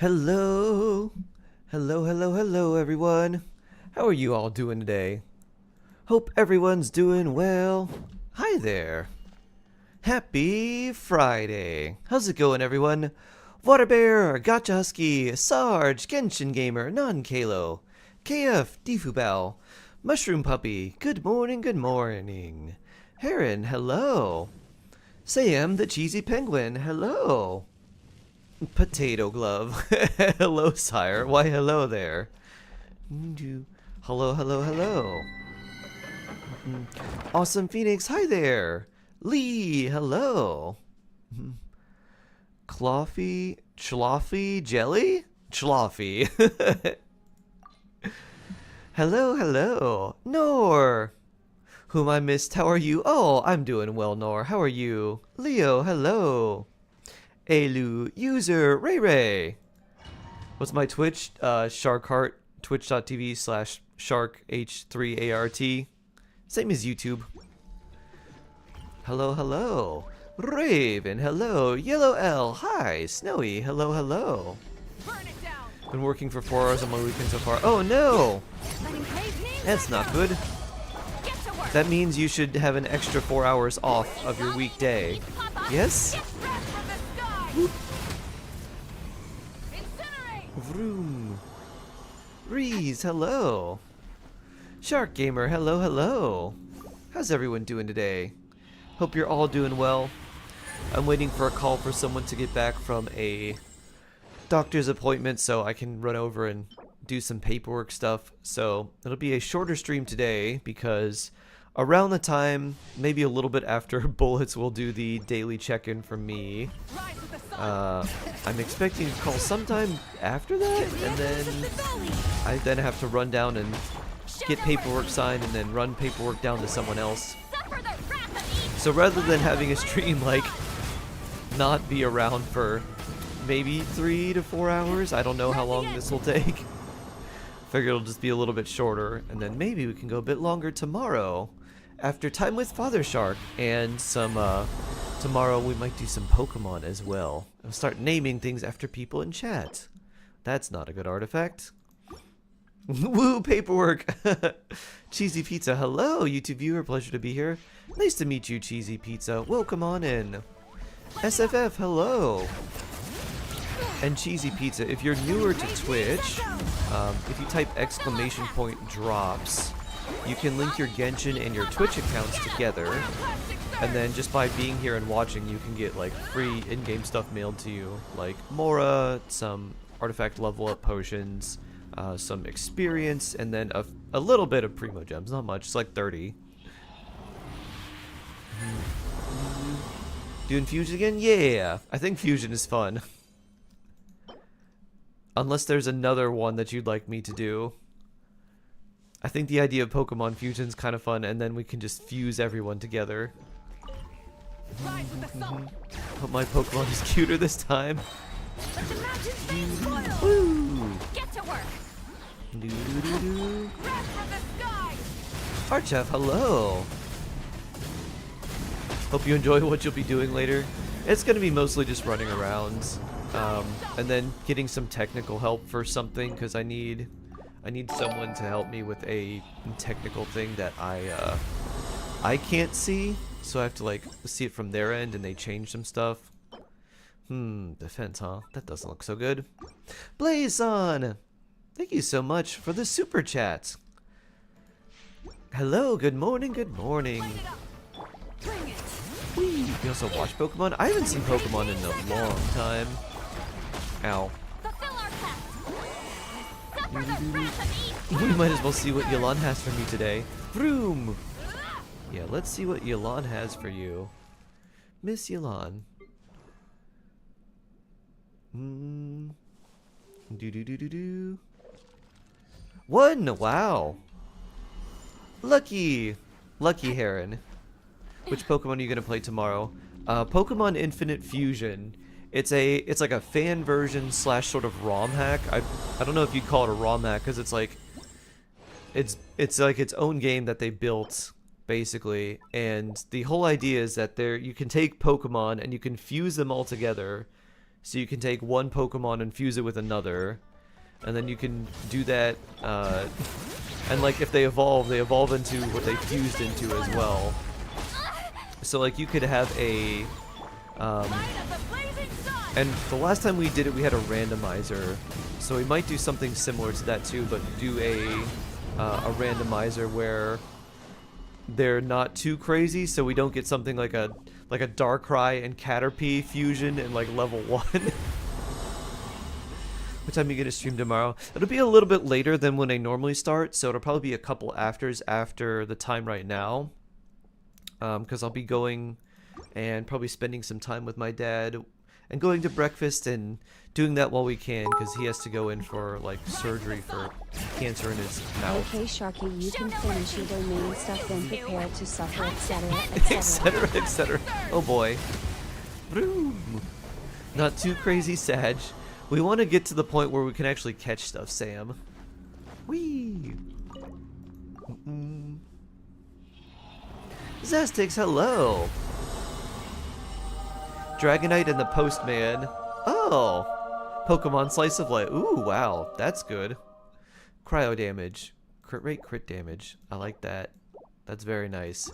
Hello. Hello, everyone. How are you all doing today? Hope everyone's doing well. Hi there. Happy Friday. How's it going, everyone? Water Bear, Gotcha Husky, Sarge, Genshin Gamer, Non-Kalo, KF, Defubao, Mushroom Puppy, good morning. Heron, hello. Sam, the Cheesy Penguin, hello. Potato Glove. Hello, sire. Why, hello there. Hello. Awesome Phoenix, hi there. Lee, hello. Chloffy Jelly? Chloffy. Hello. Nor. Whom I missed, how are you? Oh, I'm doing well, Nor. How are you? Leo, hello. Elu, user, Ray. What's my Twitch? Sharkheart, twitch.tv/sharkh3art. Same as YouTube. Hello. Raven, hello. Yellow L, hi. Snowy, hello. Been working for 4 hours on my weekend so far. Oh no! That's not good. That means you should have an extra 4 hours off of your weekday. Yes? Vroom. Reese, hello. Shark Gamer, hello. How's everyone doing today? Hope you're all doing well. I'm waiting for a call for someone to get back from a doctor's appointment so I can run over and do some paperwork stuff. So it'll be a shorter stream today because around the time, maybe a little bit after Bullets will do the daily check-in for me. I'm expecting a call sometime after that, and then I then have to run down and get paperwork signed and then run paperwork down to someone else. So rather than having a stream like not be around for maybe 3 to 4 hours, I don't know how long this will take. Figure it'll just be a little bit shorter, and then maybe we can go a bit longer tomorrow after time with Father Shark, and some tomorrow we might do some Pokemon as well. I'll start naming things after people in chat. That's not a good artifact. Woo, paperwork. Cheesy Pizza, hello YouTube viewer, pleasure to be here. Nice to meet you, Cheesy Pizza. Welcome on in. SFF, hello. And Cheesy Pizza, if you're newer to Twitch, if you type !drops, you can link your Genshin and your Twitch accounts together, and then just by being here and watching, you can get like free in-game stuff mailed to you, like Mora, some artifact level up potions, some experience, and then a little bit of Primogems. Not much, it's like 30. Doing Fusion again? Yeah, I think Fusion is fun. Unless there's another one that you'd like me to do. I think the idea of Pokemon Fusion is kind of fun, and then we can just fuse everyone together. But my Pokemon is cuter this time. Woo! Get to work. Archef, hello. Hope you enjoy what you'll be doing later. It's going to be mostly just running around, and then getting some technical help for something, because I need someone to help me with a technical thing that I can't see, so I have to like see it from their end, and they change some stuff. Defense, huh? That doesn't look so good. Blazon, thank you so much for the super chat. Hello, good morning. You also watch Pokemon? I haven't seen Pokemon in a long time. Ow. We might as well see what Yelan has for me today. Vroom! Yeah, let's see what Yelan has for you. Miss Yelan. One! Wow! Lucky Heron. Which Pokemon are you gonna play tomorrow? Pokemon Infinite Fusion. It's like a fan version / sort of ROM hack. I don't know if you'd call it a ROM hack, because it's like its own game that they built basically, and the whole idea is that you can take Pokemon and you can fuse them all together So you can take one Pokemon and fuse it with another, and then you can do that, and like if they evolve into what they fused into as well. So like you could have a, and the last time we did it we had a randomizer, so we might do something similar to that too, but do a randomizer where they're not too crazy, so we don't get something like a Darkrai and Caterpie fusion in like level 1. What time are you gonna stream tomorrow? It'll be a little bit later than when I normally start, so it'll probably be a couple afters after the time right now. Because I'll be going and probably spending some time with my dad and going to breakfast and doing that while we can, because he has to go in for like surgery for cancer in his mouth. Okay, Sharky, you can finish your domain stuff, then prepare to suffer, etc., etc., etc. Oh boy. Vroom. Not too crazy, Sag. We want to get to the point where we can actually catch stuff, Sam. Whee! Zestix, hello! Dragonite and the Postman. Oh! Pokemon Slice of Life. Ooh, wow. That's good. Cryo damage. Crit rate, crit damage. I like that. That's very nice.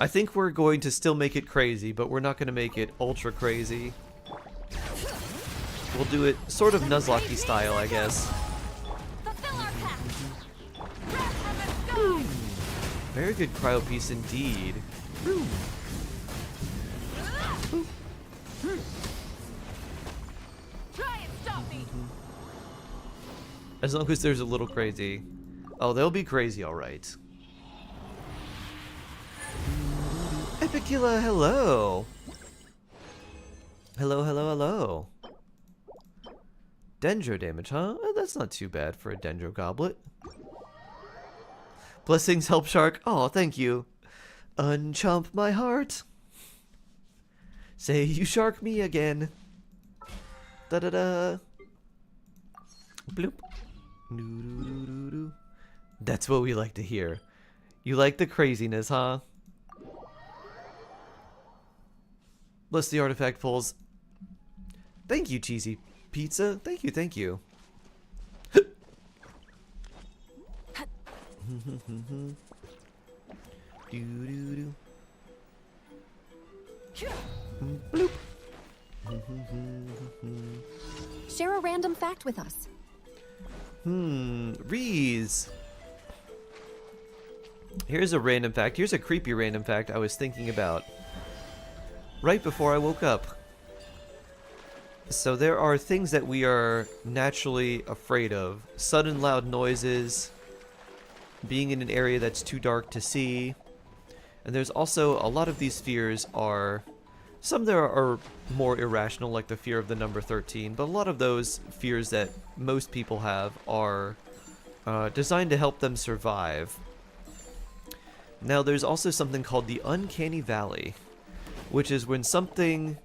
I think we're going to still make it crazy, but we're not going to make it ultra crazy. We'll do it sort of Nuzlocke style, I guess. Very good cryo piece indeed. As long as there's a little crazy. Oh, they'll be crazy, alright. Epicula, hello! Hello, hello, hello. Dendro damage, huh? That's not too bad for a Dendro Goblet. Blessings, Help Shark. Oh, thank you. Unchomp my heart. Say you shark me again. Da-da-da. Bloop. Doo-doo-doo-doo-doo. That's what we like to hear. You like the craziness, huh? Bless the artifact pulls. Thank you, Cheesy Pizza. Thank you, thank you. Doo-doo-doo. Bloop. Share a random fact with us. Reese. Here's a random fact. Here's a creepy random fact I was thinking about right before I woke up. So there are things that we are naturally afraid of. Sudden loud noises, being in an area that's too dark to see. And there's also a lot of these fears are, some there are more irrational, like the fear of the number 13, but a lot of those fears that most people have are designed to help them survive. Now there's also something called the Uncanny Valley, which is when something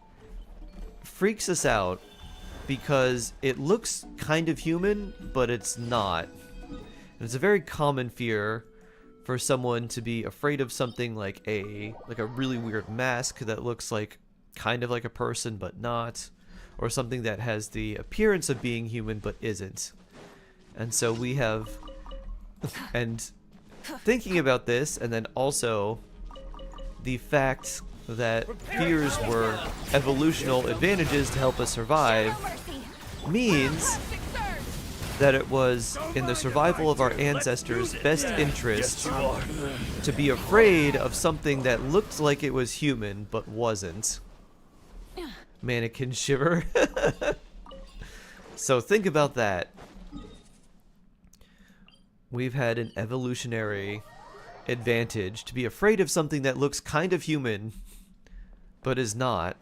freaks us out because it looks kind of human, but it's not. And it's a very common fear for someone to be afraid of something like a really weird mask that looks like kind of like a person but not, or something that has the appearance of being human but isn't. And so we have, and thinking about this, and then also the fact that fears were evolutional advantages to help us survive, means that it was in the survival of our ancestors' best interest to be afraid of something that looked like it was human but wasn't. Mannequin shiver. So think about that. We've had an evolutionary advantage to be afraid of something that looks kind of human but is not.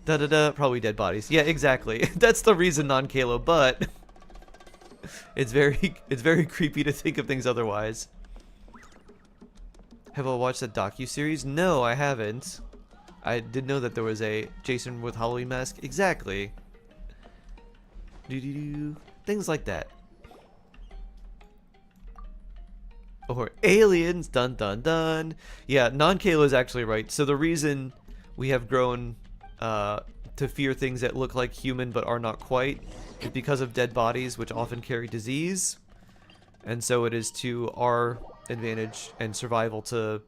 Da-da-da, probably dead bodies. Yeah, exactly. That's the reason, non-Kalo, but it's very creepy to think of things otherwise. Have I watched that docu-series? No, I haven't. I did know that there was a Jason with Halloween mask. Exactly. Doo-doo-doo. Things like that. Or aliens, dun dun dun. Yeah, non-Kalo is actually right. So the reason we have grown to fear things that look like human but are not quite, is because of dead bodies, which often carry disease. And so it is to our advantage and survival to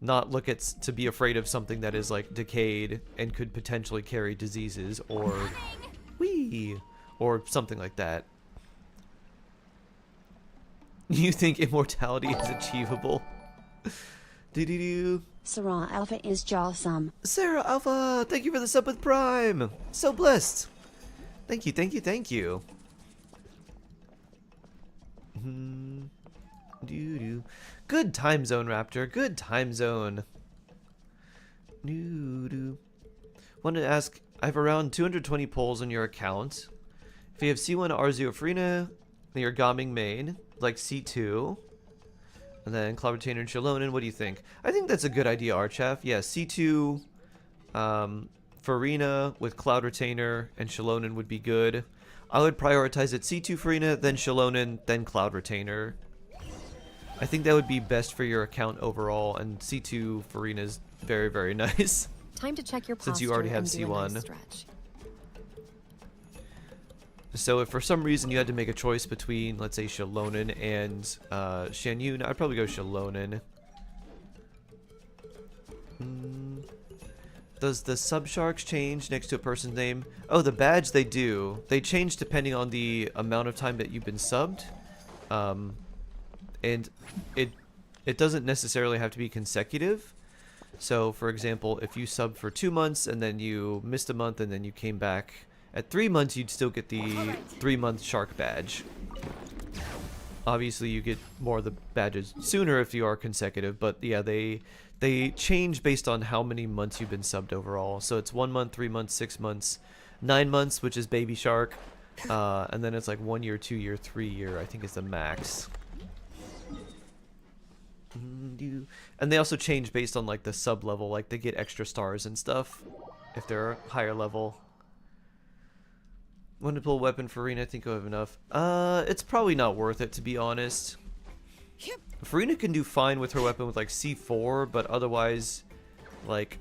not look at, to be afraid of something that is like decayed and could potentially carry diseases or or something like that. You think immortality is achievable? Do-do-do. Sarah Alpha is jawsome. Sarah Alpha, thank you for the sub with Prime. So blessed. Thank you, thank you, thank you. Doo-doo. Good time zone, Raptor. Good time zone. Doo-doo. Wanted to ask, I have around 220 polls on your account. If you have C1 Arzu Frina, then you're Gaming main, like C2. And then Cloud Retainer and Shalonen, what do you think? I think that's a good idea, Archaf. Yeah, C2 Farina with Cloud Retainer and Shalonen would be good. I would prioritize it C2 Farina, then Shalonen, then Cloud Retainer. I think that would be best for your account overall, and C2 Farina is very, very nice. Time to check your since you already have and do a C1. nice stretch. So if for some reason you had to make a choice between, let's say, Shalonen and Shanyun, I'd probably go Shalonen. Does the sub-sharks change next to a person's name? Oh, the badge, they do. They change depending on the amount of time that you've been subbed. And it doesn't necessarily have to be consecutive. So, for example, if you subbed for 2 months and then you missed a month and then you came back at 3 months, you'd still get the 3-month shark badge. Obviously, you get more of the badges sooner if you are consecutive, but yeah, they change based on how many months you've been subbed overall. So it's 1 month, 3 months, 6 months, 9 months, which is baby shark, and then it's like 1 year, 2 year, 3 year, I think is the max. And they also change based on like the sub level, like they get extra stars and stuff if they're higher level. Want to pull a weapon for Farina? I think I have enough. It's probably not worth it, to be honest. Farina can do fine with her weapon with like C4, but otherwise, like,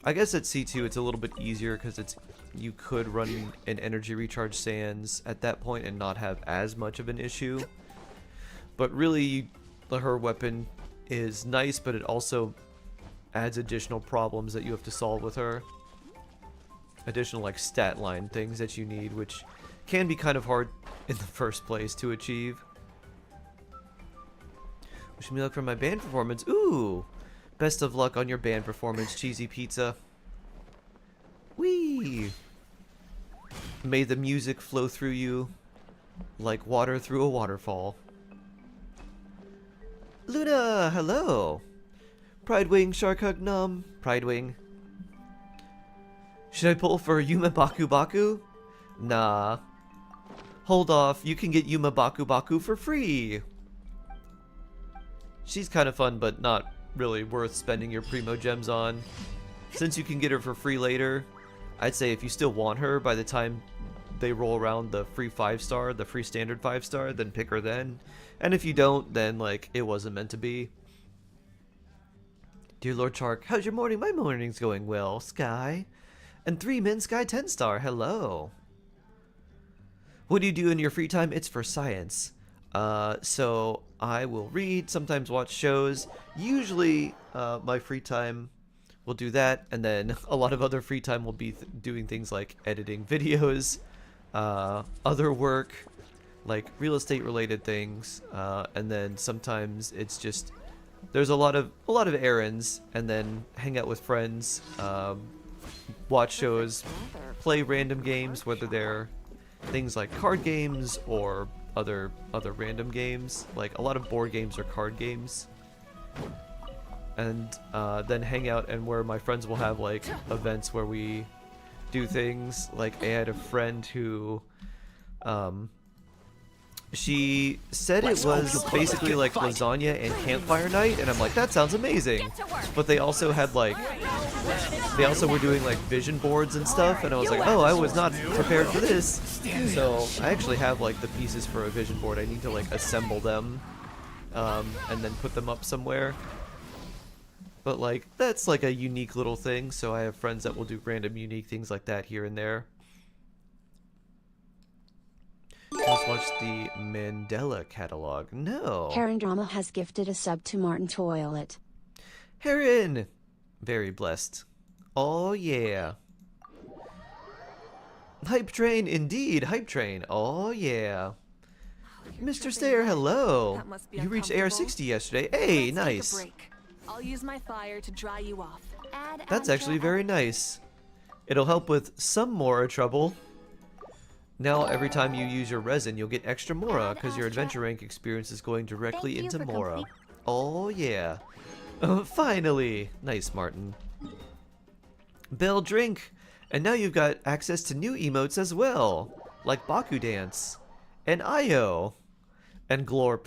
I guess at C2 it's a little bit easier because it's you could run an energy recharge sands at that point and not have as much of an issue. But really, her weapon is nice, but it also adds additional problems that you have to solve with her. Additional like stat line things that you need, which can be kind of hard in the first place to achieve. Wish me luck for my band performance. Ooh! Best of luck on your band performance, Cheesy Pizza. Whee! May the music flow through you like water through a waterfall. Luna, hello! Pridewing, Shark Hug Num, Pridewing. Should I pull for Yuma Baku Baku? Nah. Hold off, you can get Yuma Baku Baku for free! She's kind of fun, but not really worth spending your Primogems on. Since you can get her for free later, I'd say if you still want her by the time they roll around the free 5-star, the free standard 5-star, then pick her then. And if you don't, then like it wasn't meant to be. Dear Lord Shark, how's your morning? My morning's going well, Sky. And 3 men Sky 10-star, hello. What do you do in your free time? It's for science. So I will read, sometimes watch shows. Usually my free time will do that, and then a lot of other free time will be doing things like editing videos, other work, like real estate related things, and then sometimes it's just there's a lot of errands, and then hang out with friends, watch shows, play random games, whether they're things like card games or other random games, like a lot of board games or card games, and then hang out, and where my friends will have like events where we do things. Like I had a friend who she said it was basically like lasagna and campfire night, and I'm like, that sounds amazing. But they also had like they also were doing like vision boards and stuff, and I was like, oh, I was not prepared for this. So I actually have like the pieces for a vision board. I need to like assemble them and then put them up somewhere. But like, that's like a unique little thing, so I have friends that will do random unique things like that here and there. Just watch the Mandela catalog. No. Heron Drama has gifted a sub to Martin Toilet. Heron! Very blessed. Oh yeah. Hype train, indeed, hype train. Oh yeah. Mr. Stayer, hello. You reached AR60 yesterday. Hey, nice. I'll use my fire to dry you off. That's actually very nice. It'll help with some Mora trouble. Now, every time you use your resin, you'll get extra Mora, because your adventure rank experience is going directly into Mora. Oh, yeah. Finally! Nice, Martin. Bell drink! And now you've got access to new emotes as well, like Baku Dance, and Io, and Glorp.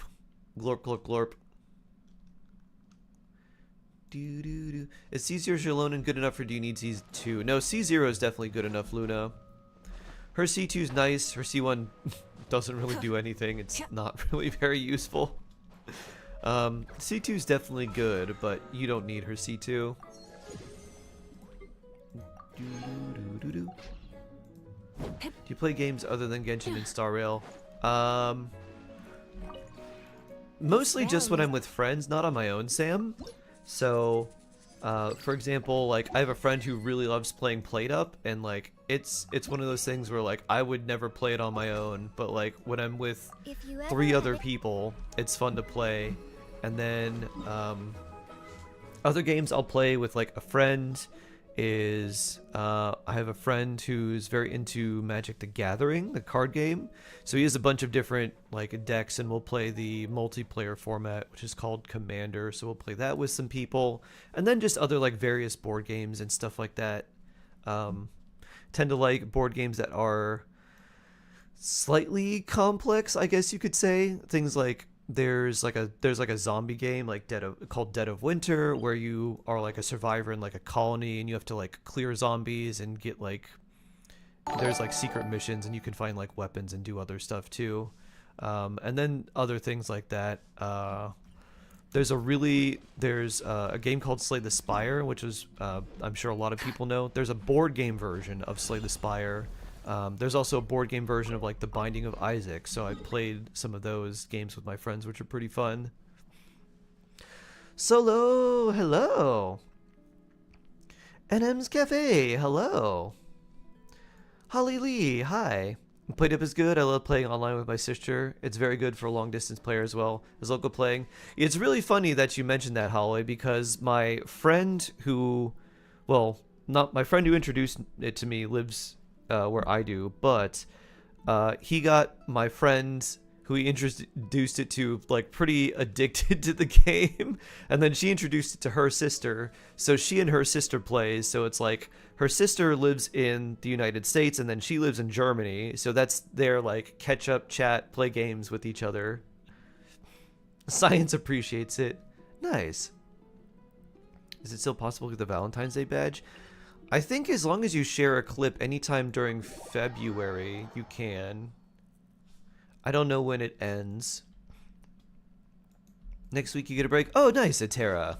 Glorp, glorp, glorp. Doo-doo-doo. Is C0 Shallonen good enough, or do you need C2? No, C0 is definitely good enough, Luna. Her C2 is nice. Her C1 doesn't really do anything. It's not really very useful. C2 is definitely good, but you don't need her C2. Do you play games other than Genshin and Star Rail? Mostly just when I'm with friends, not on my own, Sam. So, for example, like, I have a friend who really loves playing Plate Up, and like, it's one of those things where like I would never play it on my own, but like when I'm with 3 other people, it's fun to play. And then other games I'll play with like a friend is I have a friend who's very into Magic the Gathering, the card game. So he has a bunch of different like decks, and we'll play the multiplayer format, which is called Commander. So we'll play that with some people, and then just other like various board games and stuff like that. Tend to like board games that are slightly complex, I guess you could say. Things like there's like a zombie game like called Dead of Winter, where you are like a survivor in like a colony, and you have to like clear zombies and get like, there's like secret missions, and you can find like weapons and do other stuff too. And then other things like that. There's a game called Slay the Spire, which is I'm sure a lot of people know. There's a board game version of Slay the Spire. There's also a board game version of like The Binding of Isaac, so I played some of those games with my friends, which are pretty fun. Solo, hello. NM's Cafe, hello. Holly Lee, hi. Played Up is good. I love playing online with my sister. It's very good for a long distance player as well as local playing. It's really funny that you mentioned that, Holly, because my friend who, well, not my friend who introduced it to me lives where I do, but he got my friend who he introduced it to like pretty addicted to the game, and then she introduced it to her sister, so she and her sister plays. So it's like her sister lives in the United States, and then she lives in Germany, so that's their like catch up, chat, play games with each other. Science appreciates it. Nice. Is it still possible to get the Valentine's Day badge? I think as long as you share a clip anytime during February, you can. I don't know when it ends. Next week you get a break. Oh, nice, Atera.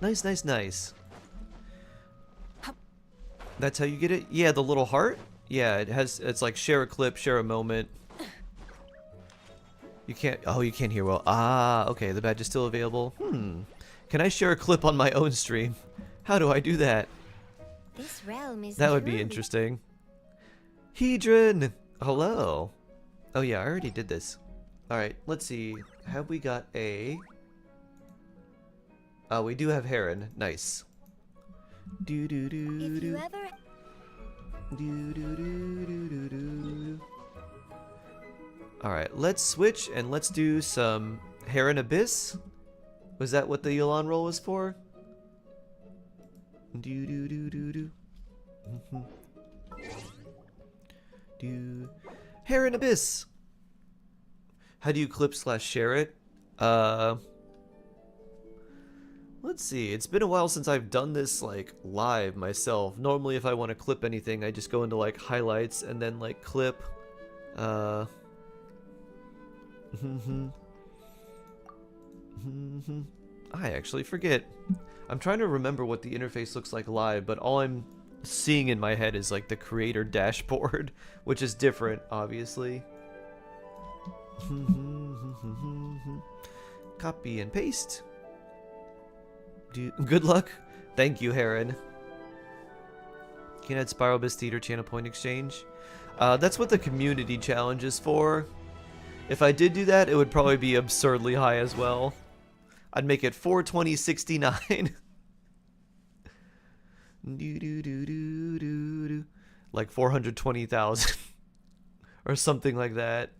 Nice, nice, nice. That's how you get it? Yeah, the little heart? Yeah, it's like share a clip, share a moment. You can't hear well. Ah, okay, the badge is still available. Can I share a clip on my own stream? How do I do that? This realm is that would be interesting. Hedron! Hello. Oh yeah, I already did this. Alright, let's see. Have we got a... Oh, we do have Heron. Nice. Do do do If do. you ever... Do do do do do do. Alright, let's switch and let's do some Heron Abyss. Was that what the Elan roll was for? Do do do do do. Do Heron Abyss. How do you clip/share it? Let's see. It's been a while since I've done this like live myself. Normally, if I want to clip anything, I just go into like highlights and then like clip. I actually forget. I'm trying to remember what the interface looks like live, but all I'm seeing in my head is like the creator dashboard, which is different, obviously. Copy and paste. Good luck. Thank you, Heron. Can add Spiral Beast Theater channel point exchange. That's what the community challenge is for. If I did do that, it would probably be absurdly high as well. I'd make it 420.69. Like 420,000 or something like that.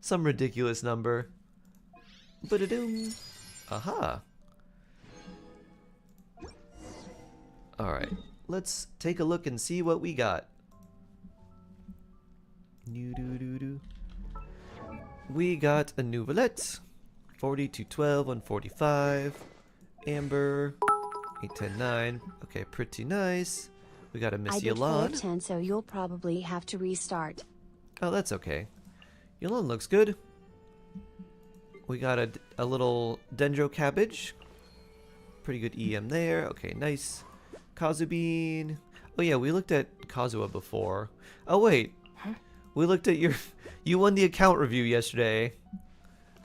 Some ridiculous number. Ba-da-doom. Aha. Alright, let's take a look and see what we got. We got a Nouvelette. 40 to 12, 145. Amber. 8, 10, 9. Okay, pretty nice. We got a Missy I did Elan. 410, so you'll probably have to restart. Oh, that's okay. Elan looks good. We got a little Dendro Cabbage. Pretty good EM there. Okay, nice. Kazubean. Oh yeah, we looked at Kazuha before. Oh wait. We looked at your... You won the account review yesterday.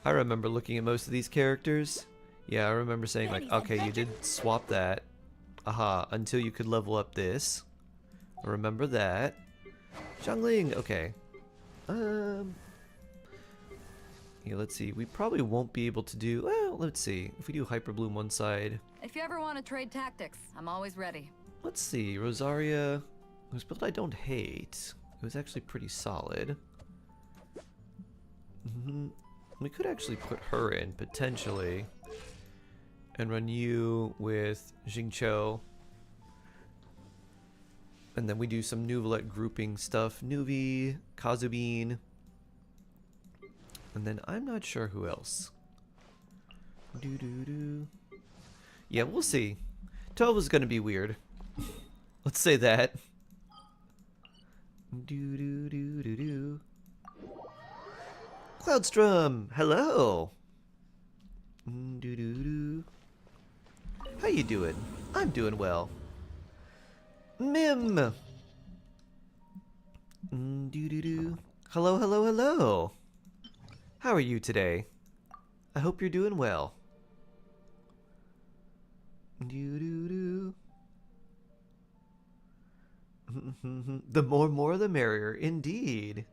I remember looking at most of these characters. Yeah, I remember saying like, okay, you did swap that. Aha, until you could level up this. I remember that. Xiangling, okay. Yeah, let's see. We probably won't be able to do... Well, let's see. If we do Hyper Bloom one side... If you ever want to trade tactics, I'm always ready. Let's see. Rosaria, whose build I don't hate. It was actually pretty solid. We could actually put her in, potentially. And run you with Jingqiu. And then we do some Nouvelette grouping stuff. Nuvi, Kazubean. And then I'm not sure who else. Yeah, we'll see. 12 is going to be weird. Let's say that. Cloudstrom, hello. How you doing? I'm doing well. Mim. Hello, hello, hello. How are you today? I hope you're doing well. The more the merrier, indeed.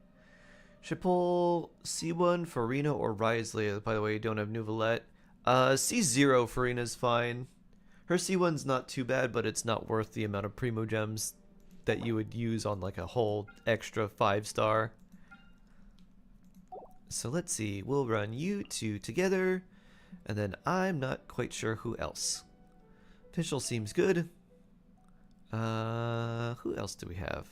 Should pull C1, Farina, or Risley. By the way, you don't have Nouvelette. C0 Farina's fine. Her C1's not too bad, but it's not worth the amount of Primogems that you would use on like a whole extra 5-star. So let's see, we'll run you two together, and then I'm not quite sure who else. Official seems good. Who else do we have?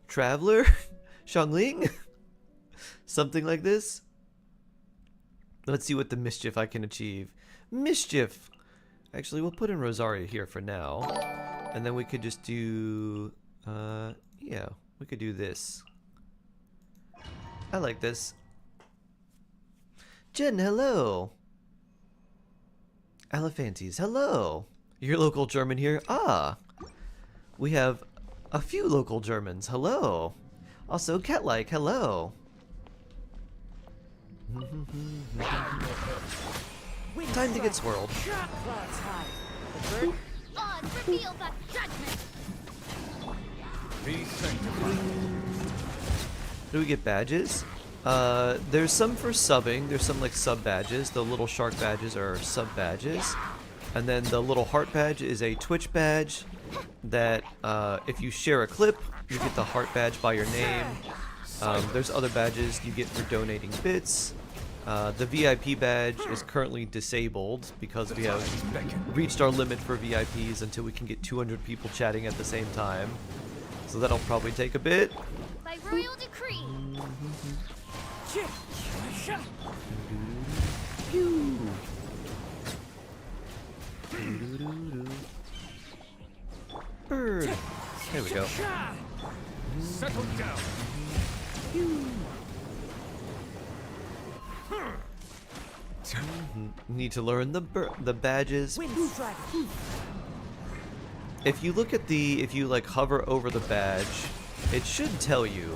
Traveler? Xiangling? Something like this? Let's see what the mischief I can achieve. Mischief! Actually, we'll put in Rosaria here for now. And then we could just do... yeah, we could do this. I like this. Jen, hello! Elephantes, hello! Your local German here? Ah! We have a few local Germans, hello! Also, Catlike, hello! Time to get swirled. Do we get badges? There's some for subbing. There's some like sub badges. The little shark badges are sub badges. And then the little heart badge is a Twitch badge that if you share a clip, you get the heart badge by your name. There's other badges you get for donating bits. The VIP badge is currently disabled because we have reached our limit for VIPs until we can get 200 people chatting at the same time. So that'll probably take a bit. By royal decree. Bird. There we go. Settle down. Need to learn the badges. If you look at if you like hover over the badge, it should tell you.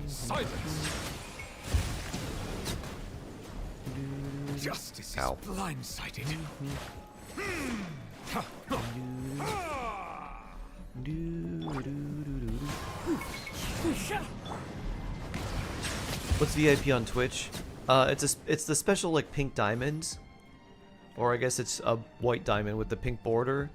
Silence. Justice is Ow. blindsided. What's VIP on Twitch? It's the special like pink diamond, or I guess it's a white diamond with the pink border,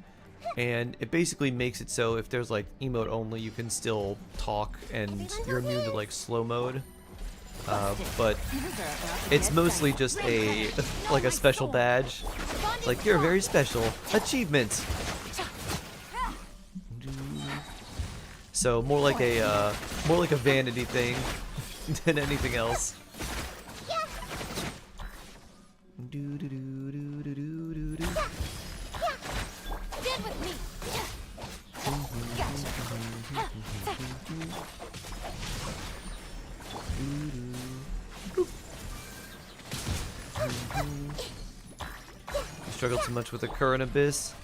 and it basically makes it so if there's like emote only, you can still talk and you're immune to like slow mode. But it's mostly just a like a special badge. It's like you're very special. Achievement. So more like a vanity thing than anything else. Stand with me. Struggled too much with the current abyss.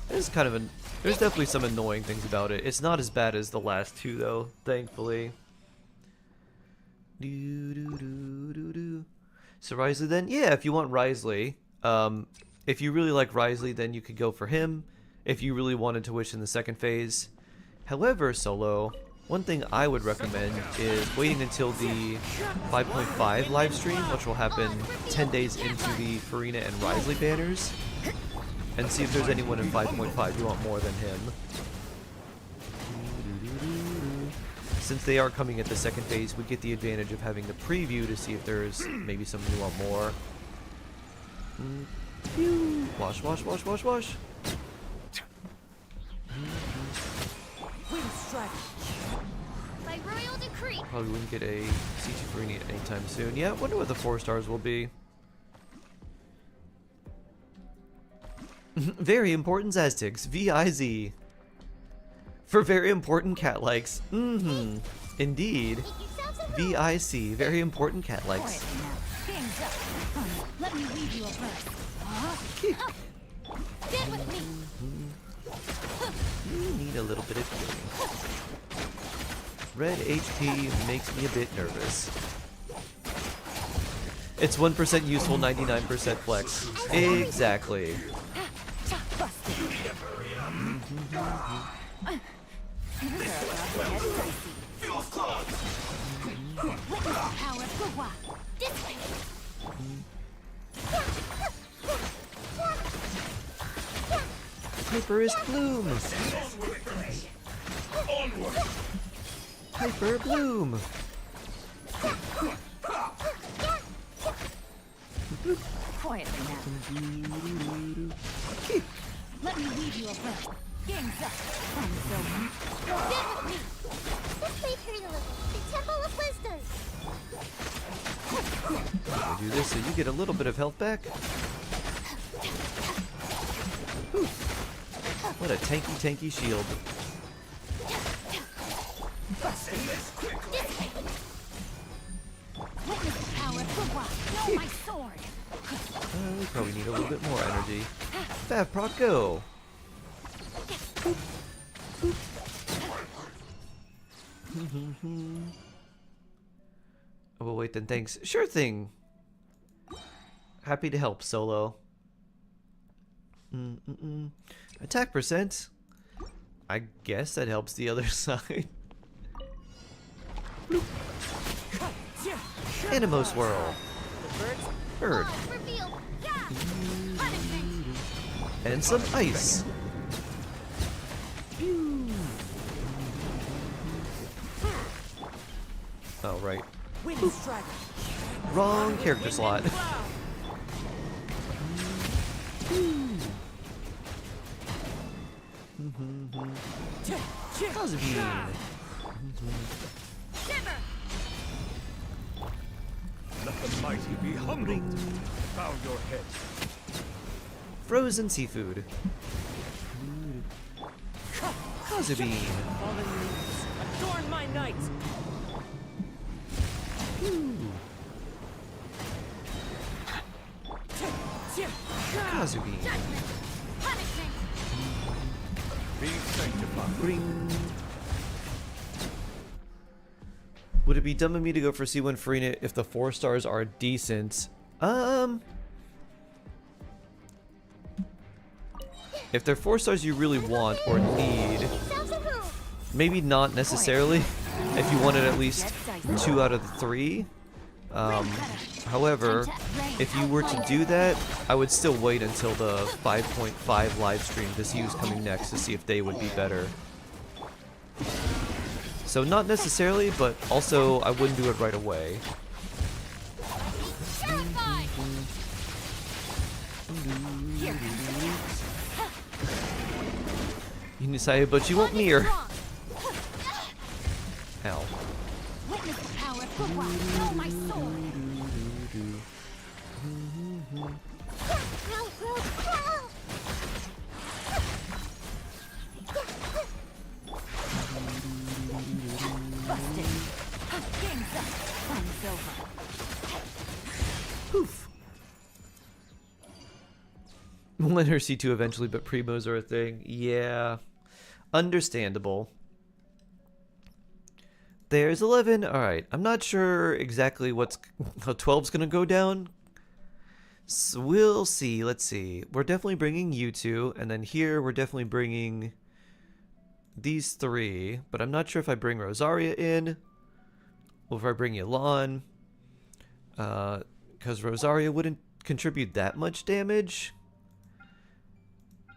There's kind of there's definitely some annoying things about it. It's not as bad as the last two though, thankfully. So Risley then? Yeah, if you want Risley. If you really like Risley, then you could go for him. If you really wanted to wish in the second phase. However, Solo, one thing I would recommend is waiting until the 5.5 live stream, which will happen 10 days into the Farina and Risley banners, and see if there's anyone in 5.5 you want more than him. Since they are coming at the second phase, we get the advantage of having the preview to see if there's maybe someone you want more. Wash, wash, wash, wash, wash. By royal decree. Probably wouldn't get a C2 Farina anytime soon. Yeah, I wonder what the 4 stars will be. Very important Aztecs, VIZ. For very important cat likes. Indeed. VIC, very important cat likes. Let me lead you a verse. Stand with me. You need a little bit of healing. Red HP makes me a bit nervous. It's 1% useful, 99% flex. Exactly. Hyperist Bloom! Hyper Bloom! Quietly now. Let me lead you a verse. Game's up. Stand with me. This way, Turtle. The Temple of Wisdom. I'll do this so you get a little bit of health back. Whew. What a tanky shield. Witness the power of the rock. Know my sword. We probably need a little bit more energy. Fav proc go! Oh, well, wait then, thanks. Sure thing! Happy to help, Solo. Attack percent? I guess that helps the other side. Animo Swirl. Bird. Reveal. Yeah. And some ice. Oh, right. Wrong character slot. How's it been? Let the mighty be humbled. Bow your head. frozen seafood. Kazubean. Adorn my night. Kazubean. Be sanctified. Ring. Would it be dumb of me to go for C1 Farina if the 4 stars are decent? If they're 4 stars you really want or need, maybe not necessarily. If you wanted at least 2 out of the 3. However, if you were to do that, I would still wait until the 5.5 live stream to see who's coming next to see if they would be better. So not necessarily, but also I wouldn't do it right away. You decided, but you won't near. Ow. Witness the power of footwork. Know my sword. Busted. Game's up. Fun's over. Poof. We'll let her C2 eventually, but primos are a thing. Yeah. Understandable. There's 11. Alright. I'm not sure exactly how 12's gonna go down. So we'll see. Let's see. We're definitely bringing you two. And then here we're definitely bringing these 3. But I'm not sure if I bring Rosaria in. Or if I bring Yelan. Because Rosaria wouldn't contribute that much damage.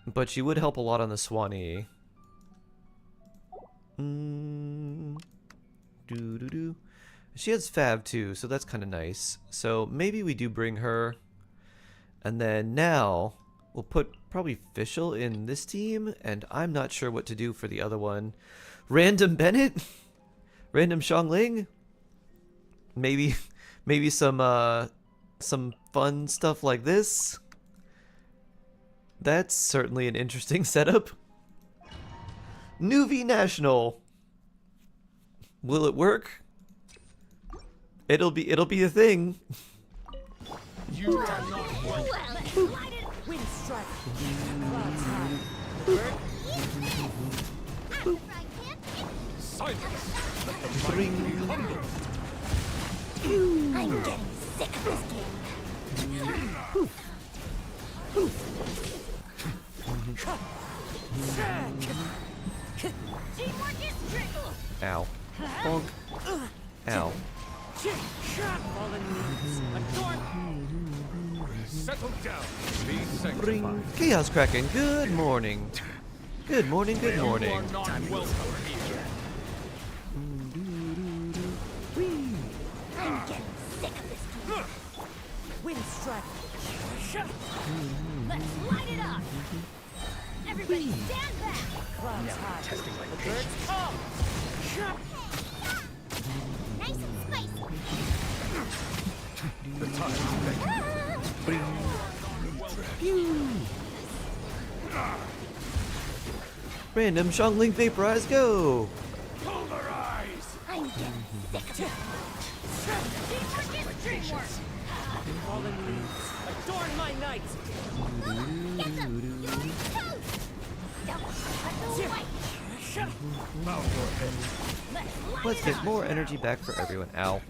But she would help a lot on the Swanee. She has Fab too, so that's kind of nice. So maybe we do bring her. And then now we'll put probably Fischl in this team. And I'm not sure what to do for the other one. Random Bennett? Random Xiangling? Maybe some fun stuff like this. That's certainly an interesting setup. Nuvi National. Will it work? It'll be a thing. You are not welcome. Wind strike. Clouds high. Silence. Let the mind Ring. be humble. I'm getting sick of this game. Teamwork is tricky. Ow. Bonk. Ow. Fallen leaves. Adorn. Settle down. Be Ring. sanctified. Chaos Kraken. Good morning. Good morning. Good You are morning. not welcome here. I'm getting sick of this game. Wind strike. Let's light it up. Everybody stand back. Clouds high. Testing my The birds come. Nice and spicy. The time is Random Xiangling Vaporize, go! pulverize. I'm getting sick of it. Teamwork is teamwork. Fallen leaves. Adorn my night. Get them. You're toast. Don't cut the white. Bow your head. Let's get more energy back for everyone. Ow.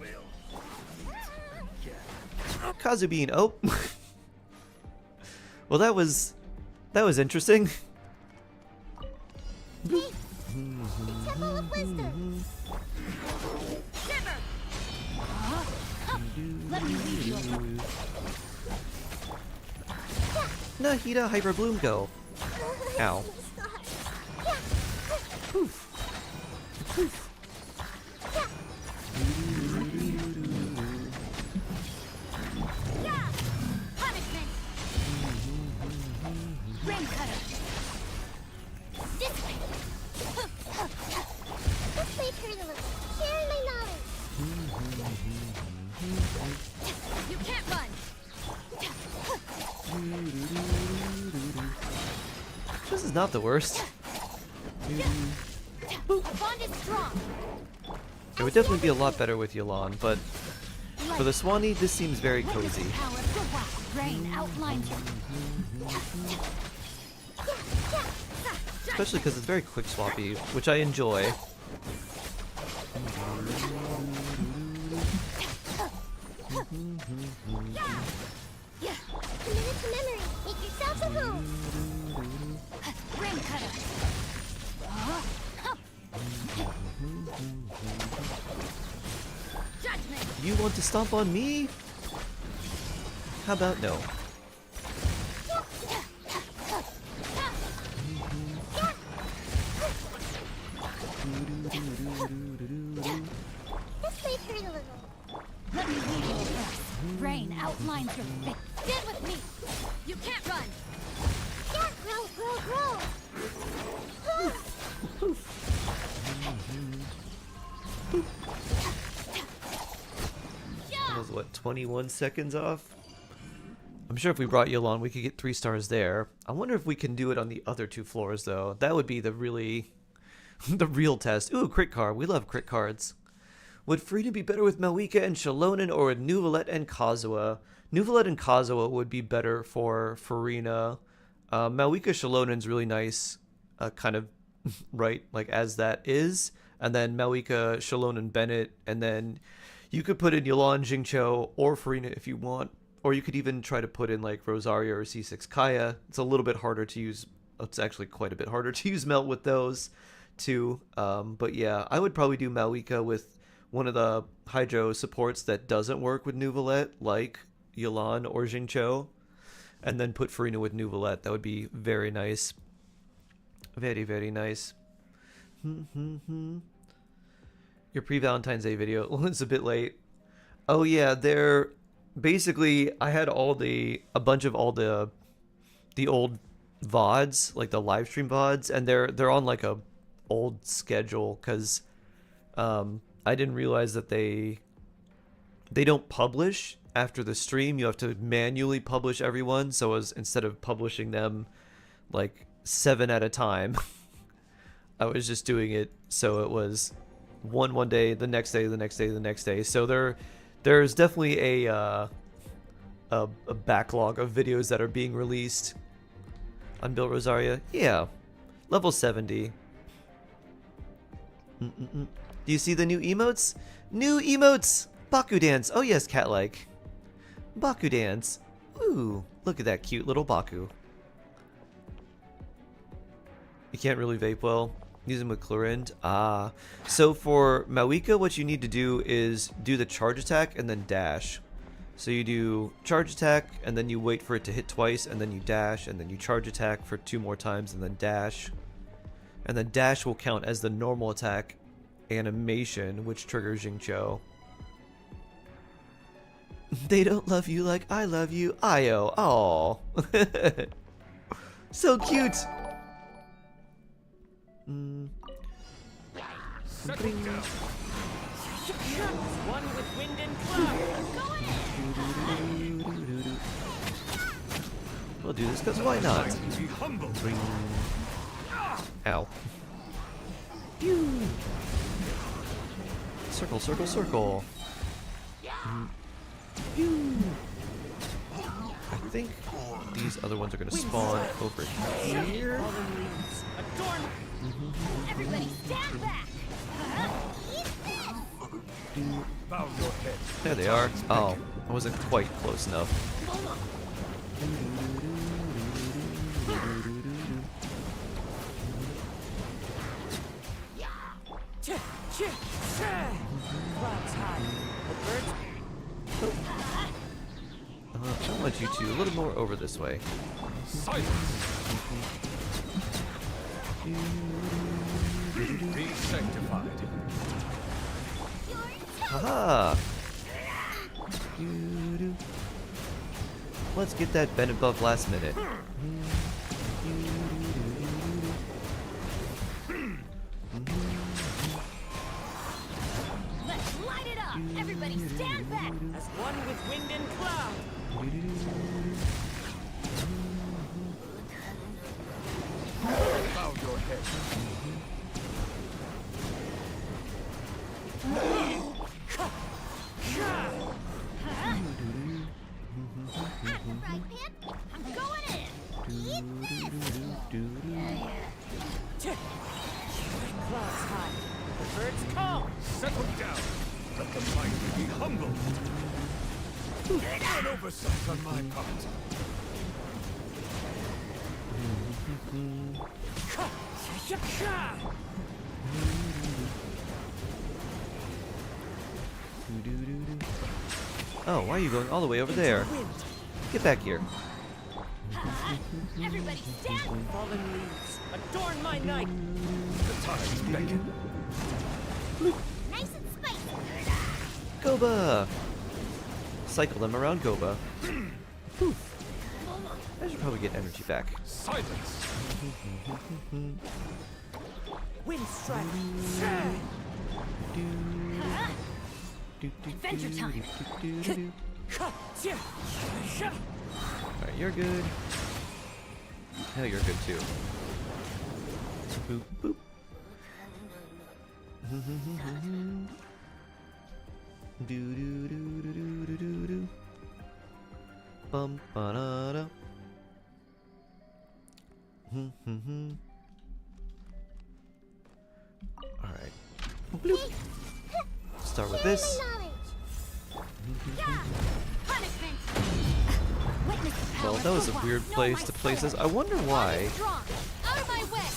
Kazubean. Oh. Well, that was interesting. Hey, Temple of Wisdom. Shiver. Let me lead you. Nahida Hyper Bloom, go. Ow. Yeah. Punishment. Rain cutter. This way. This way, turn a little. Sharing my knowledge. You can't run. not the worst. Our bond is strong. It would definitely be a lot better with Yelan, but for the Swanee, this seems very cozy. Power of the wild rain outlines your Especially because it's very quick swappy, which I enjoy. Committed to memory. Make yourselves at home. rain cutter. Judgment. You want to stomp on me? How about no? This might hurt a little. Let me lead your breath. Rain outlines your fate. Stand with me. You can't run. Yeah, grow, grow, grow. That was what, 21 seconds off? I'm sure if we brought Yelan, we could get 3 stars there. I wonder if we can do it on the other 2 floors, though. That would be the really... the real test. Ooh, crit card. We love crit cards. Would Frida be better with Malika and Shalonen or with Nuvalet and Kazuha? Nuvalet and Kazuha would be better for Farina. Malika Shalonen's really nice, kind of, right, like as that is. And then Malika, Shalonen, Bennett, and then you could put in Yelan, Jingcho, or Farina if you want. Or you could even try to put in like Rosaria or C6 Kaya. It's a little bit harder to use. It's actually quite a bit harder to use Melt with those too. But yeah, I would probably do Malika with one of the Hydro supports that doesn't work with Nuvalet, like Yelan or Jingcho. And then put Farina with Nuvalet. That would be very nice. Very, very nice. Your pre-Valentine's Day video was a bit late. Oh yeah, they're basically I had a bunch of all the old VODs, like the live stream VODs, and they're on like a old schedule because I didn't realize that they don't publish after the stream. You have to manually publish everyone, so instead of publishing them like 7 at a time, I was just doing it so it was one day, the next day, the next day, the next day. So there's definitely a backlog of videos that are being released. Unbuilt Rosaria, yeah, level 70. Do you see the new emotes? New emotes! Baku dance. Oh yes, cat-like. Baku dance. Ooh, look at that cute little Baku. You can't really vape well. Use them with Chlorinde. Ah. So for Malika, what you need to do is do the charge attack and then dash. So you do charge attack and then you wait for it to hit twice and then you dash and then you charge attack for 2 more times and then dash. And then dash will count as the normal attack animation, which triggers Jingcho. They don't love you like I love you, Io. Aww. So cute. Settle down. One with wind and cloud. We'll do this because why not? Be humble. Ow. Pew. Circle, circle, circle. Pew. I think these other ones are going to spawn over here. Everybody stand back. Bow your head. There they are. Oh, I wasn't quite close enough. Clouds high. The birds. I want you to a little more over this way. Silence. Be sanctified. Haha! Let's get that Bennett buff last minute. Let's light it up. Everybody stand back. As one with wind and cloud. Clouds high. The birds call. Settle down. Let the mighty be humbled. An oversight on my part. Oh, why are you going all the way over there? Get back here. Everybody stand! Fallen leaves, adorn my night. The tides beckon. Nice and spicy. Goba! Cycle them around Goba. Poof. I should probably get energy back. Silence. Wind strike. Adventure time. Alright, you're good. No, you're good too. Boop, boop. Do do do do do do do do. Bum ba da da. Alright. Bloop. Start with this. Punishment! Witness the power Well, that was a of weird Know place my to place soul. this. I wonder why. Strong. Out of my way!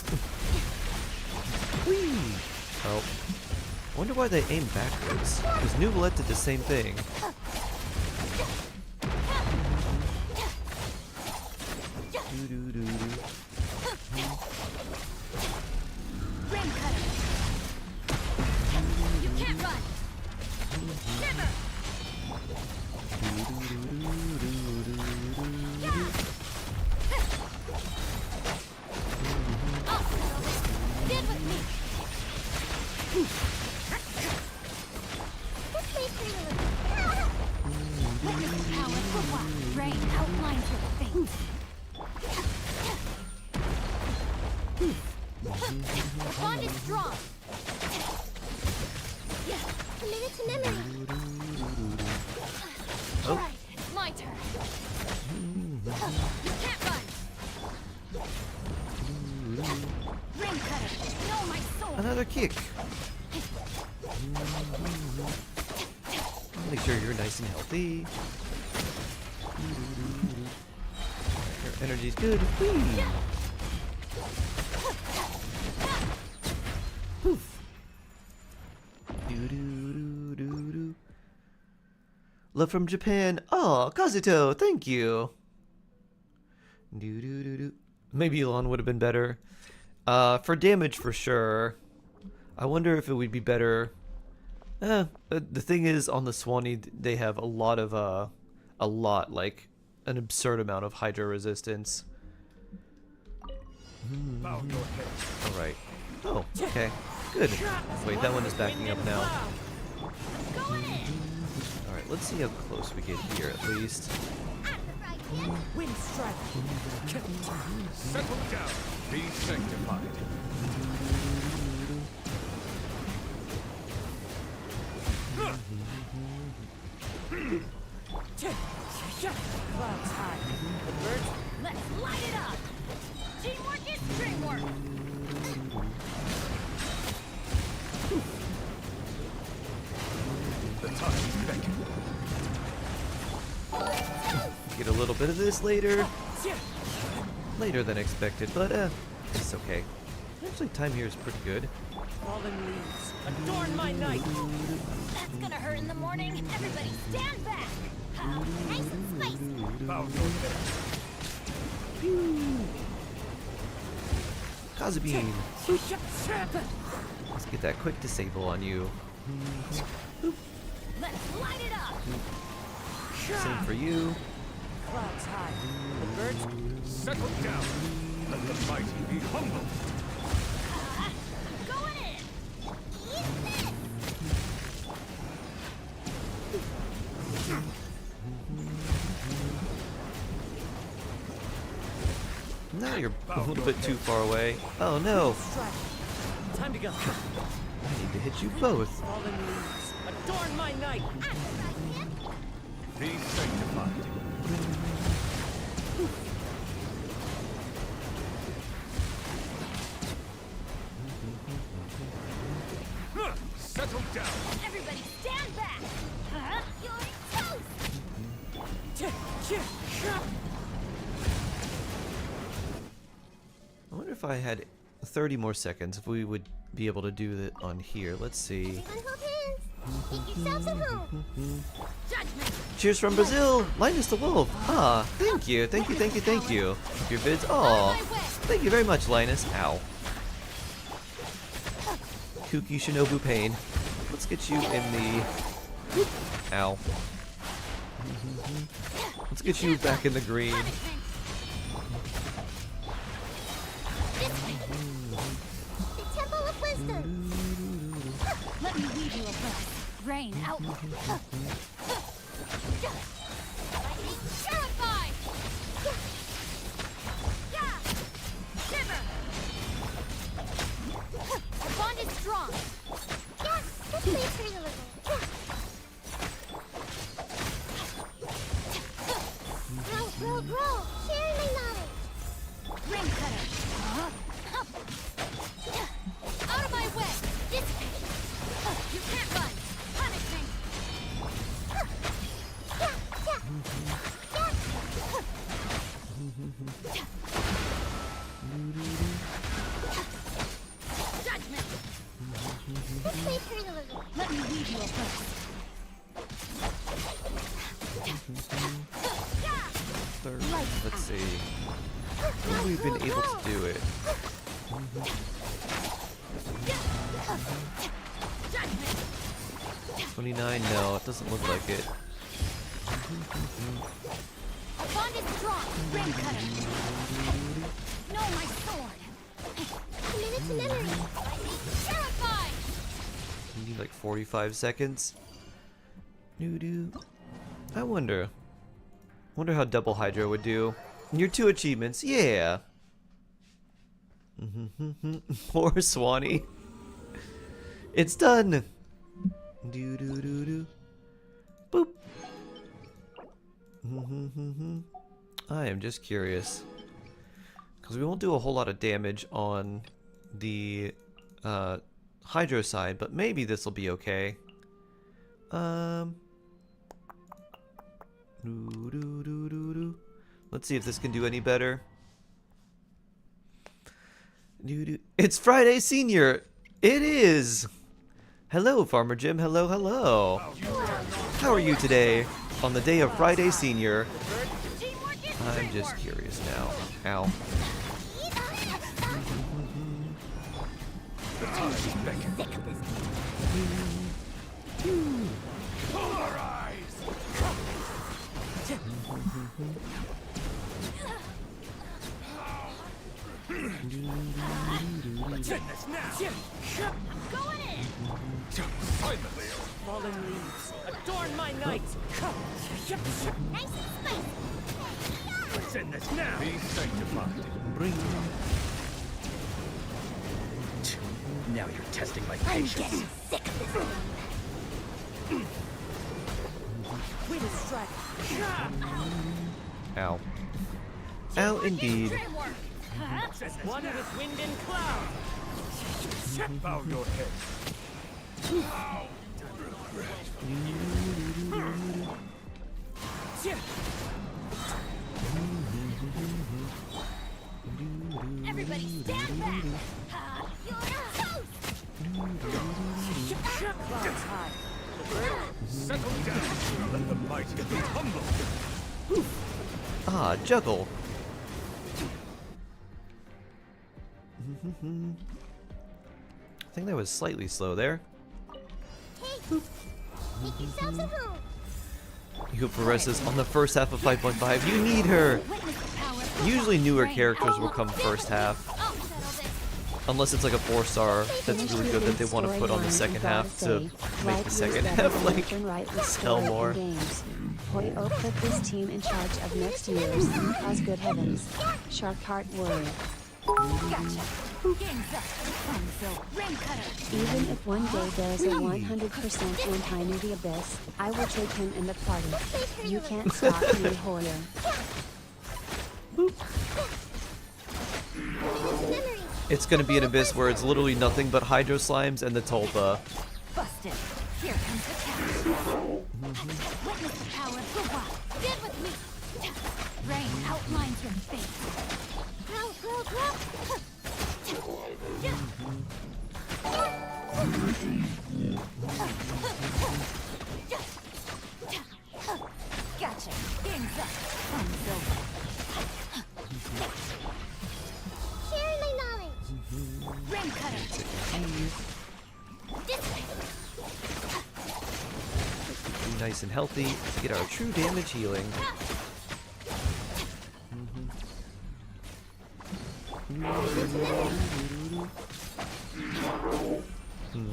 Whee! Oh. I wonder why they aim backwards. Because Nouvellette did the same thing. Do-do-do-do. Rain cutter! You can't run! Shiver! I'll settle this. Stand with me! This may hurt a little. Witness the power for what? Rain outlines your fate. The bond is strong. Commit to memory. Oh. Right, it's my turn. You can't run. Ring cutter, know my soul. Another kick. Make sure you're nice and healthy. Your energy's good. Whee! Poof. Do-do-do-do-do. Love from Japan. Oh, Kazuto, thank you. Do-do-do-do. Maybe Elon would have been better. For damage, for sure. I wonder if it would be better. The thing is, on the Swanee, they have a lot, like an absurd amount of Hydra resistance. Bow your head. Alright. Oh, okay. Good. Wait, that one is backing up now. Going in. Alright, let's see how close we get here at least. Wind strike. Settle down. Be sanctified. Clouds high. The birds. Let's light it up. Teamwork is dreamwork. The tides beckon. Get a little bit of this later. Later than expected, but it's okay. Actually, time here is pretty good. Fallen leaves, adorn my night. That's gonna hurt in the morning. Everybody stand back. Nice and spicy. Bow your head. Kazubeam. Let's get that quick disable on you. Let's light it up. Same for you. Clouds high. The birds. Settle down. Let the mighty be humbled. Going in. Now you're a little bit too far away. Oh no! Strike. Time to go. I need to hit you both. Fallen leaves, adorn my night. Be sanctified. I wonder if I had 30 more seconds, if we would be able to do it on here. Let's see. Everyone hold hands. Make yourselves at home. Cheers from Brazil! Linus the Wolf! Ah, thank you, thank you, thank you, thank you. Your vids, aw. Thank you very much, Linus. Ow. Kooky Shinobu Pain. Let's get you in the... Ow. Let's get you back in the green. The Temple of Wisdom. Let me lead you a breath. Rain out. Lightning Purify. Shiver. Our bond is strong. Yeah, this way turn a little. Grow. Sharing my knowledge. Rain cutter. Out of my way. Dissipate. You can't run. Punishment. Judgment. This way turn a little. Let me lead you a breath. Third. Let's see. Have we been able to do it? 29? No, it doesn't look like it. Our bond is strong. Rain cutter. No, my sword. Commit it to memory. Purify. We need like 45 seconds. Doo-doo. I wonder how double Hydra would do. Your 2 achievements, yeah. Poor Swanee. It's done. Do do do do. Boop. I am just curious, because we won't do a whole lot of damage on the Hydro side, but maybe this will be okay. Let's see if this can do any better. It's Friday Senior! It is! Hello, Farmer Jim. Hello, hello. How are you today on the day of Friday Senior? I'm just curious now. Ow. The time beckons. Polarize! Let's end this now! Going in. Silently! Fallen leaves, adorn my night. Nice and spicy. Let's end this now! Be sanctified. Bring. Now you're testing my I'm patience. getting sick of this. We distract. Ow. Ow, indeed. One with wind and cloud. Bow your head. Everybody stand back. You're toast. Clouds high. Settle down. Let the mighty be humble. Ah, juggle. I think that was slightly slow there. Hey, make yourselves at home. You progresses on the first half of 5.5. You need her! Witness the power. Usually newer characters will come first half. I'll settle this. Unless it's like a 4-star that's really good that they want to put on the second half to make the second half like sell more. Hoi O put this team in charge of next year's, cause good heavens. Shark Heart worried. Gotcha. Game's up. Fun filled. Rain cutter. Even if one day there is a 100% anti the abyss, I will take him in the party. You can't stop me, Hoyer. Memory. It's gonna be an abyss where it's literally nothing but Hydro Slimes and the Tulpa. Busted. Here comes the catch. Witness the power. Go wild. Stand with me. outlines your fate. Grow, grow, grow. Gotcha. Game's up. Fun's over. Share my knowledge. Rain cutter. This way. Be nice and healthy to get our true damage healing.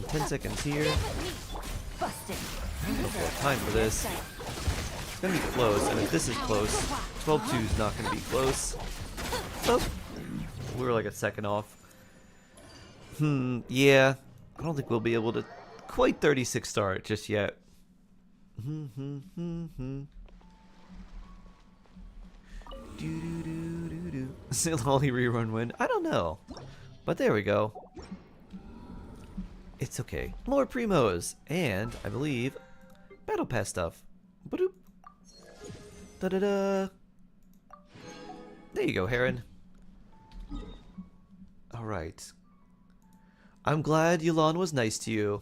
10 seconds here. Busted. I don't have time for this. It's gonna be close, and if this is close, 12-2 is not gonna be close. Oh, we were like a second off. Yeah. I don't think we'll be able to quite 36 star it just yet. Silly rerun win? I don't know. But there we go. It's okay. More primos. And, I believe, battle pass stuff. Ba-doop. Da-da-da. There you go, Heron. Alright. I'm glad Yulan was nice to you.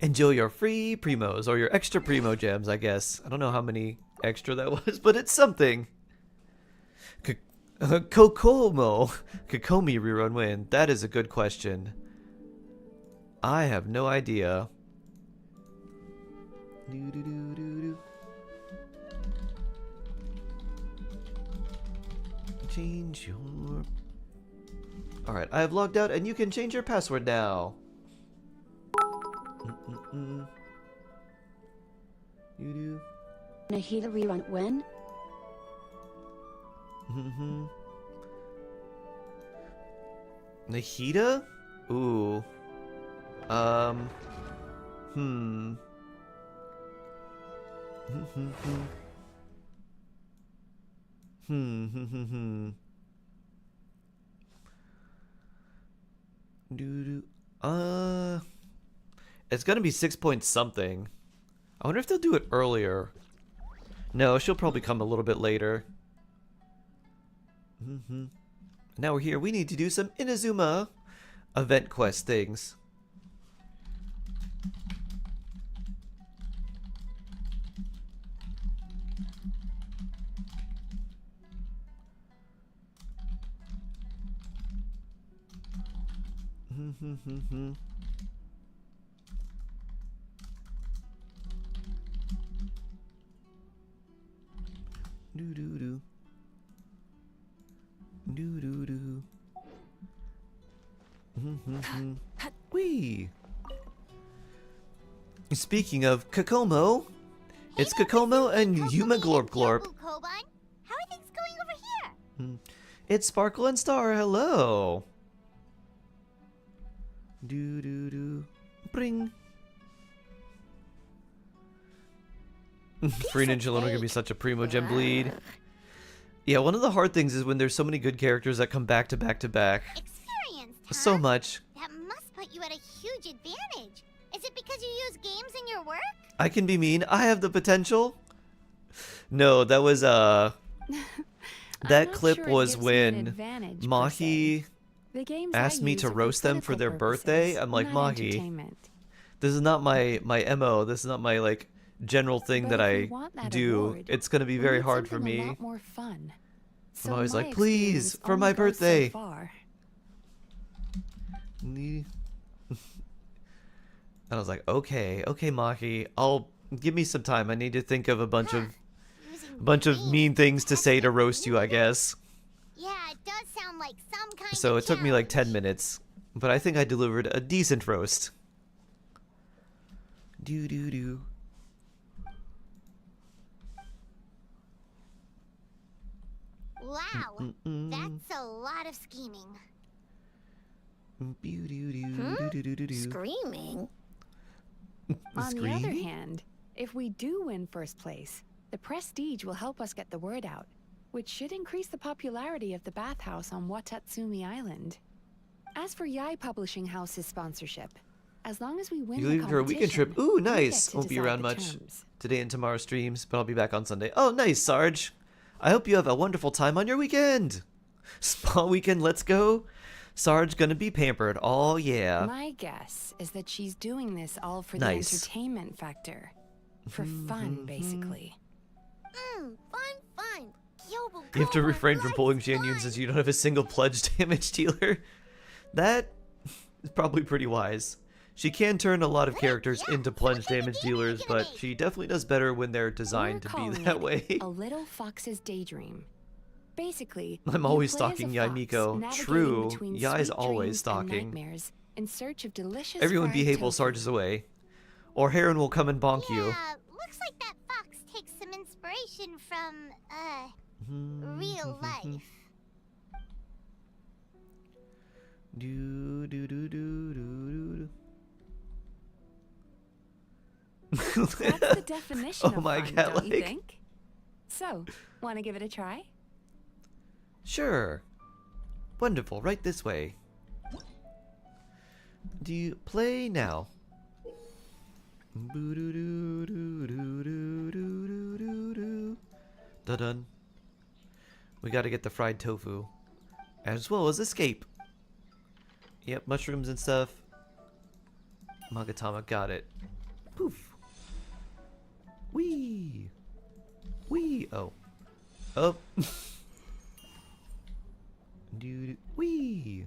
Enjoy your free primos, or your extra primo gems, I guess. I don't know how many extra that was, but it's something. Kokomi rerun win. That is a good question. I have no idea. Change your... Alright, I have logged out and you can change your password now. Nahida rerun when? Nahida? Ooh. It's gonna be 6 point something. I wonder if they'll do it earlier. No, she'll probably come a little bit later. Now we're here. We need to do some Inazuma event quest things. Wee. Speaking of Kokomo, it's Kokomo and Yuma Glorp Glorp. Koban, how are things going over here? It's Sparkle and Star. Hello. Bring. Free Ninja Luna gonna be such a Primogem bleed. Yeah, one of the hard things is when there's so many good characters that come back to back to back. Experienced, huh? So much. That must put you at a huge advantage. Is it because you use games in your work? I can be mean. I have the potential. No, that was that clip was when Mahi asked me to roast them for their birthday. I'm like, Mahi, this is not my MO. This is not my like general thing that I do. It's gonna be very hard for me. I'm always like, please, for my birthday. And I was like, okay, Mahi, I'll give me some time. I need to think of a bunch of mean things to say to roast you, I guess. Yeah, it does sound like some kind So of it took me like 10 challenge. minutes, but I think I delivered a decent roast. Wow, that's a lot of scheming. Screaming? On the other hand, if we do win first place, the prestige will help us get the word out, which should increase the popularity of the bathhouse on Watatsumi Island. As for Yai Publishing House's sponsorship, as long as we win You the leave for a weekend competition, trip. Ooh, we nice. get to Won't be decide around the much terms. today and tomorrow streams, but I'll be back on Sunday. Oh, nice, Sarge. I hope you have a wonderful time on your weekend. Spa weekend, let's go. Sarge gonna be pampered. Oh, yeah. My guess is that she's doing this all for Nice. the entertainment factor. For fun, basically. Fine. Yo, but You have to go, refrain from life's pulling Janyun fun. since you don't have a single pledge damage dealer. That is probably pretty wise. She can turn a lot of characters into plunge damage dealers, but she definitely does better when they're designed to be We're that calling way. it A Little Fox's Daydream. Basically, I'm you always play as a stalking fox, Yaimiko. navigating True, between Yai's sweet always dreams and stalking. nightmares in search of delicious Everyone fried behave while tofu. Sarge is away. Or Heron will come and bonk you. Yeah, looks like that fox takes some inspiration from, real life. Do do do do do. That's the definition Oh of my fun, God, don't you like- think? So, want to give it a try? Sure. Wonderful, right this way. Do you play now? Dun. We gotta get the fried tofu. As well as escape. Yep, mushrooms and stuff. Magatama got it. Poof. Wee. Wee. Oh. Oh. Wee.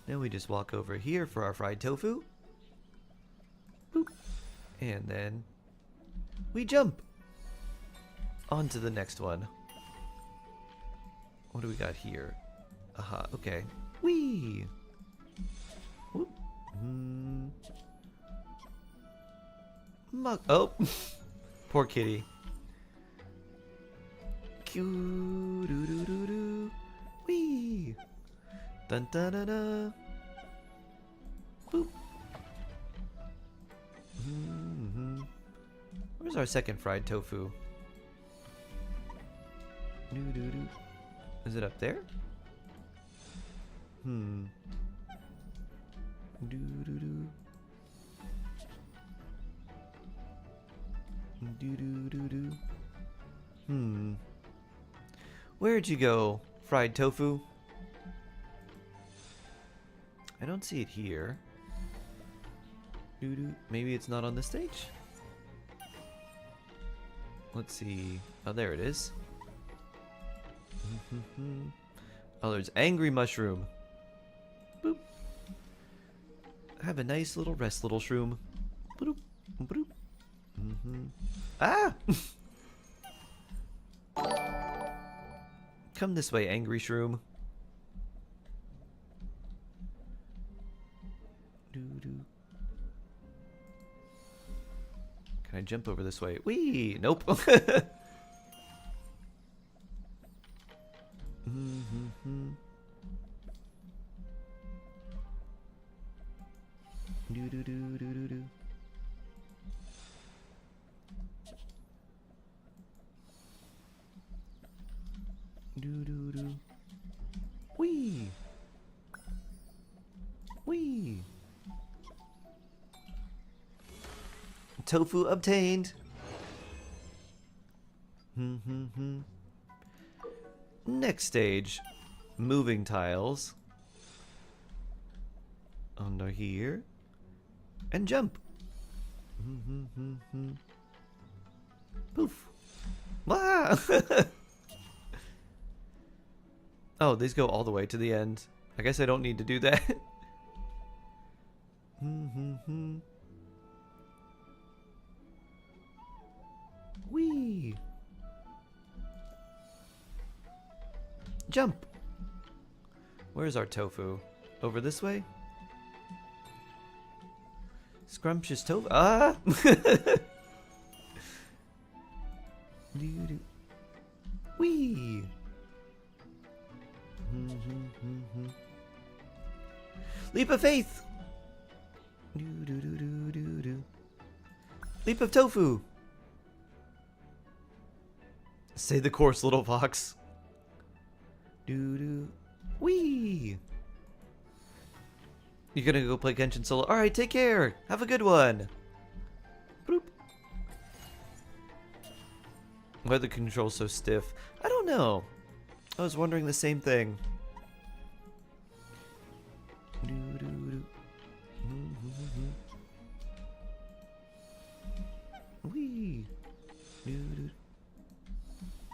Now we just walk over here for our fried tofu. Boop. And then we jump on to the next one. What do we got here? Aha, okay. Wee. Whoop. Oh. Poor kitty. Cue. Doo doo doo doo. Wee. Dun dun dun dun. Boop. Where's our second fried tofu? Doo doo doo. Is it up there? Doo doo doo. Doo doo doo doo. Where'd you go, fried tofu? I don't see it here. Doo doo. Maybe it's not on the stage? Let's see. Oh, there it is. Oh, there's angry mushroom. Boop. Have a nice little rest, little shroom. Boop. Boop. Ah! Come this way, angry shroom. Doo-doo. Can I jump over this way? Whee! Nope. Do-do-do-do-do-do. Do-do-do. Whee! Whee! Tofu obtained. Next stage, moving tiles. Under here. And jump. Poof. Ah! Oh, these go all the way to the end. I guess I don't need to do that. Whee! Jump! Where's our tofu? Over this way? Scrumptious tofu. Ah! Doo-doo. Whee! Leap of faith! Doo-doo-doo-doo-doo-doo. Leap of tofu! Say the course, little fox. Doo-doo. Whee! You're gonna go play Genshin solo? Alright, take care! Have a good one! Bloop. Why are the controls so stiff? I don't know. I was wondering the same thing. Wee.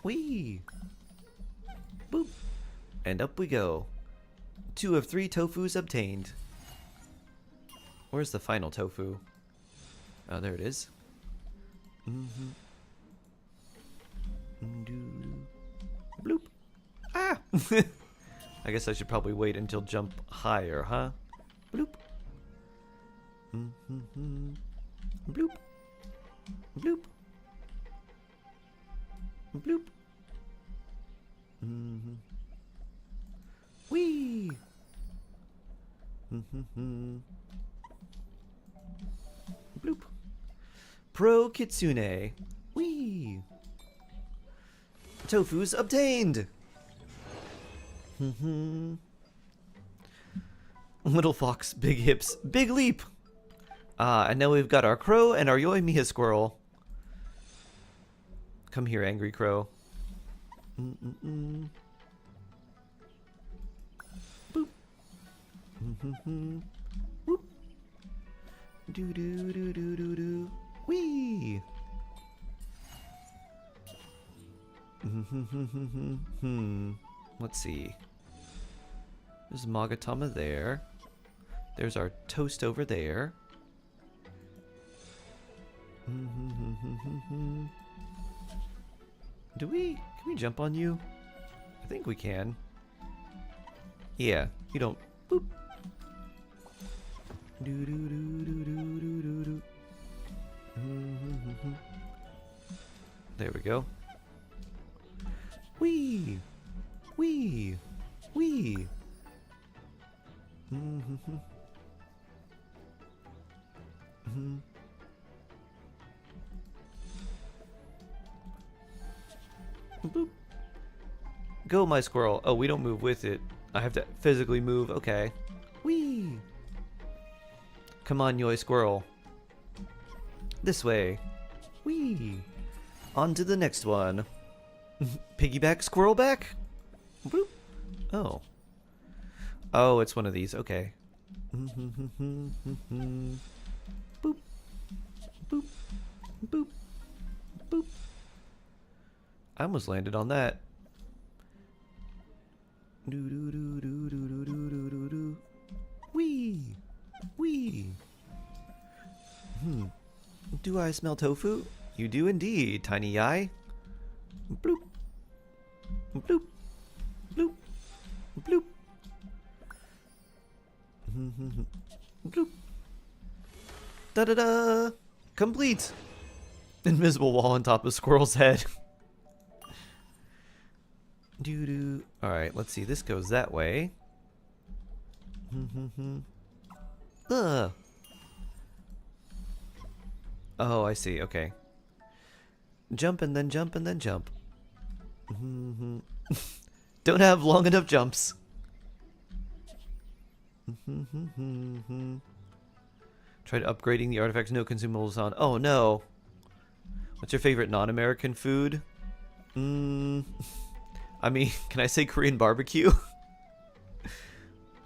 Wee. Boop. And up we go. 2 of 3 tofus obtained. Where's the final tofu? Oh, there it is. Bloop. Ah! I guess I should probably wait until jump higher, huh? Bloop. Bloop. Bloop. Bloop. Whee! Bloop. Pro Kitsune. Whee! Tofu's obtained! Little fox, big hips, big leap! And now we've got our crow and our Yoimiya squirrel. Come here, angry crow. Boop. Whoop. Do do do do do do. Wee. Let's see. There's Magatama there. There's our toast over there. Can we jump on you? I think we can. Yeah, you don't. Boop. Do do do do do do do do. There we go. Wee, wee, wee. Boop. Go, my squirrel. Oh, we don't move with it. I have to physically move. Okay. Wee. Come on, Yoi squirrel. This way. Wee. On to the next one. Piggyback, squirrel back. Boop. Oh. Oh, it's one of these. Okay. Boop. Boop. Boop. Boop. I almost landed on that. Do do do do do do do do do do. Wee. Wee. Do I smell tofu? You do indeed, tiny eye. Bloop. Bloop. Bloop. Bloop. Bloop. Da da da. Complete. Invisible wall on top of squirrel's head. Doo doo. Alright, let's see. This goes that way. Oh, I see. Okay. Jump and then jump and then jump. Don't have long enough jumps. Tried upgrading the artifacts, no consumables on. Oh no. What's your favorite non-American food? I mean, can I say Korean barbecue?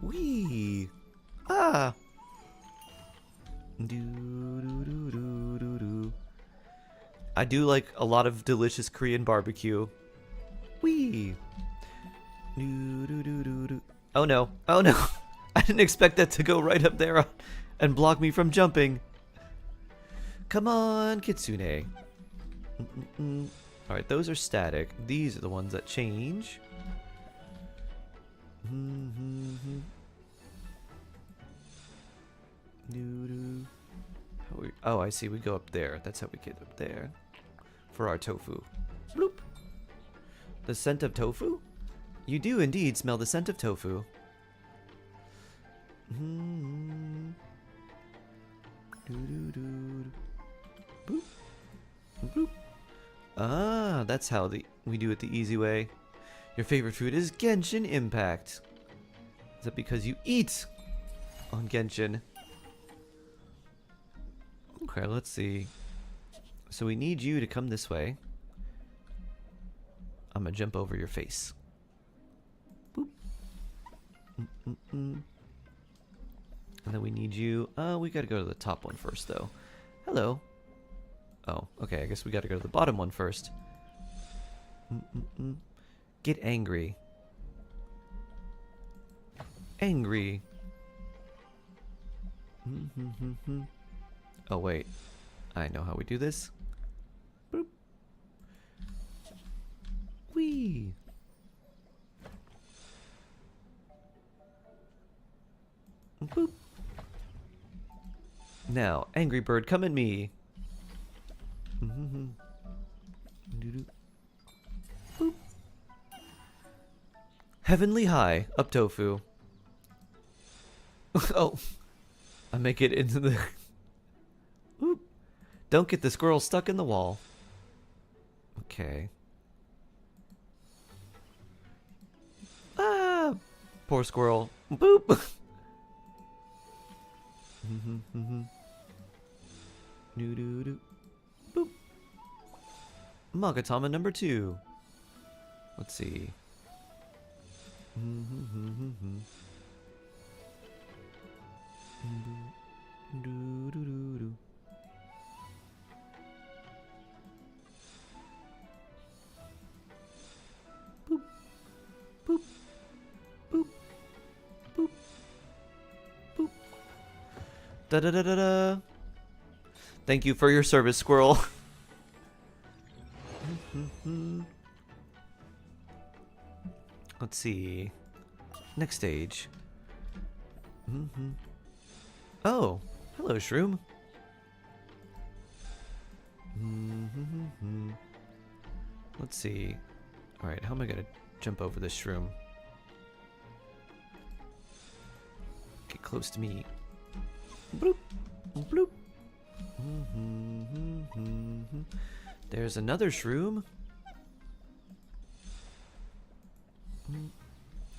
Wee. Ah. Do, do, do, do, do, do. I do like a lot of delicious Korean barbecue. Wee. Do, do, do, do, do. Oh no. Oh no. I didn't expect that to go right up there and block me from jumping. Come on, Kitsune. Alright, those are static. These are the ones that change. Oh, I see. We go up there. That's how we get up there. For our tofu. Bloop. The scent of tofu? You do indeed smell the scent of tofu. Boop. Boop. Ah, that's how we do it the easy way. Your favorite food is Genshin Impact. Is that because you eat on Genshin? Okay, let's see. So we need you to come this way. I'm gonna jump over your face. Boop. And then we need you. We gotta go to the top one first, though. Hello. Oh, okay. I guess we gotta go to the bottom one first. Get angry. Angry. Oh, wait. I know how we do this. Boop. Whee. Boop. Now, Angry Bird, come at me. Boop. Heavenly High, up tofu. Oh, I make it into the... Oop. Don't get the squirrel stuck in the wall. Okay. Ah, poor squirrel. Boop. Doo-doo-doo. Boop. Magatama number 2. Let's see. Doo-doo-doo-doo. Boop. Boop. Boop. Boop. Boop. Da-da-da-da-da. Thank you for your service, squirrel. Let's see. Next stage. Oh, hello, shroom. Let's see. Alright, how am I gonna jump over this shroom? Get close to me. Bloop. Bloop. There's another shroom.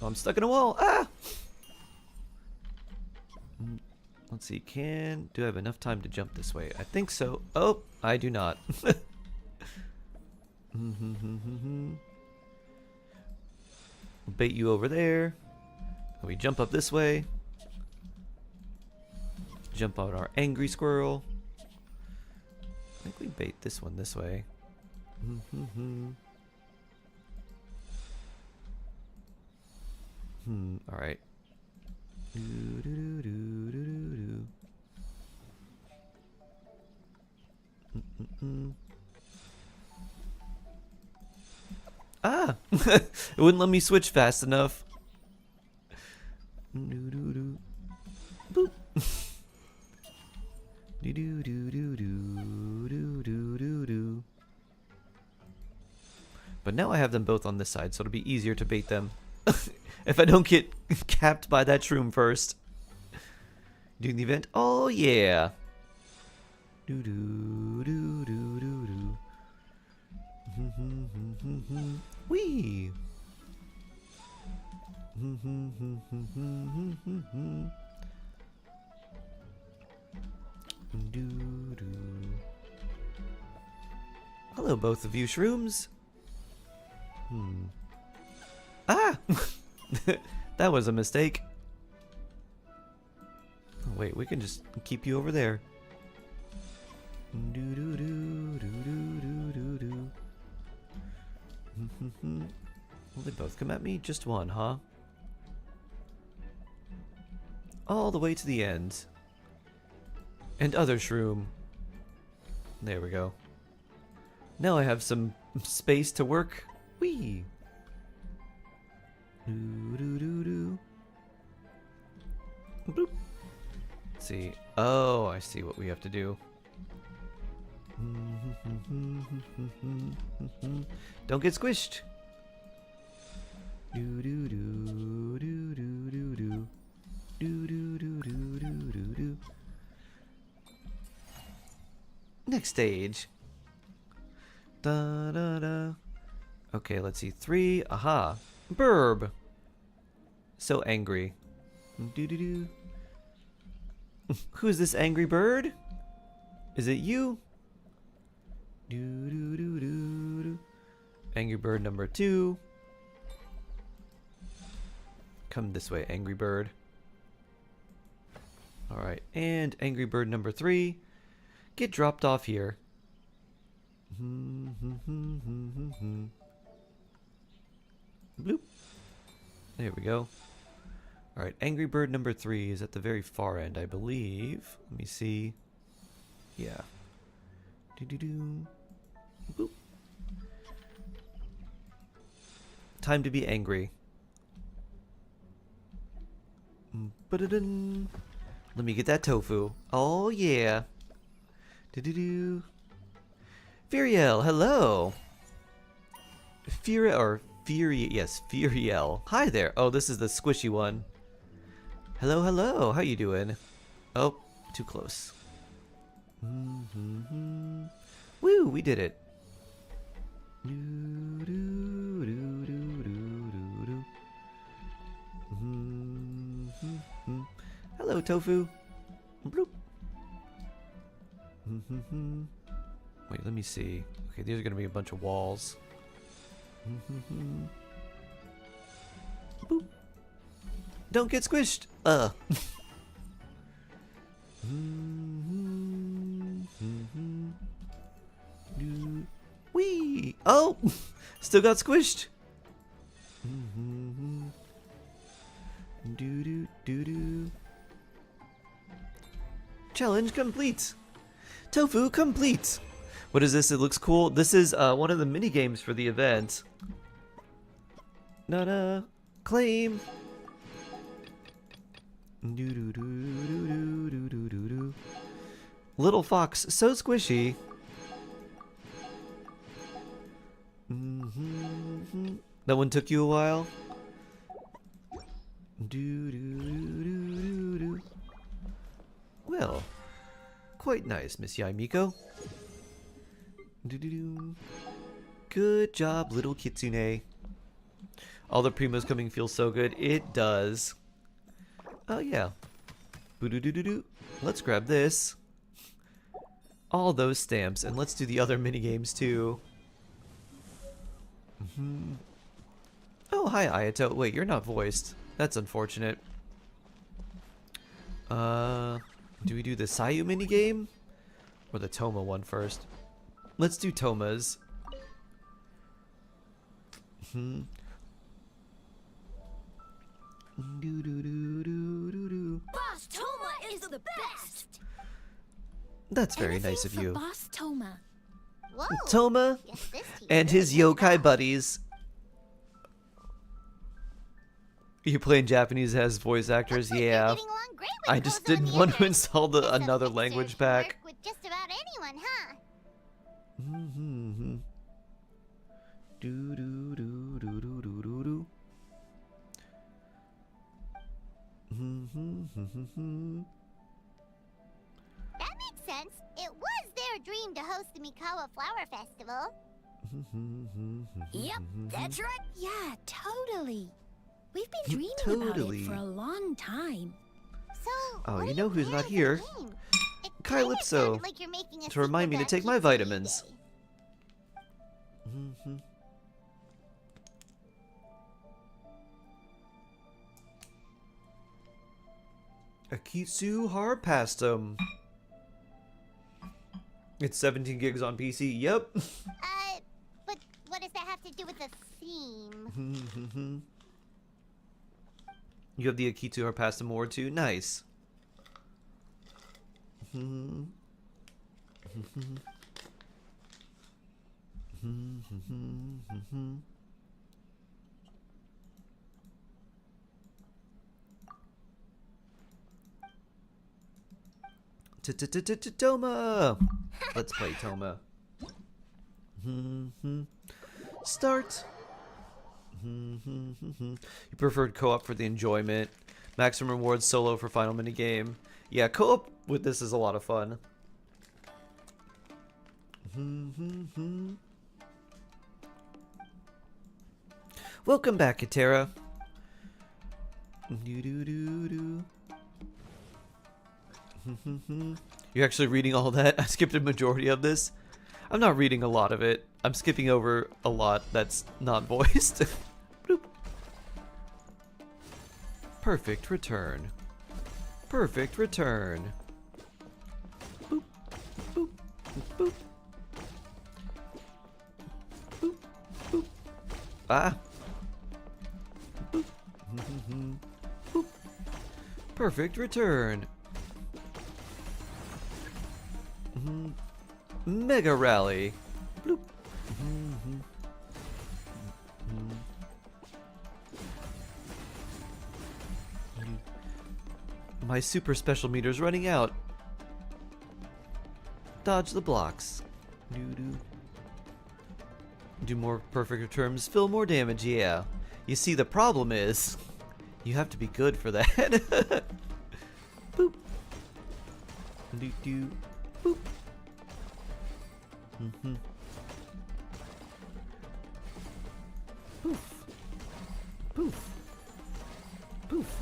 Oh, I'm stuck in a wall. Ah! Let's see. Do I have enough time to jump this way? I think so. Oh, I do not. Bait you over there. We jump up this way. Jump out our angry squirrel. I think we bait this one this way. Alright. Ah! It wouldn't let me switch fast enough. Boop. But now I have them both on this side, so it'll be easier to bait them. If I don't get capped by that shroom first. Doing the event? Oh yeah. Wee. Hello, both of you shrooms. Ah! That was a mistake. Oh, wait, we can just keep you over there. Will they both come at me? Just one, huh? All the way to the end. And other shroom. There we go. Now I have some space to work. Whee! Boop. Let's see. Oh, I see what we have to do. Don't get squished. Next stage. Da da da. Okay, let's see. 3. Aha. Burb. So angry. Doo-doo-doo. Who's this angry bird? Is it you? Doo-doo-doo-doo-doo. Angry Bird number 2. Come this way, Angry Bird. Alright, and Angry Bird number 3. Get dropped off here. Bloop. There we go. Alright, Angry Bird number 3 is at the very far end, I believe. Let me see. Yeah. Doo-doo-doo. Boop. Time to be angry. Ba-da-dun. Let me get that tofu. Oh yeah. Doo-doo-doo. Furiel, hello. Furiel. Hi there. Oh, this is the squishy one. Hello, hello. How you doing? Oh, too close. Woo, we did it. Hello, tofu. Bloop. Wait, let me see. Okay, these are going to be a bunch of walls. Boop. Don't get squished. Wee. Oh, still got squished. Challenge complete. Tofu complete. What is this? It looks cool. This is one of the mini games for the event. Nada. Claim. Little fox, so squishy. That one took you a while. Well, quite nice, Miss Yaimiko. Good job, little kitsune. All the primos coming feels so good. It does. Oh yeah. Boo-doo-doo-doo-doo. Let's grab this. All those stamps, and let's do the other mini games too. Oh, hi Ayato. Wait, you're not voiced. That's unfortunate. Do we do the Sayu mini game or the Toma one first? Let's do Toma's. Boss Toma is the best. That's very nice of you. Boss Toma. Whoa. Toma Guess this team and really his came yokai out. buddies. You playing Japanese as voice actors? Looks like you're Yeah. getting along great with I just Kozo and didn't the want to others. install Guess a another fixer language should pack. work with just about anyone, huh? That makes sense. It was their dream to host the Mikawa Flower Festival. Yep, that's right. Yeah, totally. We've been dreaming Totally. about it for a long time. So, Oh, what you are know your who's not plans for here? the game? It Calypso, kinda sounded like you're making a to remind me to sequel take my Kitsune vitamins. Day. Akitsu Harpastum. It's 17 gigs on PC. Yep. But what does that have to do with the theme? You have the Akitsu Harpastum Award too. Nice. Toma. Let's play Toma. Start. You preferred co-op for the enjoyment. Maximum rewards solo for final minigame. Yeah, co-op with this is a lot of fun. Welcome back, Katera. You're actually reading all that? I skipped a majority of this. I'm not reading a lot of it. I'm skipping over a lot that's not voiced. Bloop. Perfect return. Perfect return. Boop, boop, boop. Boop, boop. Ah. Boop. Boop. Perfect return. Mega rally. Bloop. My super special meter's running out. Dodge the blocks. Do more perfect returns, fill more damage, yeah. You see, the problem is, you have to be good for that. Boop. Do. Boop. Poof. Poof. Poof.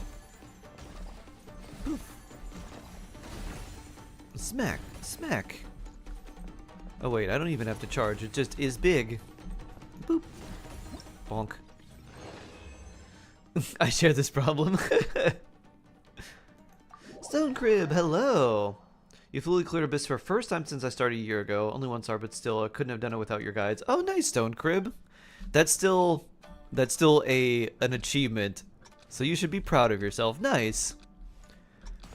Poof. Smack. Smack. Oh wait, I don't even have to charge. It just is big. Boop. Bonk. I share this problem. Stone Crib, hello. You fully cleared Abyss for first time since I started a year ago. Only one star, but still, I couldn't have done it without your guides. Oh, nice, Stone Crib. That's still an achievement. So you should be proud of yourself. Nice.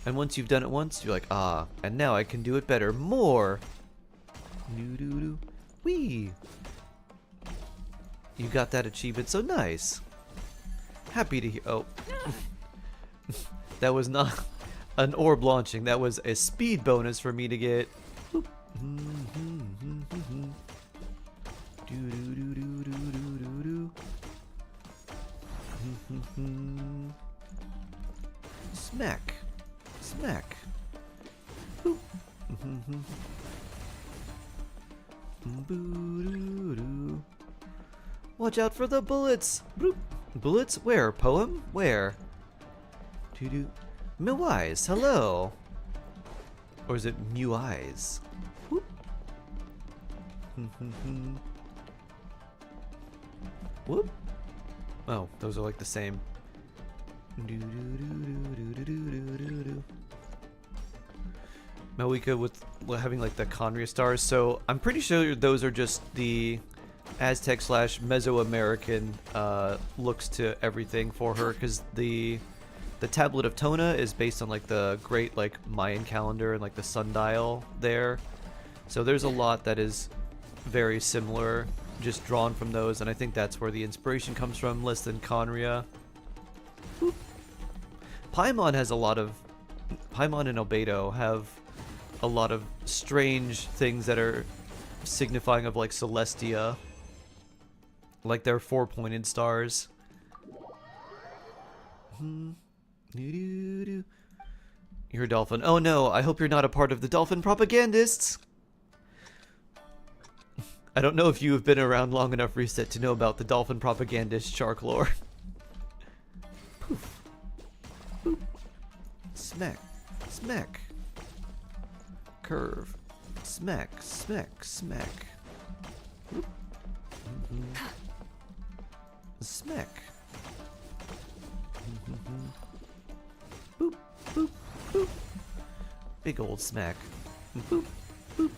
And once you've done it once, you're like, ah, and now I can do it better. More. Doo-doo-doo. Wee. You got that achievement, so nice. Happy to hear. Oh. That was not an orb launching. That was a speed bonus for me to get. Smack. Smack. Boop. Boo-doo-doo. Watch out for the bullets. Boop. Bullets? Where? Poem? Where? Doo-doo. Mew Eyes, hello. Or is it Mew Eyes? Whoop. Whoop. Oh, those are like the same. Malika with having like the Conria stars, so I'm pretty sure those are just the Aztec / Mesoamerican looks to everything for her, because the Tablet of Tona is based on like the great like Mayan calendar and like the sundial there. So there's a lot that is very similar, just drawn from those, and I think that's where the inspiration comes from, less than Conria. Boop. Paimon has a lot of... Paimon and Albedo have a lot of strange things that are signifying of like Celestia. Like their 4-pointed stars. You're a dolphin. Oh no, I hope you're not a part of the dolphin propagandists. I don't know if you have been around long enough, Reset, to know about the dolphin propagandist shark lore. Poof. Boop. Smack. Smack. Curve. Smack. Smack. Smack. Boop. Smack. Boop. Boop. Boop. Big old smack. Boop. Boop.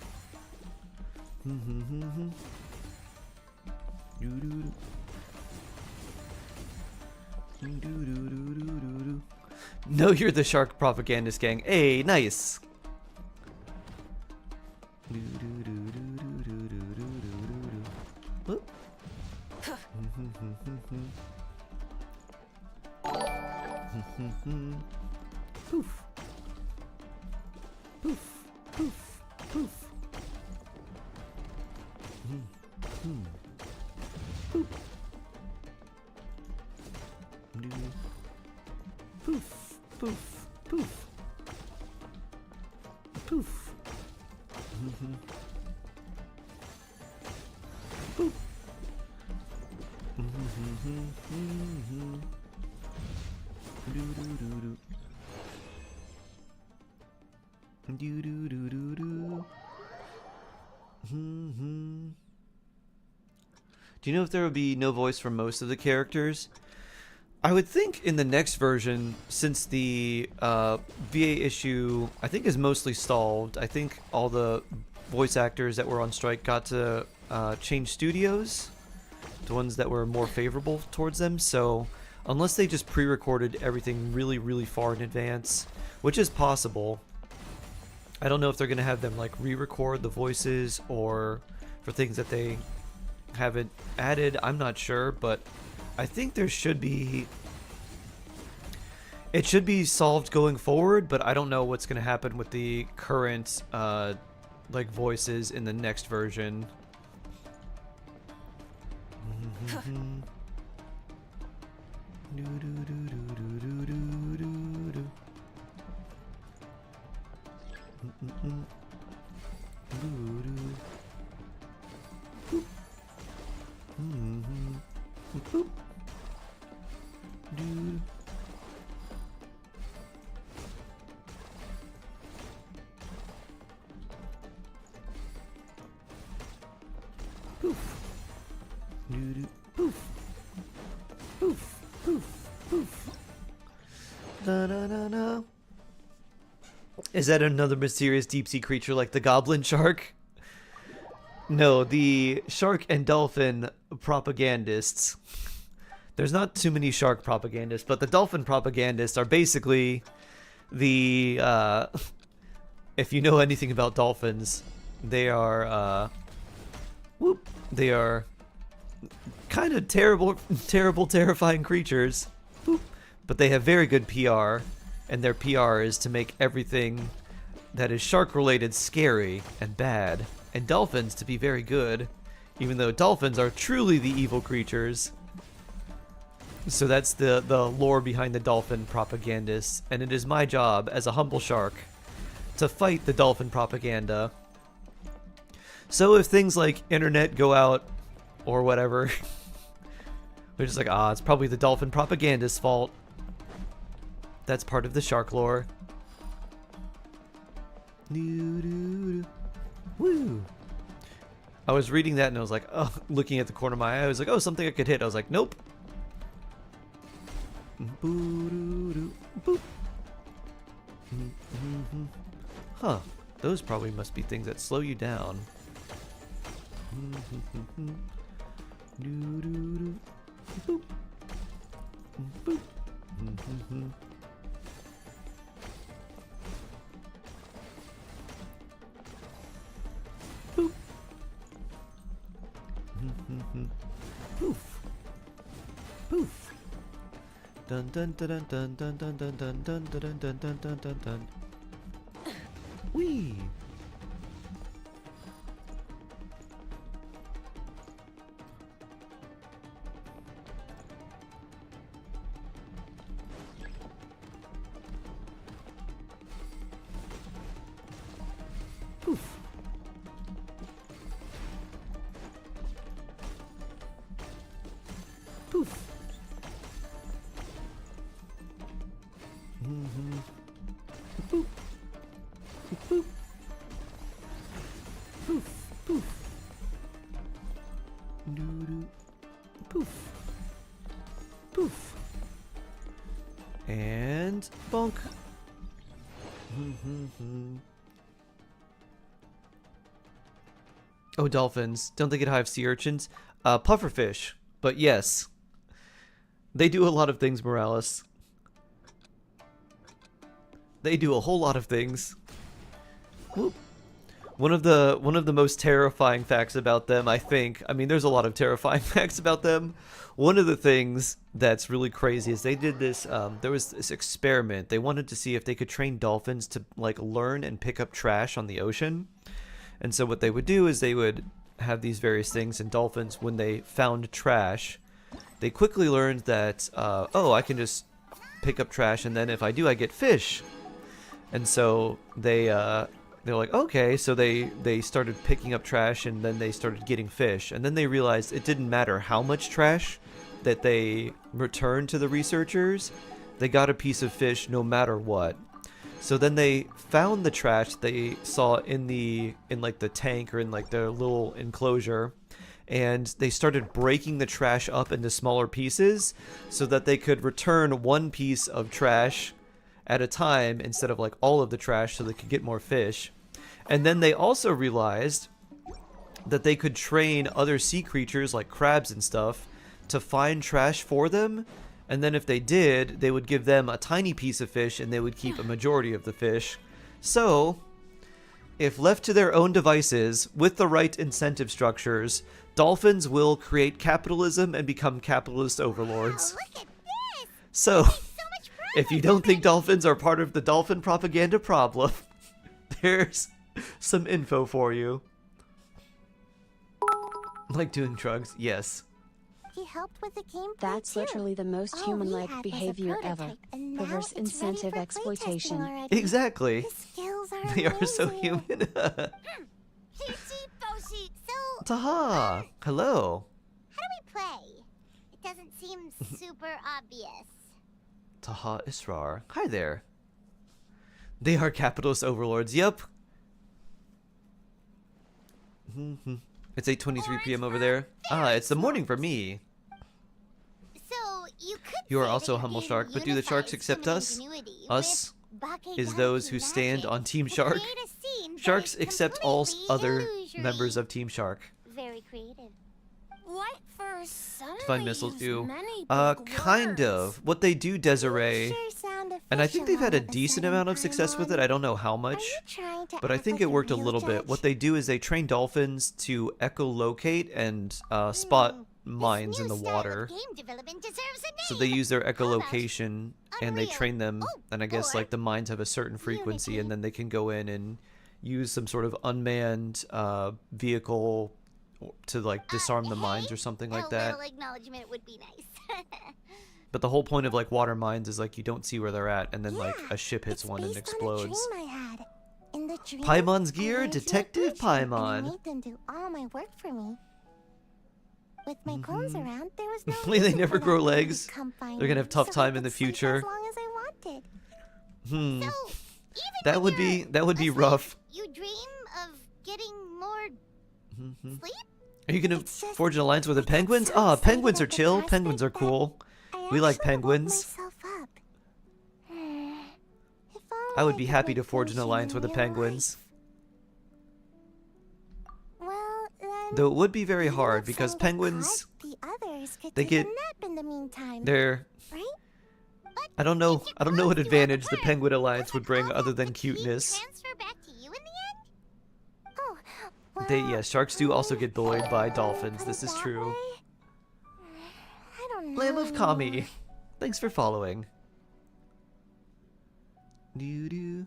No, you're the shark propagandist gang. Hey, nice. Whoop. Poof. Poof. Poof. Poof. Boop. Poof, poof, poof. Poof. Boop. Do-do-do-do. Do-do-do-do-do. Do you know if there will be no voice for most of the characters? I would think in the next version, since the VA issue, I think, is mostly stalled, I think all the voice actors that were on strike got to change studios, the ones that were more favorable towards them. So unless they just pre-recorded everything really, really far in advance, which is possible, I don't know if they're going to have them like re-record the voices or for things that they haven't added. I'm not sure, but I think there should be... It should be solved going forward, but I don't know what's going to happen with the current like voices in the next version. Is that another mysterious deep-sea creature like the goblin shark? No, the shark and dolphin propagandists. There's not too many shark propagandists, but the dolphin propagandists are basically the... if you know anything about dolphins, they are... they are kind of terrible, terrifying creatures. But they have very good PR, and their PR is to make everything that is shark-related scary and bad, and dolphins to be very good, even though dolphins are truly the evil creatures. So that's the lore behind the dolphin propagandists, and it is my job as a humble shark to fight the dolphin propaganda. So if things like internet go out or whatever, we're just like, it's probably the dolphin propagandist's fault. That's part of the shark lore. Woo! I was reading that and I was like, looking at the corner of my eye, I was like, something I could hit. I was like, nope. Huh. Those probably must be things that slow you down. Poof. Poof. Dun dun dun dun dun dun dun dun dun dun dun dun dun dun dun. Wee. Poof. Poof. Boop. Boop. Poof. Poof. Doo-doo. Poof. Poof. And bonk. Oh, dolphins. Don't they get high of sea urchins? Pufferfish. But yes. They do a lot of things, Morales. They do a whole lot of things. Whoop. One of the most terrifying facts about them, I think. I mean, there's a lot of terrifying facts about them. One of the things that's really crazy is they did this. There was this experiment. They wanted to see if they could train dolphins to like learn and pick up trash on the ocean. And so what they would do is they would have these various things, and dolphins, when they found trash, they quickly learned that I can just pick up trash, and then if I do, I get fish. And so they're like, okay, so they started picking up trash, and then they started getting fish, and then they realized it didn't matter how much trash that they returned to the researchers, they got a piece of fish no matter what. So then they found the trash they saw in like the tank or in like their little enclosure, and they started breaking the trash up into smaller pieces so that they could return one piece of trash at a time instead of like all of the trash, so they could get more fish. And then they also realized that they could train other sea creatures like crabs and stuff to find trash for them, and then if they did, they would give them a tiny piece of fish and they would keep a majority of the fish. So if left to their own devices with the right incentive structures, dolphins will create capitalism and become capitalist overlords. Wow, look at this! So So much if you don't think dolphins are part of the dolphin propaganda problem, there's some info for you. Like doing drugs, yes. He helped with the gameplay That's too. literally the most All we human-like had was a behavior ever. prototype, and now Reverse it's ready incentive for playtesting exploitation. already. Exactly. His skills are They are so amazing. human. Cheat, Boshi. So, Taha, hello. how do we play? It doesn't seem super obvious. Taha Israr. Hi there. They are capitalist overlords, yep. It's 8:23 p.m. over there. Ah, it's the morning for me. So, you could You are say also that a humble the shark, game but do the sharks unifies accept human us? ingenuity Us with is those who Bakeganji stand magic on Team to Shark. create a scene that Sharks is accept all completely other illusory. members of Team Shark. Very creative. What for suddenly Divine missiles use do. many big Kind words? of. What they do, Desiree. Sure sound And I think they've had a official all of a decent sudden, amount of success with it. I don't know how Are much. you trying to But I act think like it worked a real little bit. judge? What they do is they train dolphins to echolocate and spot This mines in new the style of water. game development deserves a So name. they use their How about echolocation and they Unreal? train them. Oh, And I guess or like the mines have a certain frequency, and Unity. then they can go in and use some sort of unmanned vehicle to like disarm the mines hey, or something a like that. little acknowledgement would be nice. But the whole point of like water mines is like you don't see where they're at, and then like Yeah, a ship hits it's one and based explodes. On a dream I had. In the dream, Paimon's I gear, learned to Detective appreciate and I Paimon. made them do all my work for me. With my clothes around, there was no They reason never for grow them to legs. come find They're gonna me, have tough so I time in the could sleep future. As long as I wanted. So, even That would when be you're be asleep, rough. You dream of getting more sleep? Are you gonna It's just- forge an alliance with the I got penguins? so Ah, excited penguins are at the chill. Penguins are prospect cool. I We like actually woke penguins. myself up. If I would only be could happy to make forge an Genshin alliance in with the real penguins. life. Well, then, Though it would be very you hard have because some good penguins, cause. The others could they take get- a nap in the meantime, they're right? I don't know what clothes do all the advantage the work. penguin alliance Wouldn't would bring all other that than fatigue cuteness. transfer back to you in the end? Oh, well, Yeah, sharks do also get bullied by dolphins. put This it is that true. way. I don't know Lamb of Kami, anymore. thanks for following. Doo-doo.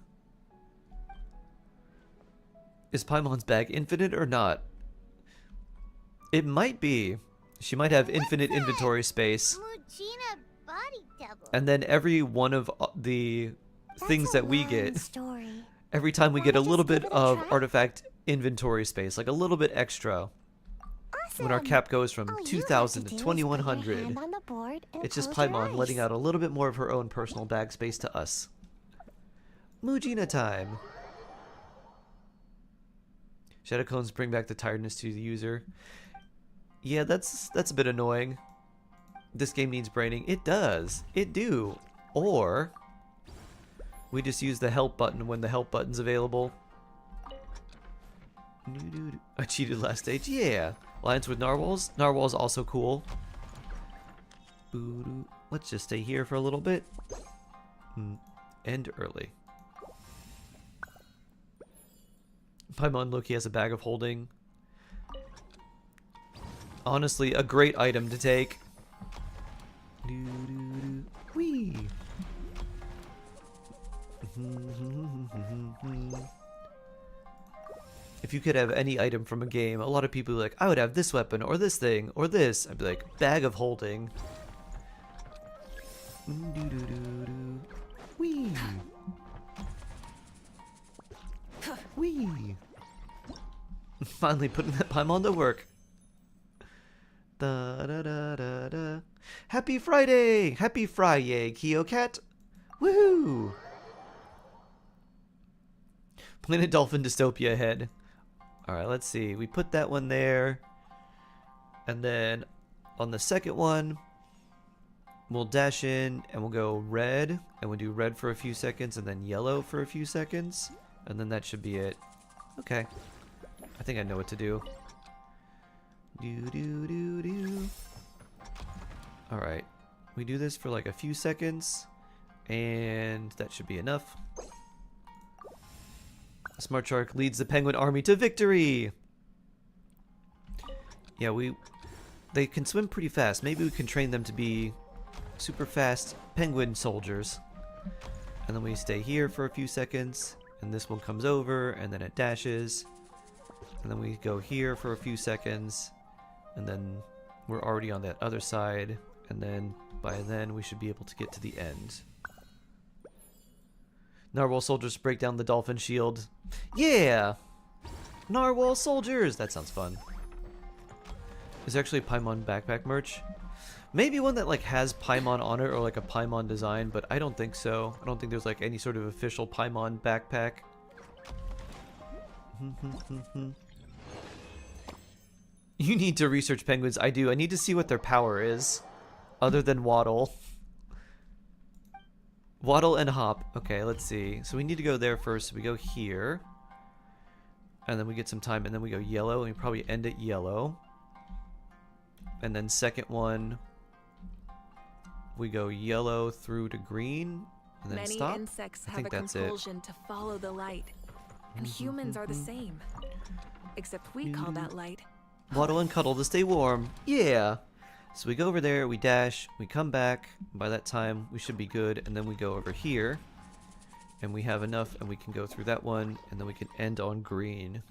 Is Paimon's bag infinite or not? It might be. She might have infinite that? inventory space. Mujina body double. And then every one of the things That's a that we long get, story. every time we get a Wanna little just bit give it a of try? artifact inventory space, like a little bit extra. When our Awesome. cap goes from All you have 2,000 to to do is put your 2,100, hand on the board and it's just close your Paimon letting eyes. out a little bit more of her own personal bag space to us. Mujina time. Shadow cones bring back the tiredness to the user. Yeah, that's a bit annoying. This game needs braining. It does. It do. Or we just use the help button when the help button's available. I cheated last stage. Yeah. Alliance with narwhals. Narwhals also cool. Boo-doo. Let's just stay here for a little bit. End early. Paimon Loki has a bag of holding. Honestly, a great item to take. Doo-doo-doo. Whee! If you could have any item from a game, a lot of people are like, I would have this weapon, or this thing, or this. I'd be like, bag of holding. Doo-doo-doo-doo. Whee! Whee! Finally putting that Paimon to work. Da da da da da. Happy Friday! Happy Friday, Kyocat! Woohoo! Planet Dolphin Dystopia ahead. Alright, let's see. We put that one there. And then on the second one, we'll dash in and we'll go red, and we'll do red for a few seconds and then yellow for a few seconds. And then that should be it. Okay. I think I know what to do. Alright. We do this for like a few seconds, and that should be enough. Smart Shark leads the penguin army to victory! Yeah, they can swim pretty fast. Maybe we can train them to be super fast penguin soldiers. And then we stay here for a few seconds, and this one comes over, and then it dashes. And then we go here for a few seconds, and then we're already on that other side, and then by then we should be able to get to the end. Narwhal soldiers break down the dolphin shield. Yeah! Narwhal soldiers! That sounds fun. Is there actually Paimon backpack merch? Maybe one that like has Paimon on it, or like a Paimon design, but I don't think so. I don't think there's like any sort of official Paimon backpack. You need to research penguins. I do. I need to see what their power is, other than waddle. Waddle and hop. Okay, let's see. So we need to go there first. So we go here, and then we get some time, and then we go yellow, and we probably end at yellow. And then second one, we go yellow through to green, and then Many stop. insects I have think a that's it. compulsion to follow the light, and humans are the same. Except we call that light. Waddle and cuddle to stay warm. Yeah. So we go over there, we dash, we come back. By that time, we should be good. And then we go over here, and we have enough, and we can go through that one, and then we can end on green.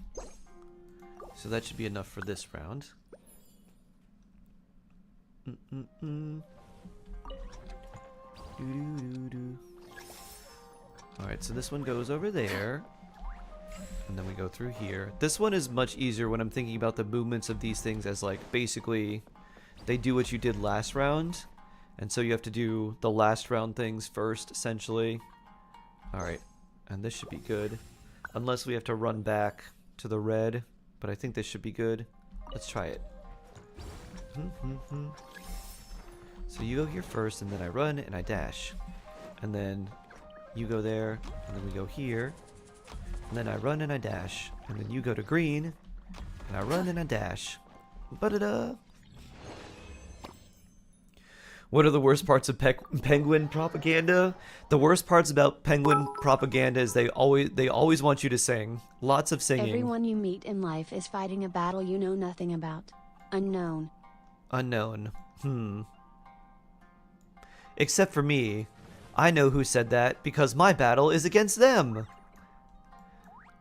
So that should be enough for this round. Alright, so this one goes over there. And then we go through here. This one is much easier when I'm thinking about the movements of these things as like basically they do what you did last round. And so you have to do the last round things first, essentially. Alright, and this should be good. Unless we have to run back to the red. But I think this should be good. Let's try it. So you go here first, and then I run and I dash. And then you go there, and then we go here. And then I run and I dash. And then you go to green, and I run and I dash. Ba-da-da! What are the worst parts of penguin propaganda? The worst parts about penguin propaganda is they always want you to sing. Lots of singing. Everyone you meet in life is fighting a battle you know nothing about. Unknown. Unknown. Except for me. I know who said that because my battle is against them.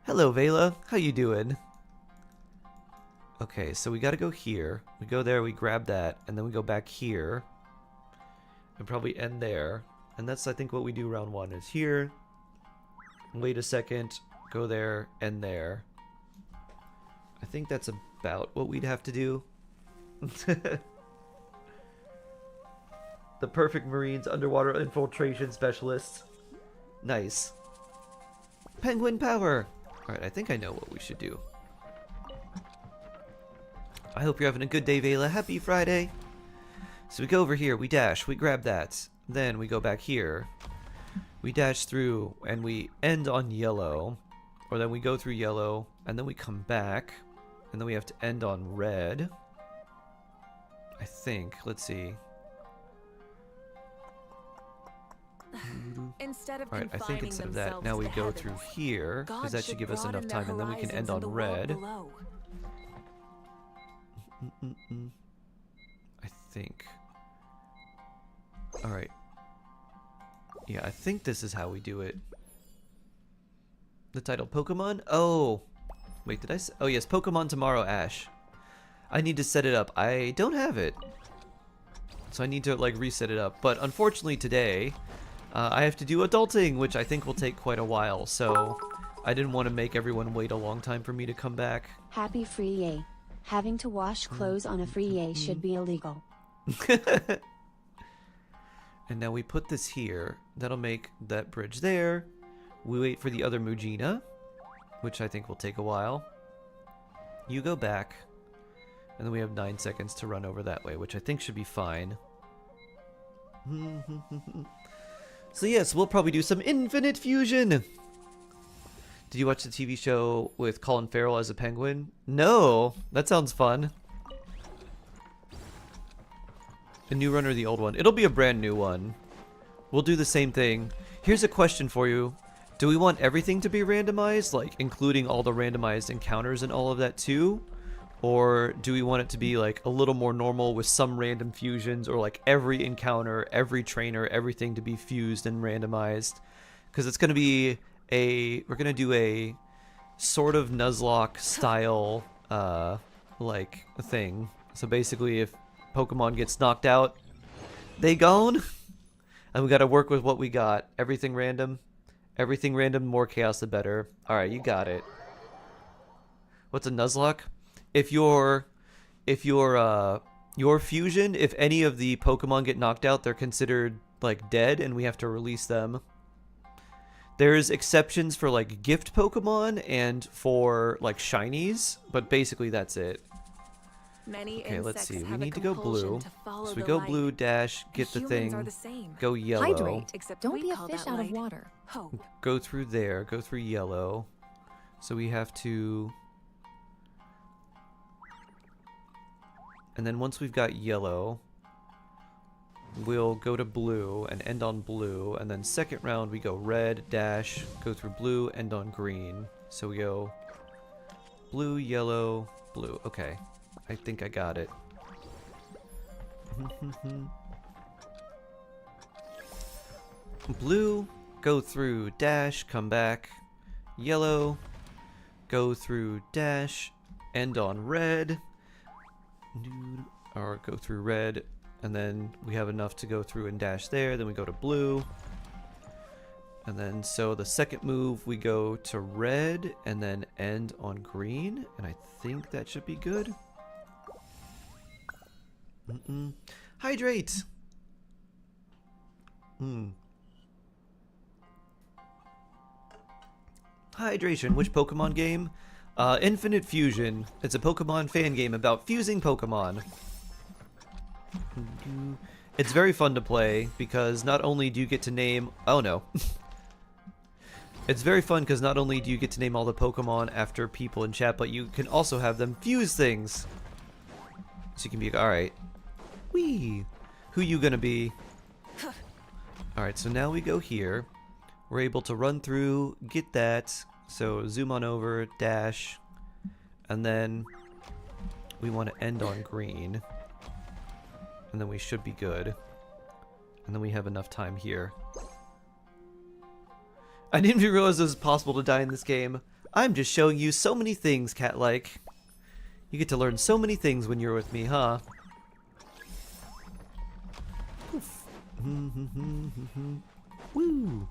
Hello, Vela. How you doing? Okay, so we gotta go here. We go there, we grab that, and then we go back here. And probably end there. And that's, I think, what we do round one is here. Wait a second. Go there, end there. I think that's about what we'd have to do. The perfect Marines underwater infiltration specialists. Nice. Penguin power! Alright, I think I know what we should do. I hope you're having a good day, Vela. Happy Friday! So we go over here, we dash, we grab that. Then we go back here. We dash through, and we end on yellow. Or then we go through yellow, and then we come back. And then we have to end on red. I think. Let's see. Instead of Alright, I think confining instead of that, themselves now we to go heavens, through here, God because that should give us enough broaden their time, and then we can horizons end on in the world red. below. I think. Alright. Yeah, I think this is how we do it. The title Pokemon? Oh! Wait, did I say? Oh yes, Pokemon Tomorrow, Ash. I need to set it up. I don't have it. So I need to like reset it up. But unfortunately today, I have to do adulting, which I think will take quite a while. So I didn't want to make everyone wait a long time for me to come back. Happy free yay. Having to wash clothes on a free yay should be illegal. And now we put this here. That'll make that bridge there. We wait for the other Mugina, which I think will take a while. You go back. And then we have 9 seconds to run over that way, which I think should be fine. So yes, we'll probably do some infinite fusion. Did you watch the TV show with Colin Farrell as a penguin? No, that sounds fun. The new run or the old one? It'll be a brand new one. We'll do the same thing. Here's a question for you. Do we want everything to be randomized, like including all the randomized encounters and all of that too? Or do we want it to be like a little more normal with some random fusions, or like every encounter, every trainer, everything to be fused and randomized? Because it's going to be we're going to do a sort of Nuzlocke style like thing. So basically if Pokemon gets knocked out, they gone. And we got to work with what we got. Everything random. Everything random, more chaos the better. Alright, you got it. What's a Nuzlocke? If your fusion, if any of the Pokemon get knocked out, they're considered like dead and we have to release them. There's exceptions for like gift Pokemon and for like shinies, but basically that's it. Okay, let's see. We need to go blue. So we go blue, dash, get the thing, go yellow. Hydrate. Don't be a fish out of water. Go through there, go through yellow. So we have to... And then once we've got yellow, we'll go to blue and end on blue. And then second round we go red, dash, go through blue, end on green. So we go blue, yellow, blue. Okay. I think I got it. Blue, go through dash, come back. Yellow, go through dash, end on red. Or go through red, and then we have enough to go through and dash there. Then we go to blue. And then so the second move we go to red and then end on green. And I think that should be good. Hydrate! Hydration, which Pokemon game? Infinite Fusion. It's a Pokemon fan game about fusing Pokemon. It's very fun to play because not only do you get to name... Oh no. It's very fun because not only do you get to name all the Pokemon after people in chat, but you can also have them fuse things. So you can be alright. Whee! Who you gonna be? Alright, so now we go here. We're able to run through, get that. So zoom on over, dash. And then we want to end on green. And then we should be good. And then we have enough time here. I didn't even realize it was possible to die in this game. I'm just showing you so many things, cat-like. You get to learn so many things when you're with me, huh? Woo!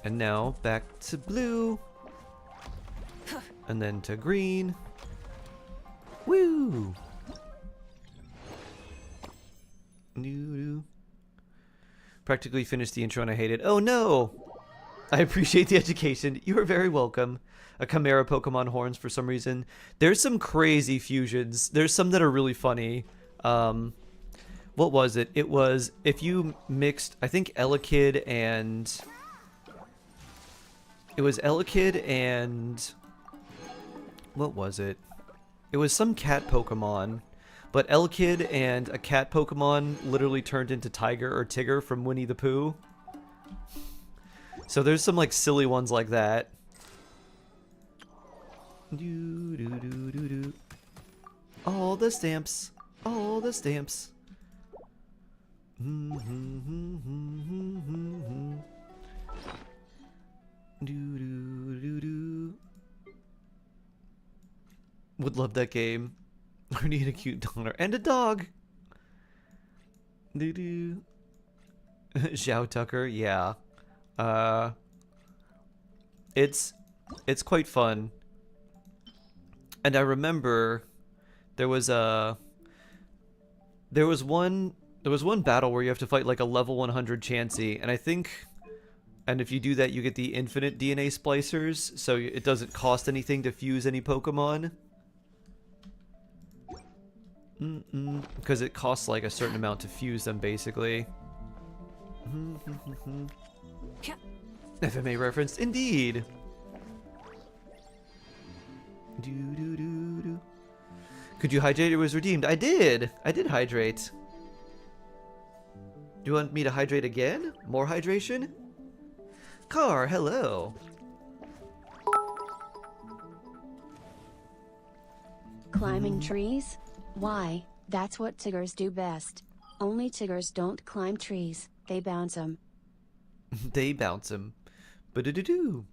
And now back to blue. And then to green. Woo! Practically finished the intro and I hate it. Oh no! I appreciate the education. You are very welcome. A Chimera Pokemon horns for some reason. There's some crazy fusions. There's some that are really funny. What was it? It was if you mixed, I think Elekid and... It was Elekid and... What was it? It was some cat Pokemon. But Elekid and a cat Pokemon literally turned into Tiger or Tigger from Winnie the Pooh. So there's some like silly ones like that. All the stamps. All the stamps. Would love that game. I need a cute donor and a dog. Xiao Tucker, yeah. It's quite fun. And I remember there was one battle where you have to fight like a level 100 Chansey, and I think And if you do that, you get the infinite DNA splicers, so it doesn't cost anything to fuse any Pokemon. Because it costs like a certain amount to fuse them, basically. FMA referenced, indeed. Could you hydrate? It was redeemed. I did hydrate. Do you want me to hydrate again? More hydration? Car, hello. Climbing trees? Why, that's what Tigers do best. Only Tigers don't climb trees, they bounce them. They bounce them. Ba-do-do-do.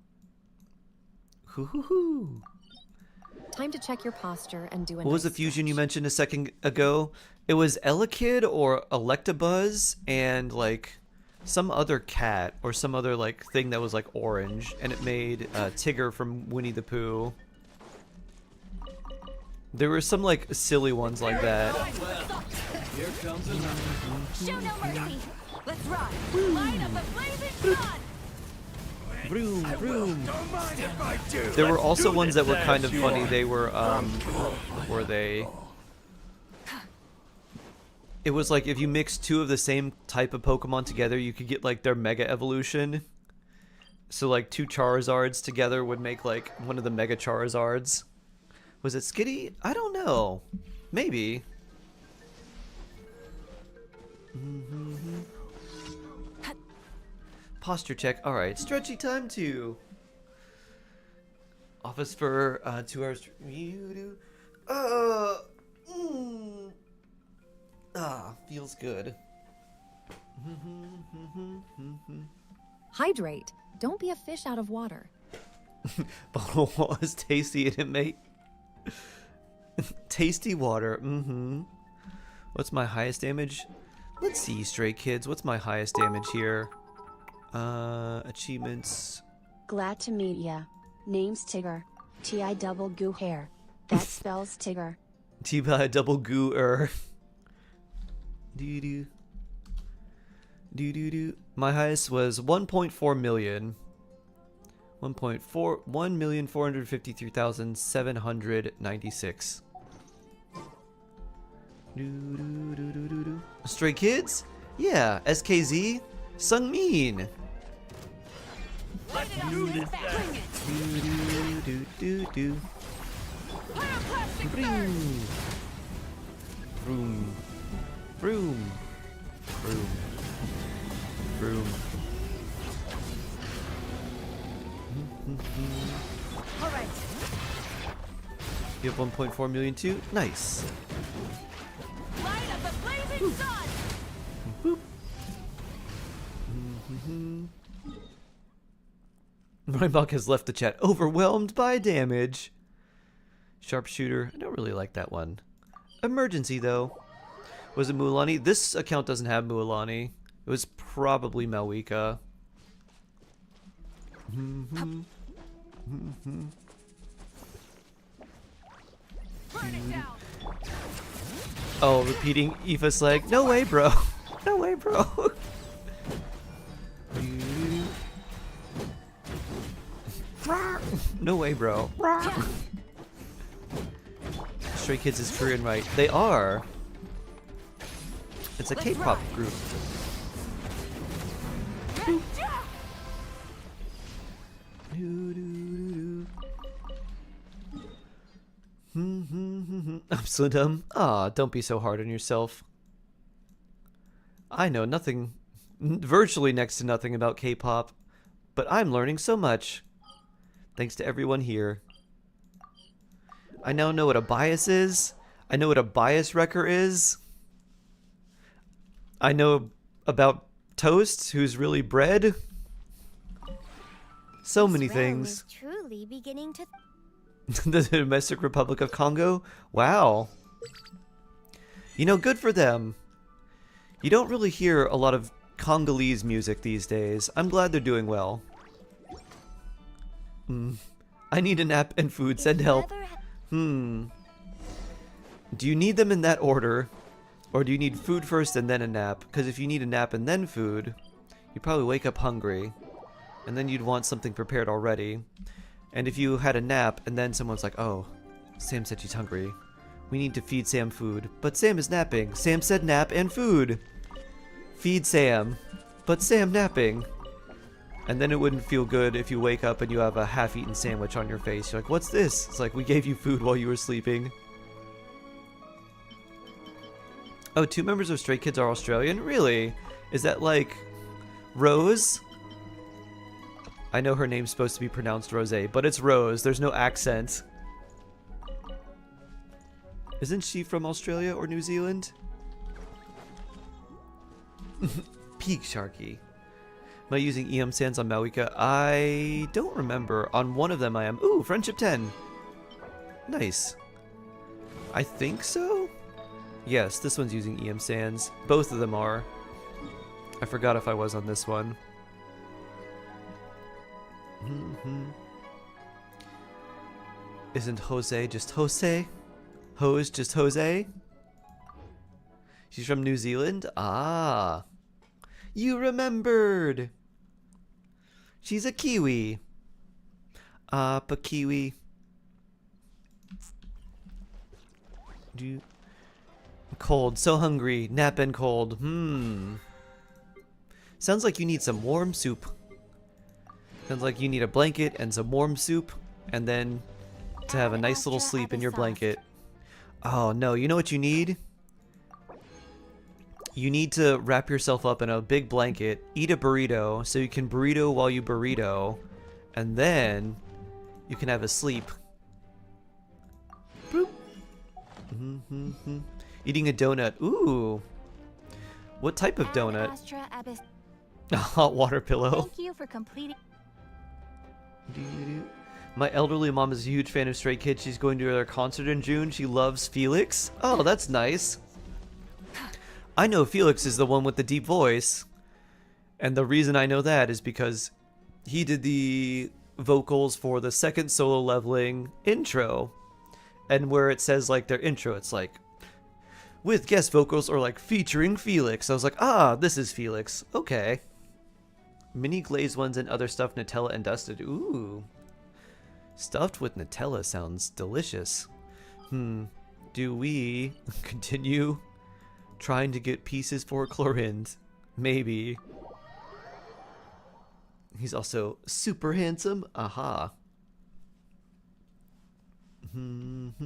Hoo-hoo-hoo. Time to check your posture and do a What was the fusion you mentioned a second ago? It was Elekid or Electabuzz and like some other cat or some other like thing that was like orange, and it made Tigger from Winnie the Pooh. There were some like silly ones like that. Here comes another. Show no mercy. Let's ride. Light up a blazing sun. Vroom, vroom. Don't mind if I do. There were Let's also do ones this that were kind of as you funny. are. They were it was like if you mix two of the same type of Pokemon together, you could get like their Mega Evolution. So like two Charizards together would make like one of the Mega Charizards. Was it Skitty? I don't know. Maybe. Posture check. Alright, stretchy time too. Office for 2 hours. Feels good. Hydrate. Don't be a fish out of water. Bottle of water is tasty, isn't it, mate? Tasty water. What's my highest damage? Let's see, Stray Kids. What's my highest damage here? Achievements. Glad to meet ya. Name's Tigger. T-I double goo hair. That spells Tigger. T-by double goo-er. Doo-doo. Doo-doo-doo. My highest was 1.4 million. 1,453,796. Stray Kids? Yeah, SKZ? Sungmin! Let's do this. Do-do-do-do-do. Vroom. Vroom. Vroom. Vroom. Vroom. All right. You have 1.4 million too? Nice. Light up a blazing sun. Boop. Reinbach has left the chat. Overwhelmed by damage. Sharpshooter. I don't really like that one. Emergency though. Was it Mualani? This account doesn't have Mualani. It was probably Malwika. Burn it down. Oh, repeating Aoife's like, no way, bro. No way, bro. No way, bro. Stray Kids is Korean, right? They are. It's a K-pop group. I'm so dumb. Ah, don't be so hard on yourself. I know nothing, virtually next to nothing about K-pop, but I'm learning so much. Thanks to everyone here. I now know what a bias is. I know what a bias wrecker is. I know about Toast, who's really bread. So many things. Truly beginning to. The Domestic Republic of Congo? Wow. You know, good for them. You don't really hear a lot of Congolese music these days. I'm glad they're doing well. I need a nap and food. Send help. Do you need them in that order? Or do you need food first and then a nap? Because if you need a nap and then food, you probably wake up hungry. And then you'd want something prepared already. And if you had a nap and then someone's like, oh, Sam said she's hungry. We need to feed Sam food. But Sam is napping. Sam said nap and food. Feed Sam. But Sam napping. And then it wouldn't feel good if you wake up and you have a half-eaten sandwich on your face. You're like, what's this? It's like, we gave you food while you were sleeping. Oh, 2 members of Stray Kids are Australian? Really? Is that like Rose? I know her name's supposed to be pronounced Rose, but it's Rose. There's no accent. Isn't she from Australia or New Zealand? Peak Sharky. Am I using EM Sands on Malwika? I don't remember. On one of them I am. Ooh, Friendship 10. Nice. I think so? Yes, this one's using EM Sands. Both of them are. I forgot if I was on this one. Isn't Jose just Jose? Hose just Jose? She's from New Zealand? Ah. You remembered! She's a Kiwi. But Kiwi. Cold, so hungry, nap and cold. Sounds like you need some warm soup. Sounds like you need a blanket and some warm soup, and then to have a nice little sleep in your blanket. Oh no, you know what you need? You need to wrap yourself up in a big blanket, eat a burrito, so you can burrito while you burrito, and then you can have a sleep. Boop. Eating a donut. Ooh. What type of donut? A hot water pillow. Thank you for completing. My elderly mom is a huge fan of Stray Kids. She's going to their concert in June. She loves Felix. Oh, that's nice. I know Felix is the one with the deep voice. And the reason I know that is because he did the vocals for the second Solo Leveling intro. And where it says like their intro, it's like with guest vocals or like featuring Felix. I was like, ah, this is Felix. Okay. Mini glazed ones and other stuffed Nutella and dusted. Ooh. Stuffed with Nutella sounds delicious. Do we continue trying to get pieces for Chlorinde? Maybe. He's also super handsome. Aha. The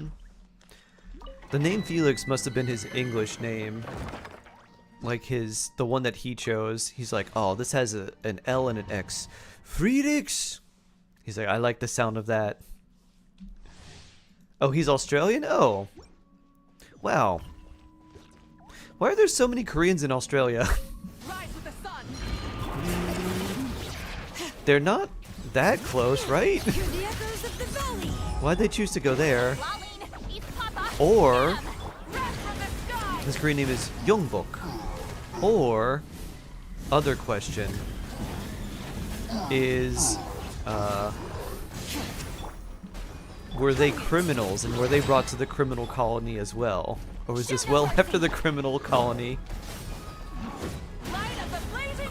name Felix must have been his English name. Like the one that he chose. He's like, oh, this has an L and an X. Friedrich! He's like, I like the sound of that. Oh, he's Australian? Oh. Wow. Why are there so many Koreans in Australia? Rise with the sun. They're not that close, right? Hear the echoes of the valley. Why'd they choose to go there? Or his Korean name is Yongbok. Or other question is were they criminals and were they brought to the criminal colony as well? Or was this well after the criminal colony?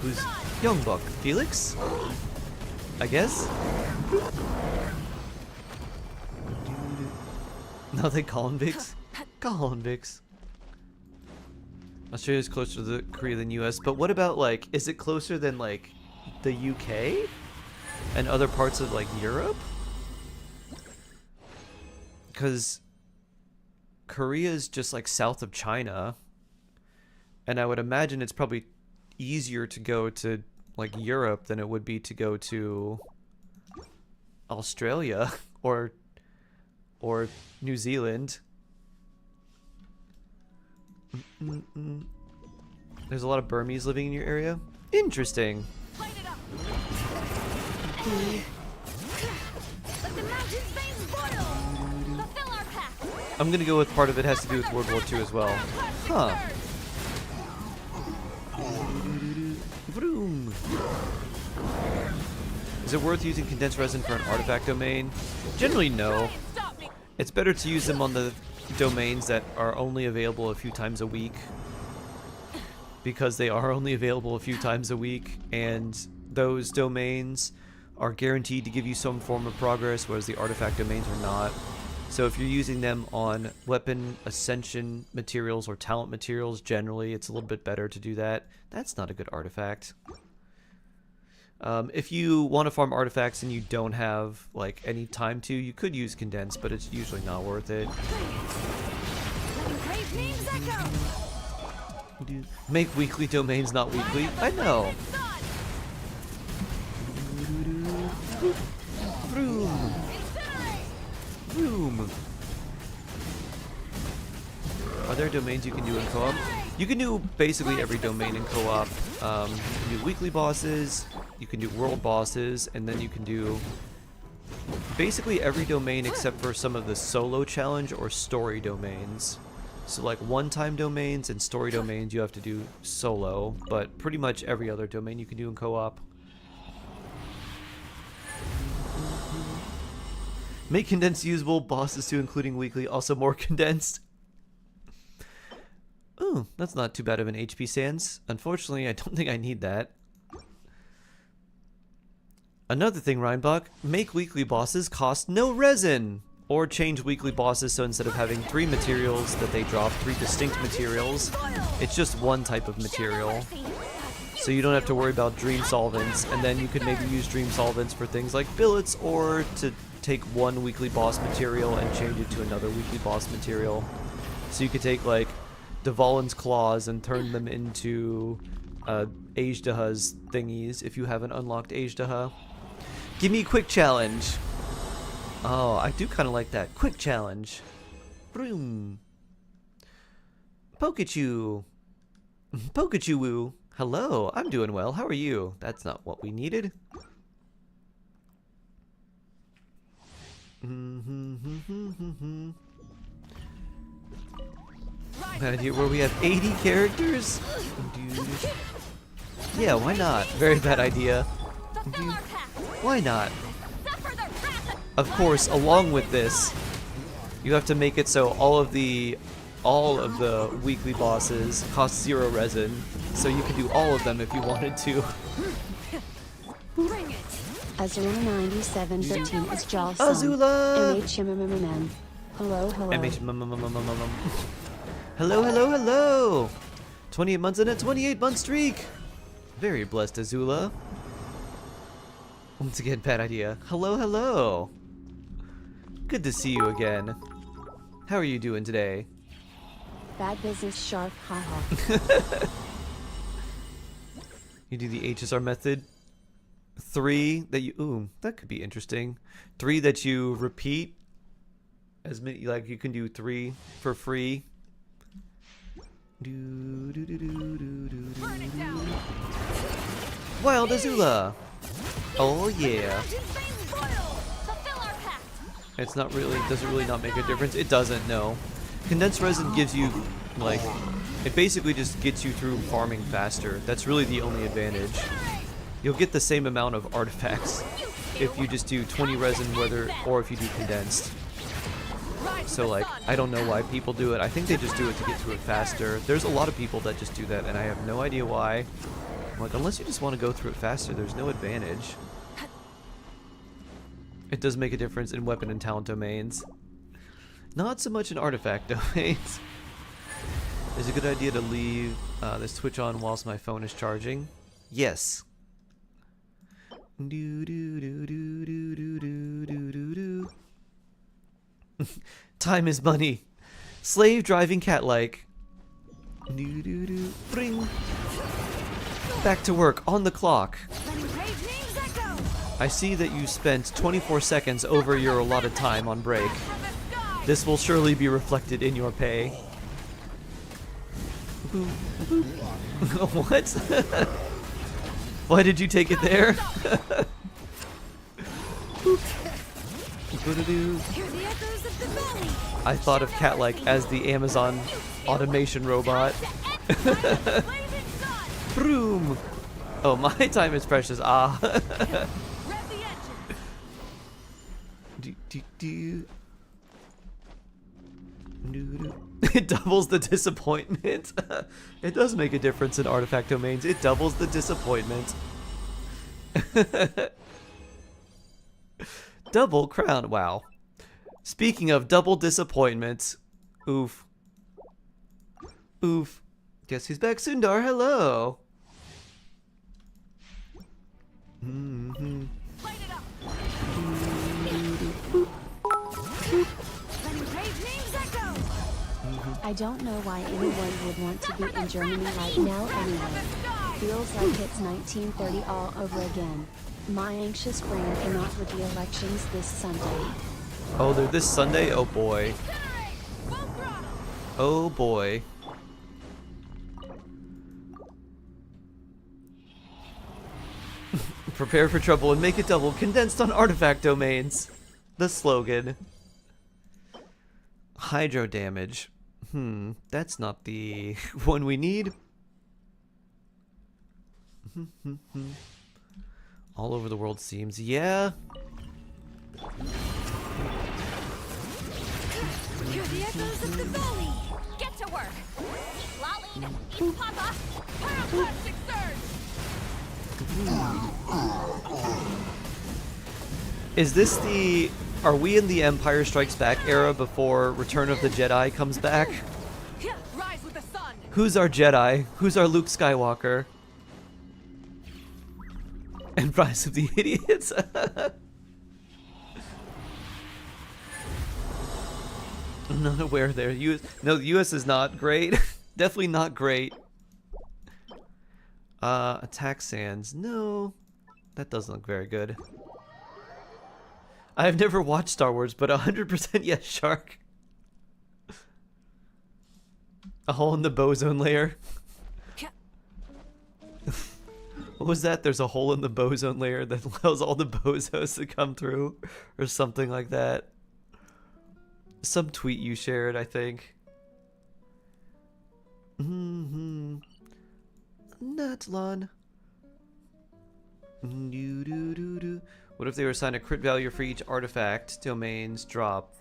Who's Yongbok? Felix? I guess? No, they call him Vix. Call him Vix. Australia's closer to the Korea than US, but what about like, is it closer than like the UK? And other parts of like Europe? Because Korea is just like south of China. And I would imagine it's probably easier to go to like Europe than it would be to go to Australia or New Zealand. There's a lot of Burmese living in your area? Interesting. Let the mountain's veins boil. Fulfill our pact. I'm gonna go with part of it has to do with World War II as well. Huh. Vroom. Is it worth using condensed resin for an artifact domain? Generally, no. It's better to use them on the domains that are only available a few times a week. Because they are only available a few times a week, and those domains are guaranteed to give you some form of progress, whereas the artifact domains are not. So if you're using them on weapon ascension materials or talent materials, generally it's a little bit better to do that. That's not a good artifact. If you want to farm artifacts and you don't have like any time to, you could use condense, but it's usually not worth it. Make weekly domains not weekly. I know. Vroom. Vroom. Are there domains you can do in co-op? You can do basically every domain in co-op. You can do weekly bosses, you can do world bosses, and then you can do basically every domain except for some of the solo challenge or story domains. So like one-time domains and story domains you have to do solo, but pretty much every other domain you can do in co-op. Make condensed usable, bosses too, including weekly, also more condensed. Ooh, that's not too bad of an HP sans. Unfortunately, I don't think I need that. Another thing, Reinbach, make weekly bosses cost no resin! Or change weekly bosses so instead of having 3 materials that they drop, 3 distinct materials, it's just one type of material. So you don't have to worry about dream solvents, and then you could maybe use dream solvents for things like billets, or to take one weekly boss material and change it to another weekly boss material. So you could take like Dvalin's claws and turn them into Ajdaha's thingies if you haven't unlocked Ajdaha. Give me a quick challenge. Oh, I do kind of like that. Quick challenge. Broom. Pikachu. Pikachu-woo. Hello, I'm doing well. How are you? That's not what we needed. Idea where we have 80 characters? Yeah, why not? Very bad idea. Why not? Of course, along with this, you have to make it so all of the weekly bosses cost 0 resin, so you can do all of them if you wanted to. Azula9713 is Jalsum. Azula! MHMMMM. Hello, hello. Hello, hello, hello! 28 months in a 28-month streak! Very blessed, Azula. Once again, bad idea. Hello, hello! Good to see you again. How are you doing today? Bad business shark, haha. You do the HSR method. 3 that you... Ooh, that could be interesting. 3 that you repeat. As many, like you can do 3 for free. Wild Azula! Oh yeah. It's not really, doesn't really not make a difference. It doesn't, no. Condensed resin gives you, like, it basically just gets you through farming faster. That's really the only advantage. You'll get the same amount of artifacts if you just do 20 resin, or if you do condensed. So, like, I don't know why people do it. I think they just do it to get through it faster. There's a lot of people that just do that, and I have no idea why. I'm like, unless you just want to go through it faster, there's no advantage. It does make a difference in weapon and talent domains. Not so much in artifact domains. Is it a good idea to leave this Twitch on whilst my phone is charging? Yes. Time is money. Slave driving cat-like. Bring. Back to work on the clock. I see that you spent 24 seconds over your allotted time on break. This will surely be reflected in your pay. What? Why did you take it there? I thought of cat-like as the Amazon automation robot. Broom! Oh, my time is precious. Ah. It doubles the disappointment. It does make a difference in artifact domains. It doubles the disappointment. Double crown. Wow. Speaking of double disappointments. Oof. Oof. Guess who's back? Sundar, hello. Light it up. I don't know why anyone would want to be in Germany right now anyway. Feels like it's 1930 all over again. My anxious brain cannot with the elections this Sunday. Oh, they're this Sunday? Oh boy. Oh boy. Prepare for trouble and make it double. Condensed on artifact domains. The slogan. Hydro damage. That's not the one we need. All over the world seems. Yeah. Hear the echoes of the valley. Get to work. Lolly, eat Papa. Pyroclastic surge. Is this the... Are we in the Empire Strikes Back era before Return of the Jedi comes back? Rise with the sun. Who's our Jedi? Who's our Luke Skywalker? And Rise of the Idiots? I'm not aware there. No, the US is not great. Definitely not great. Attack Sands. No. That doesn't look very good. I've never watched Star Wars, but 100% yes, Shark. A hole in the boson layer. What was that? There's a hole in the boson layer that allows all the bozos to come through, or something like that. Some tweet you shared, I think. Natlon. What if they were assigned a crit value for each artifact domains drop?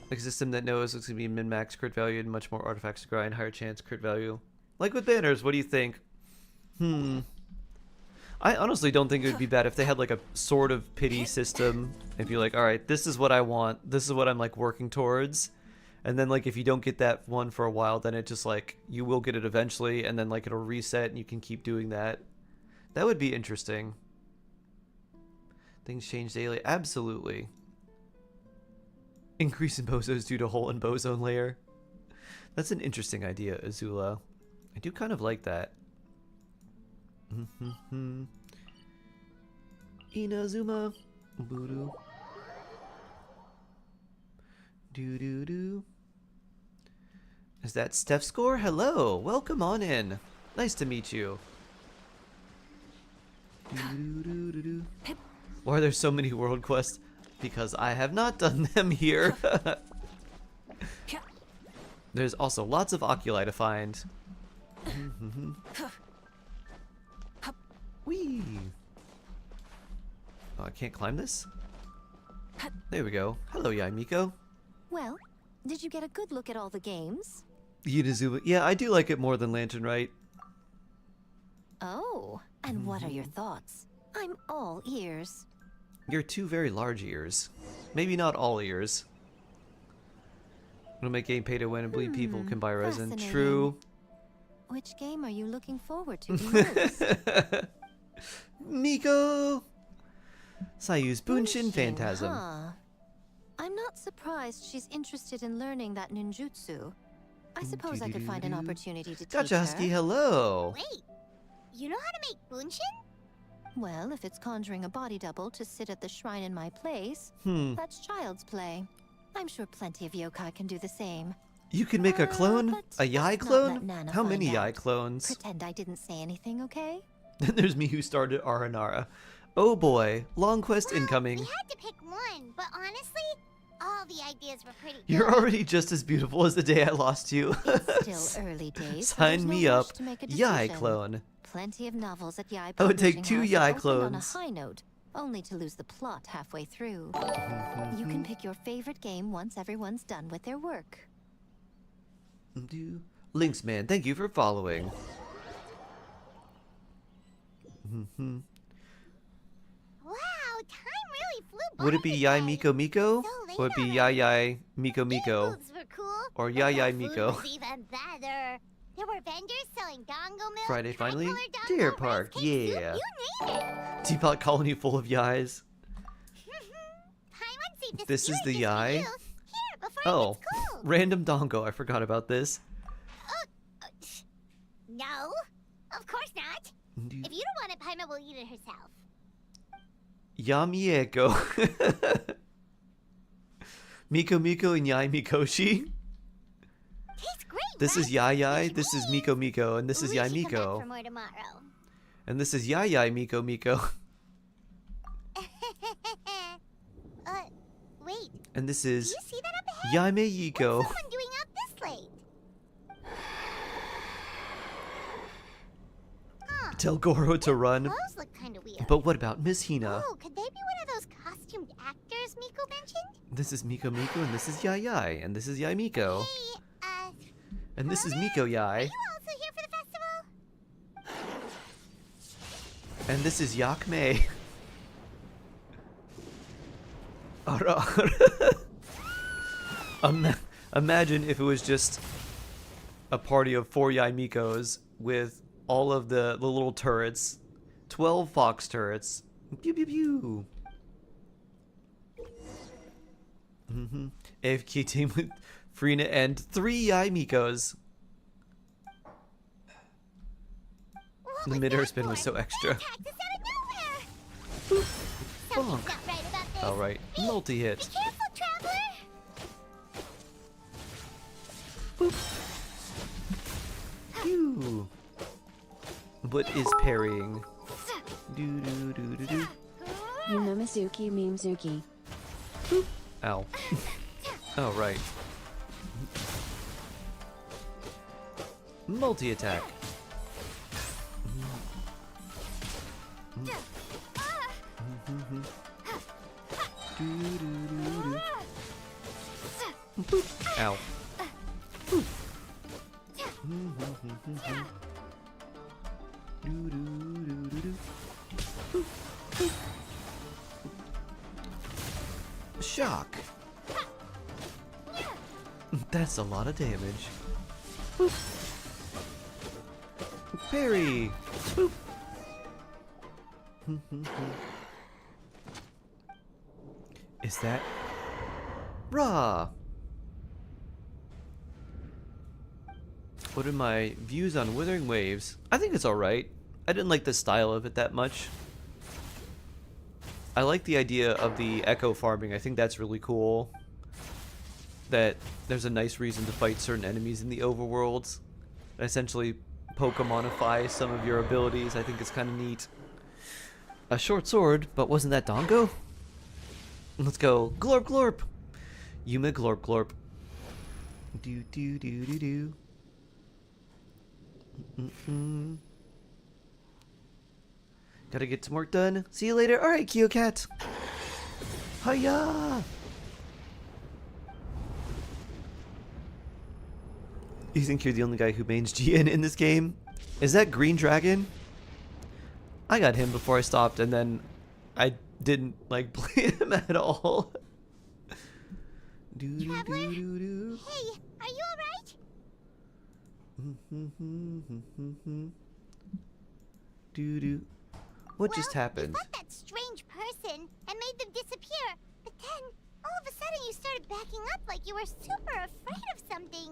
Like a system that knows it's going to be min-max crit value and much more artifacts to grind, higher chance crit value. Like with banners, what do you think? I honestly don't think it would be bad if they had like a sort of pity system. If you're like, alright, this is what I want. This is what I'm like working towards. And then like if you don't get that one for a while, then it just like, you will get it eventually. And then like it'll reset and you can keep doing that. That would be interesting. Things change daily. Absolutely. Increase in bozos due to hole in boson layer. That's an interesting idea, Azula. I do kind of like that. Inazuma. Voodoo. Doo-doo-doo. Is that Steph Score? Hello. Welcome on in. Nice to meet you. Doo-doo-doo-doo-doo. Why are there so many world quests? Because I have not done them here. There's also lots of oculi to find. Whee! Oh, I can't climb this? There we go. Hello, Yaimiko. Well, did you get a good look at all the games? Yinazuma. Yeah, I do like it more than Lantern Rite. Oh, and what are your thoughts? I'm all ears. You're two very large ears. Maybe not all ears. It'll make game pay to win and believe people can buy resin. Fascinating. True. Which game are you looking forward to most? Miko! Sayu's Bunshin Phantasm. Huh. I'm not surprised she's interested in learning that ninjutsu. I suppose I could find an opportunity to teach Gotcha, her. Husky, hello! Wait, you know how to make bunshin? Well, if it's conjuring a body double to sit at the shrine in my place, that's child's play. I'm sure plenty of yokai can do the same. You can make a clone? But A Yai let's not clone? let Nana How find many Yai out. clones? Pretend I didn't say anything, okay? Then there's me who started Aranara. Oh boy, long quest incoming. We had to pick one, but honestly, all the ideas were pretty You're good. already just as beautiful as the day I lost you. It's still early days. so Sign there's no me rush up. to make a Yai decision. clone. Plenty of novels at Yai I would take Publishing 2 House Yai that opened on a clones. high note, only to lose the plot halfway through. You can pick your favorite game once everyone's done with their work. Links man, thank you for following. time really flew by. Would it be Yai today. Miko Miko? So late Or would it be already. Yai Yai Miko Food Miko? booths were cool, Or but Yai the Yai food Miko? was even better. There were vendors selling dongo milk, Friday finally? tricolor dongo, Deer rice Park, cake yeah. soup, you name it. Teapot colony full of Yais. Paimon saved us This is the spirit Yai? Here, before Oh, it gets cold. random dongo. I forgot about this. No, of course not. If you don't want it, Paimon will eat it herself. Yamieko. Miko Miko and Yai Mikoshi. Tastes great, This right? is Yai Yai, Yes, this is please. Miko Miko, and this is We Yai should come back Miko. for more tomorrow. And this is Yai Yai Miko Miko. Wait. And this Do is you see that up ahead? Yaime Yiko. What's someone doing up this late? Huh. Tell Goro to run. Those look kind of weird. But what about Miss Hina? Oh, could they be one of those costumed actors Miko mentioned? This is Miko Miko, and this is Yai Yai, and this is Yai Miko. Hey, And this is hello Miko there? Are Yai. you also here for the festival? And this is Yak Mei. Imagine if it was just a party of 4 Yai Mikos with all of the little turrets. 12 fox turrets. Pew pew pew. AFK team with Frina and 3 Yai Mikos. What The was mid-air that spin was for? so extra. They attacked us out of nowhere. Something's Bonk. not right about this. Alright, multi-hit. Be careful, traveler. Pew. What is parrying? Do do do do do. Yumamizuki Mizuki. Ow. Oh, right. Multi-attack. Ow. Shock. That's a lot of damage. Boop. Parry. Boop. Is that raw? What are my views on Withering Waves? I think it's alright. I didn't like the style of it that much. I like the idea of the echo farming. I think that's really cool. That there's a nice reason to fight certain enemies in the overworlds. And essentially Pokemonify some of your abilities. I think it's kind of neat. A short sword, but wasn't that Dongo? Let's go. Glorp glorp. Yume glorp glorp. Do do do do do. Gotta get some work done. See you later. Alright, Kyocat. Hiya! You think you're the only guy who mains GN in this game? Is that Green Dragon? I got him before I stopped, and then I didn't like play him at all. Traveler? Hey, are you alright? What just happened? You fought that strange person and made them disappear, but then all of a sudden you started backing up like you were super afraid of something.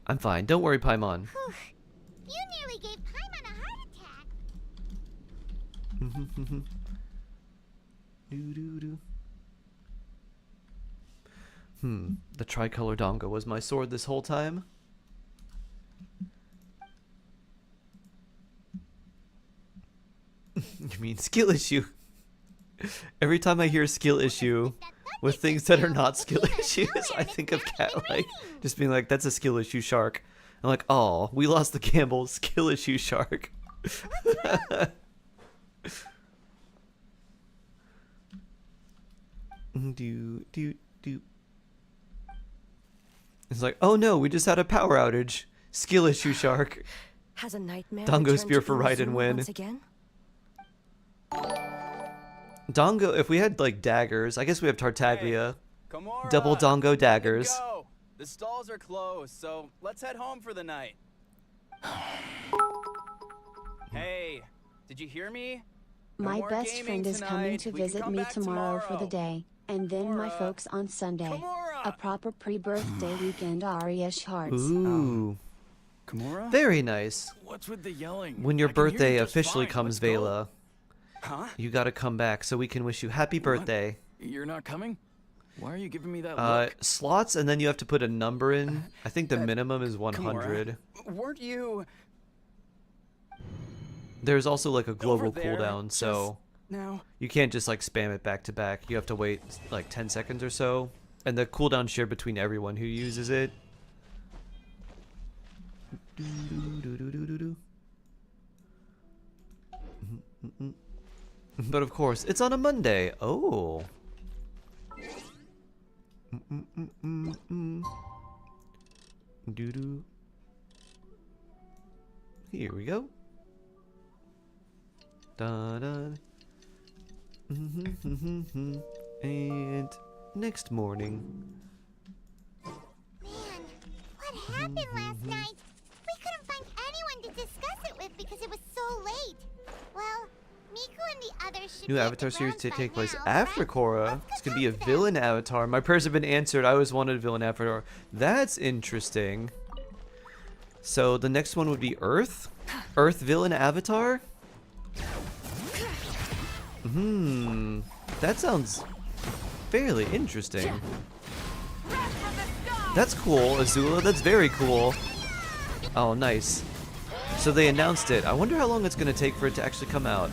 I'm fine. Don't worry, Paimon. Whew. You nearly gave Paimon a heart attack. The tricolor donga was my sword this whole time. You mean skill issue? Every time I hear skill issue with things that are not skill issues, I think of Cat like just being like, that's a skill issue, Shark. I'm like, oh, we lost the gamble. Skill issue, Shark. do do do. It's like, oh no, we just had a power outage. Skill issue, Shark. Has a nightmare Dongo returned spear to for Raiden Inazuma win. once again? Dongo, if we had like daggers, I guess we have Tartaglia. Komora, Double Dongo daggers. go. The stalls are closed, so let's head home for the night. Hey, did you hear me? No My more best gaming friend is coming tonight. to We can visit come me back tomorrow for the tomorrow. day, and then my Komora. folks on Sunday. Komora. A proper pre-birthday weekend Ariash hearts. Ooh. Komora? Very nice. What's with the yelling? When your I can hear birthday you just officially fine. comes, Let's go. Vela, Huh? you gotta come back so we can wish you happy birthday. You're not coming? Why are you giving me that look? Slots, and then you have to put a number in. I think the minimum is 100. Komora, weren't you There's also like a global over there cooldown, so now? you can't just like spam it back to back. You have to wait like 10 seconds or so, and the cooldown shared between everyone who uses it. But of course, it's on a Monday. Oh. Doo-doo. Here we go. Da-da. And next morning. Man, what happened last night? We couldn't find anyone to discuss it with because it was so late. Well, Miku and the others should New be at avatar the series grounds to by take place now, after right? Korra. Let's It's go gonna be a talk to them. villain avatar. My prayers have been answered. I always wanted a villain avatar. That's interesting. So the next one would be Earth? Earth villain avatar? That sounds fairly interesting. That's cool, Azula. That's very cool. Oh, nice. So they announced it. I wonder how long it's going to take for it to actually come out.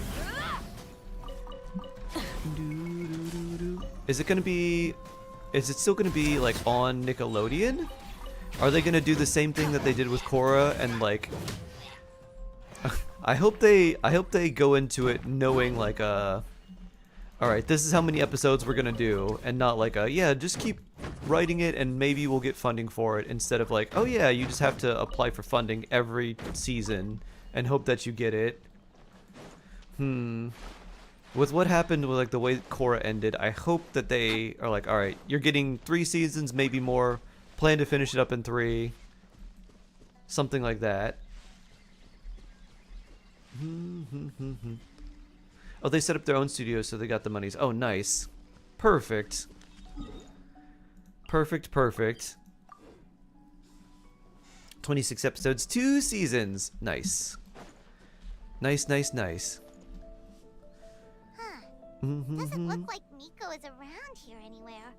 Is it going to be... Is it still going to be, like, on Nickelodeon? Are they going to do the same thing that they did with Korra and, like... I hope they go into it knowing, like, alright, this is how many episodes we're going to do. And not like, yeah, just keep writing it and maybe we'll get funding for it. Instead of like, oh yeah, you just have to apply for funding every season and hope that you get it. With what happened with like the way Korra ended, I hope that they are like, alright, you're getting 3 seasons, maybe more. Plan to finish it up in 3. Something like that. Oh, they set up their own studio, so they got the monies. Oh, nice. Perfect. Perfect, perfect. 26 episodes, 2 seasons. Nice. Nice, nice, nice. Huh. Doesn't look like Miko is around here anywhere.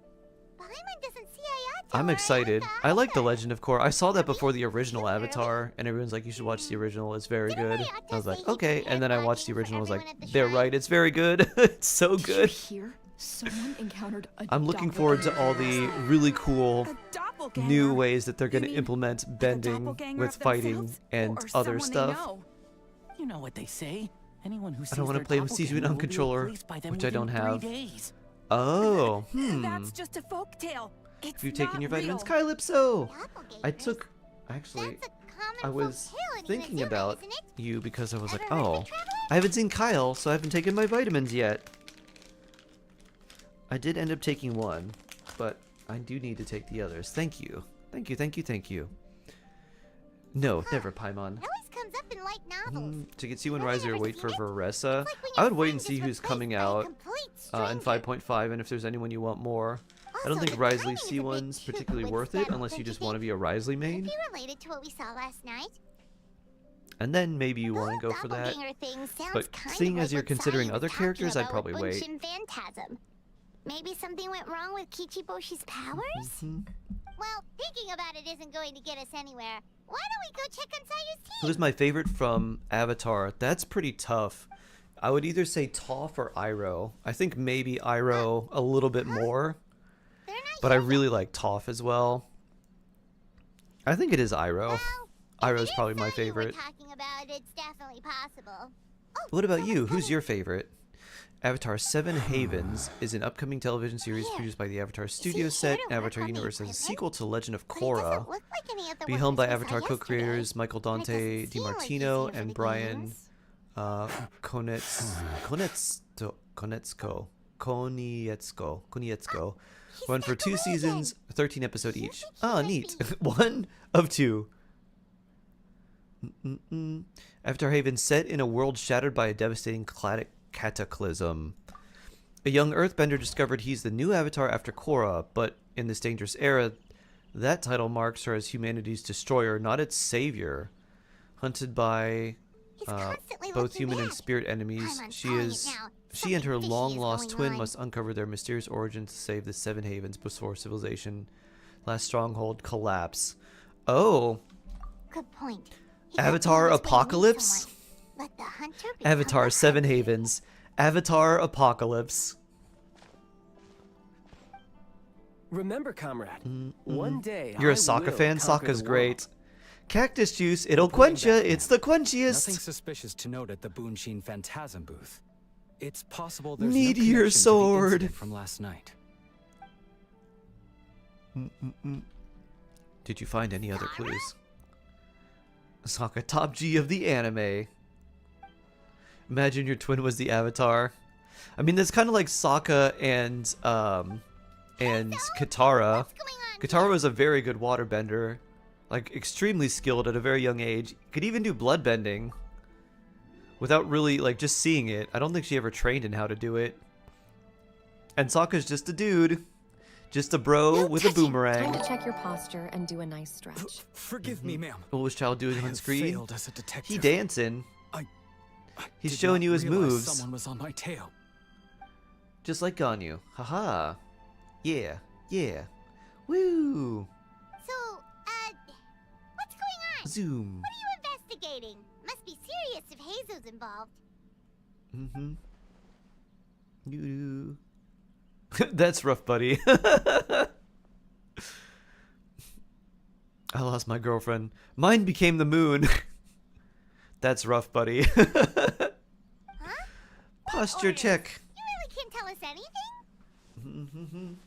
Paimon doesn't see Ayato I'm or excited. Ayaka I like The either. Legend of Korra. I saw that before the original Avatar, and everyone's like, you should watch the original. It's very good. I was like, okay. And then I watched the original. I was like, they're right. It's very good. It's so good. Here, someone encountered a I'm looking forward to all the really cool doppelganger. new ways that they're going to mean implement a bending doppelganger with of fighting themselves and or other someone they stuff. know? You know what they say. Anyone who I don't want to play with Season on controller, which I don't have. Days. Oh, That's just a folktale. It's Have you taken not your vitamins? real. Calypso! I Doppelgangers? took... Actually, That's a common I was folktale in thinking Inazuma, about isn't it? you because I was like, Ever heard of oh, a traveler? I haven't seen Kyle, so I haven't taken my vitamins yet. I did end up taking one, but I do need to take the others. Thank you. Thank you, thank you, thank you. No, never, Paimon. It always comes up in light novels. To get you and Have you Riser ever wait for seen it? Veressa. It's like when I your would wait friend and see gets who's replaced coming by a out complete in stranger. 5.5, and if there's anyone you want more. I don't Also, think the Risley timing is a C bit one's too particularly worth it coincidental, unless you don't just you want to think? be a Risley main. Could be related to what we saw last night. And then maybe you The want whole to go for that. doppelganger thing sounds But kind seeing of as like you're what considering Sayu was other talking characters, I'd about probably with wait. Bunshin Phantasm. Maybe something went wrong with Kichiboshi's powers? Mm-hmm. Well, thinking about it isn't going to get us anywhere. Why don't we go check on Sayu's team? Who's my favorite from Avatar? That's pretty tough. I would either say Toph or Iroh. I think maybe Iroh a little bit more, They're not but I here yet. really like Toph as well. I think it is Iroh. Well, Iroh's if it probably is my Sayu favorite. We're talking about, it's definitely possible. Oh, What about someone's you? Who's coming. your favorite? Avatar 7 Havens is an upcoming television series produced by the Avatar studio here set. to work Avatar on the Universe as a equipment? sequel to Legend of But it doesn't Korra. look like any of the Be workers helmed by we saw Avatar yesterday. co-creators Michael And it Dante doesn't seem like he's DiMartino here for and the Brian games. Konetz. Konietsko. Run for 2 seasons, 13 episodes each. Ah, neat. 1 of 2. Avatar Haven set in a world shattered by a devastating cataclysm. A young earthbender discovered he's the new avatar after Korra, but in this dangerous era, that title marks her as humanity's destroyer, not its savior. Hunted by both human and spirit enemies, she and her long-lost twin must uncover their mysterious origins to save the 7 Havens before civilization last stronghold collapse. Oh. Good point. Avatar Apocalypse? Avatar 7 Havens. Avatar Apocalypse. Remember, comrade, one day You're a Sokka fan? Sokka's great. Cactus juice, it'll quench ya. It's the quenchiest. Nothing suspicious to note at the Boonshin Phantasm booth. It's possible there's Meteor no connection sword to the incident from last night. Did you find any other clues? Sokka, top G of the anime. Imagine your twin was the Avatar. I mean, that's kind of like Sokka and Katara. Katara was a very good waterbender, like extremely skilled at a very young age. Could even do bloodbending without really like just seeing it. I don't think she ever trained in how to do it. And Sokka's just a dude, just a bro with a boomerang. Time to check your posture and do a nice stretch. Forgive me, ma'am. What was Child doing on screen? Failed as a detective. He dancing. I He's did showing not you his realize moves. Someone was on my tail. Just like Ganyu. Haha. Yeah. Yeah. Woo. So, what's going on? Zoom. What are you investigating? Must be serious if Heizo's involved. You. That's rough, buddy. I lost my girlfriend. Mine became the moon. That's rough, buddy. Huh? Posture check. You really can't tell us anything?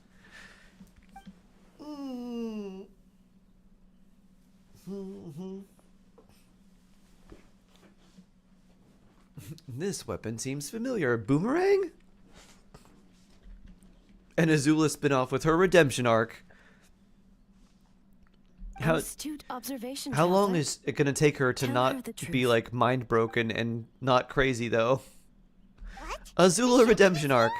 This weapon seems familiar. Boomerang? An Azula spin-off with her redemption arc. Astute observation. How long is it gonna take her to not be like mind broken and not crazy though? What? Azula redemption arc.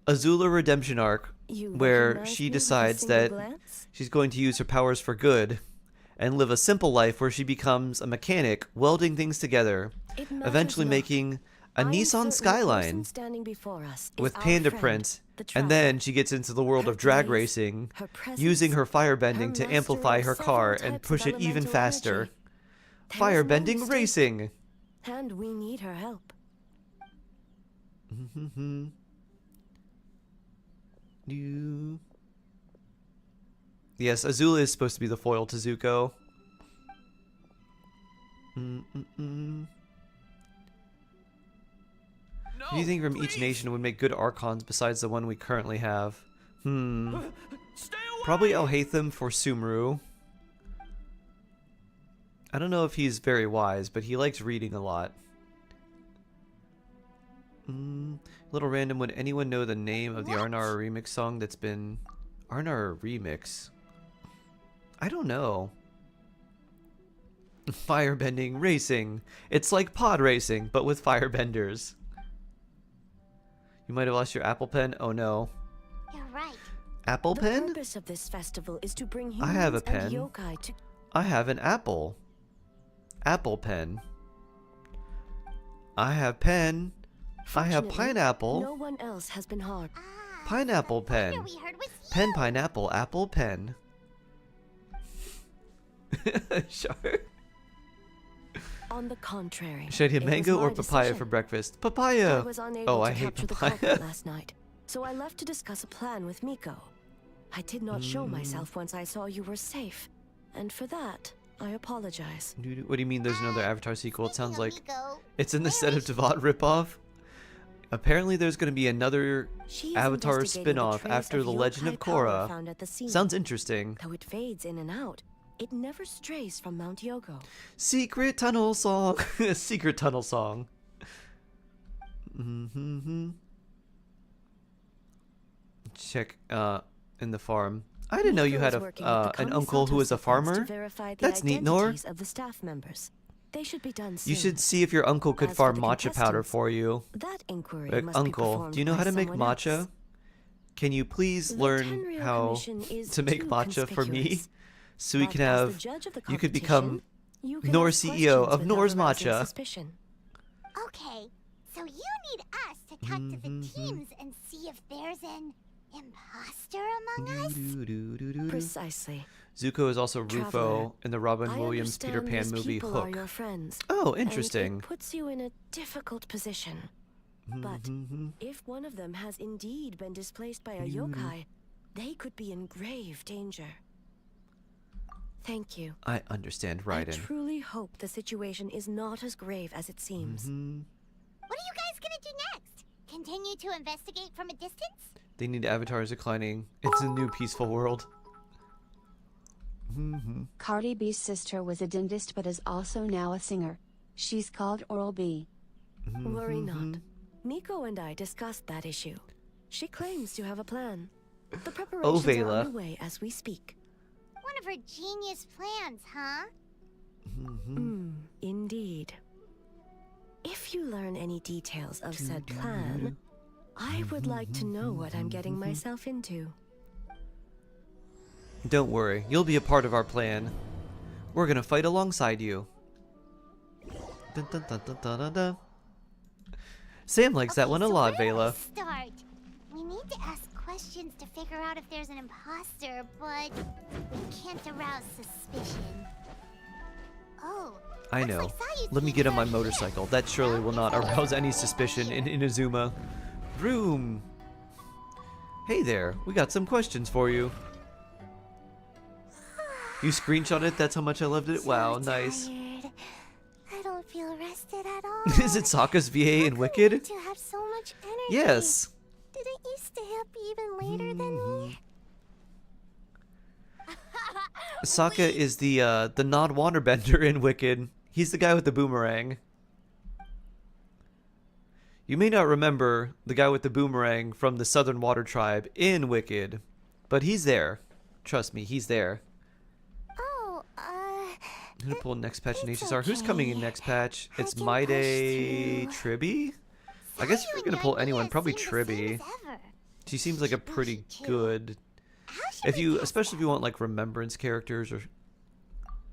Azula redemption arc, where she decides that she's going to use her powers for good and live a simple life where she becomes a mechanic welding things together, eventually making a Nissan Skyline with panda print, and then she gets into the world of drag racing, using her firebending to amplify her car and push it even faster. Firebending racing! And we need her help. Yes, Azula is supposed to be the foil to Zuko. Who do you think from each nation would make good Archons besides the one we currently have? Probably Alhaitham for Sumru. I don't know if he's very wise, but he likes reading a lot. Little random, would anyone know the name of the Arnara remix song that's been... Arnara remix? I don't know. Firebending racing. It's like pod racing, but with firebenders. You might have lost your Apple Pen. Oh no. You're right. Apple Pen? The purpose of this festival is to bring I have a humans and pen. yokai to... I have an apple. Apple Pen. I have pen. I have Fortunately, pineapple. No one else has been harmed. Pineapple pen. We heard was you. Pen pineapple apple pen. Sure. On the contrary. Should I eat it was mango or my papaya decision. for breakfast? Papaya. I was unable Oh, to I hate capture the papaya. culprit last night, so I left to discuss a plan with Miko. I did not show myself once I saw you were safe, and for that, I apologize. What do you mean there's another Avatar sequel? It sounds like Miko, it's in the set of Devat ripoff. Apparently there's going to be another She is Avatar investigating the spin-off trace after of The Legend of yokai power Korra. found at the scene. Sounds interesting. Though it fades in and out, it never strays from Mount Yogo. Secret tunnel song. Secret tunnel song. Check in the farm. I didn't know you had an uncle who was a farmer. That's neat, Nor. Of the staff members. They should be done soon. You should see if your uncle could farm matcha powder for you. That inquiry must be Uncle, performed do you know by how to make someone matcha? else. Can you please The learn Tenryou how Commission is to make too matcha for me? conspicuous. So we But can as the have, judge of the you could competition, become you can Nor ask CEO questions of without Nor's arousing Matcha. suspicion. Okay, so you need us to talk to the teams and see if there's an imposter among us? Precisely. Zuko is also Traveler, Rufo in the Robin I Williams Peter understand Pan these movie people are Hook. your friends, Oh, and interesting. it puts you in a difficult position. But if one of them has indeed been displaced by a yokai, they could be in grave danger. Thank you. I understand, I Raiden. truly hope the situation is not as grave as it seems. What are you guys gonna do next? Continue to investigate from a distance? They need avatars declining. It's a new peaceful world. Cardi B's sister was a dentist but is also now a singer. She's called Oral B. Worry not. Miko and I discussed that issue. She claims to have a plan. The preparations are Vela. underway as we speak. One of her genius plans, huh? Indeed. If you learn any details of said plan, I would like to know what I'm getting myself into. Don't worry, you'll be a part of our plan. We're gonna fight alongside you. Dun, dun, dun, dun, dun, dun, dun. Sam likes that one a lot, Vela. Start. We need to ask questions to figure out if there's an imposter, but we can't arouse suspicion. Oh. I know. Let me get on my motorcycle. That surely will not arouse any suspicion in Inazuma. Vroom! Hey there, we got some questions for you. You screenshot it? That's how much I loved it? Wow, nice. I don't feel rested at all. Is it Sokka's VA in Wicked? To have so much energy. Yes. Didn't you stay up even later than me? Sokka is the non-waterbender in Wicked. He's the guy with the boomerang. You may not remember the guy with the boomerang from the Southern Water Tribe in Wicked, but he's there. Trust me, he's there. Oh, I'm gonna pull next patch in HSR. Who's coming in next patch? It's Maide Tribby? I guess if we're gonna pull anyone, probably Tribby. She seems like a pretty good... especially if you want like Remembrance characters or...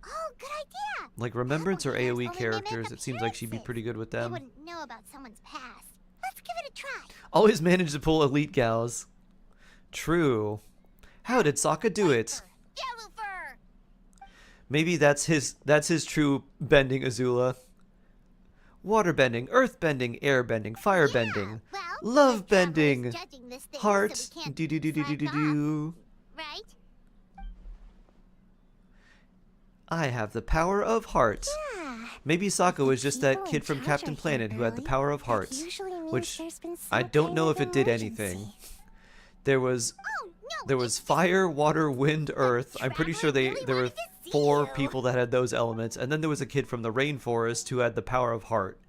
Oh, good idea. Like Remembrance or AoE characters, it seems like she'd be pretty good with They them. wouldn't know about someone's past. Let's give it a try. Always manage to pull elite gals. True. How did Sokka do it? Yellow fur. Maybe that's his true bending, Azula. Water bending, earth bending, air bending, fire bending, Well, love the traveler's bending, judging this thing, heart, so we can't do do do do do do slack do. Right? I have the power of heart. Maybe Sokka was just that kid from Captain Planet who had the power of heart, which I don't know if it did anything. There was fire, water, wind, earth. I'm pretty sure there were 4 people that had those elements, and then there was a kid from the rainforest who had the power of heart.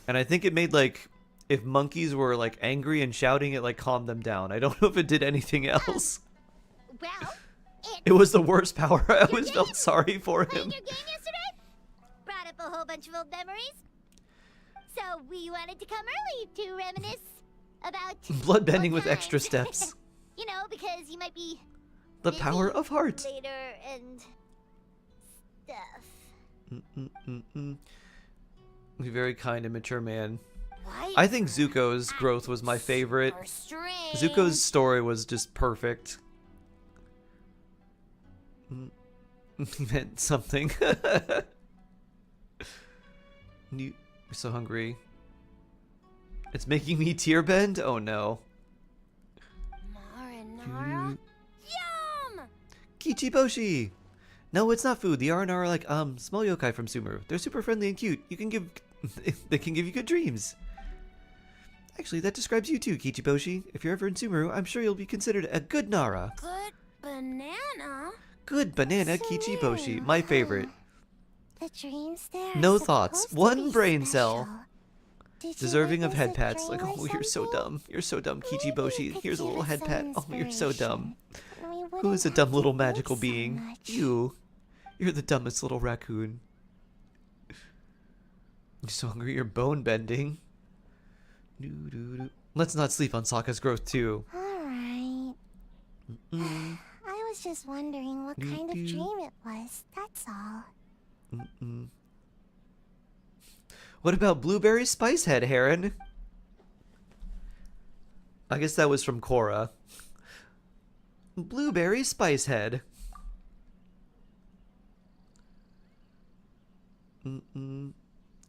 And I think it made like if monkeys were like angry and shouting, it like calmed them down. I don't know if it did anything else. Well, It was the worst power. I always felt sorry for him. your game yesterday? Brought up a whole bunch of old memories. So we wanted to come early to reminisce about Bloodbending old with extra times. steps. You know, because you might be The busy power of heart. later and stuff. He's a very kind and mature man. Why? I think Zuko's growth was my favorite. Zuko's story was just perfect. Meant something. You're so hungry. It's making me tear bend? Oh no. Marinara? Yum! Kichiboshi! No, it's not food. The R&R are like, small yokai from Sumeru. They're super friendly and cute. They can give you good dreams. Actually, that describes you too, Kichiboshi. If you're ever in Sumeru, I'm sure you'll be considered a good Nara. Good banana? Good banana Kichiboshi, my favorite. The dreams there No are thoughts, supposed to one be brain special. cell. Deserving of head pats. Like, oh, you're so dumb. You're so dumb, Kichiboshi. Here's a little head pat. Oh, you're so dumb. Who is a dumb little magical being? You. You're the dumbest little raccoon. You're so hungry you're bone bending. Let's not sleep on Sokka's growth too. Alright. I was just wondering what kind of dream it was, that's all. What about Blueberry Spice Head, Heron? I guess that was from Korra. Blueberry Spice Head.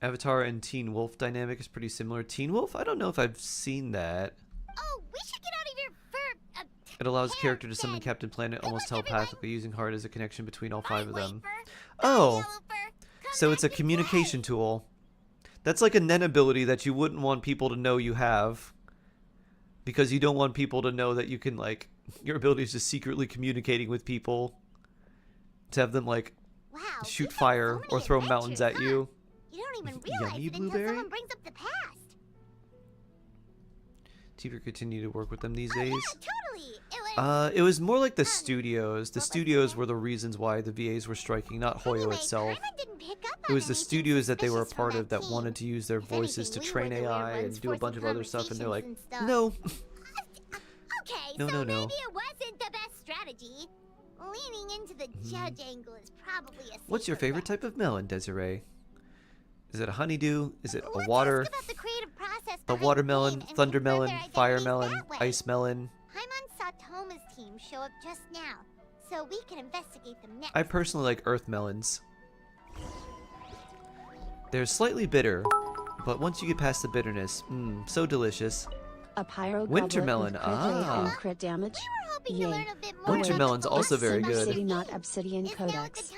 Avatar and Teen Wolf dynamic is pretty similar. Teen Wolf? I don't know if I've seen that. Oh, we should get out of here for It allows a character to summon Captain Planet almost telepathically, using heart as a connection between all 5 of them. Oh! So it's a communication tool. That's like a Nen ability that you wouldn't want people to know you have. Because you don't want people to know that you can, like, your ability is just secretly communicating with people. To have them, like, shoot fire or throw mountains at you. You don't even realize it until someone brings up the past. TV continue to work with them these days. Totally. It was more like the studios. The studios were the reasons why the VAs were striking, not Hoyo itself. It was the studios that they were a part of that wanted to use their voices to train AI and do a bunch of other stuff, and they're like, no. Okay, no, so no, no. maybe it wasn't the best strategy. Leaning into the judge angle is probably a What's your favorite type of melon, Desiree? Is it a honeydew? Is it a water? A watermelon, thunder melon, fire melon, ice melon? Paimon saw Toma's team show up just now, so we can investigate them next. I personally like earth melons. They're slightly bitter, but once you get past the bitterness, so delicious. A pyro Winter melon, and crit damage. Yay. Winter melon's also very good. City, not Obsidian Codex.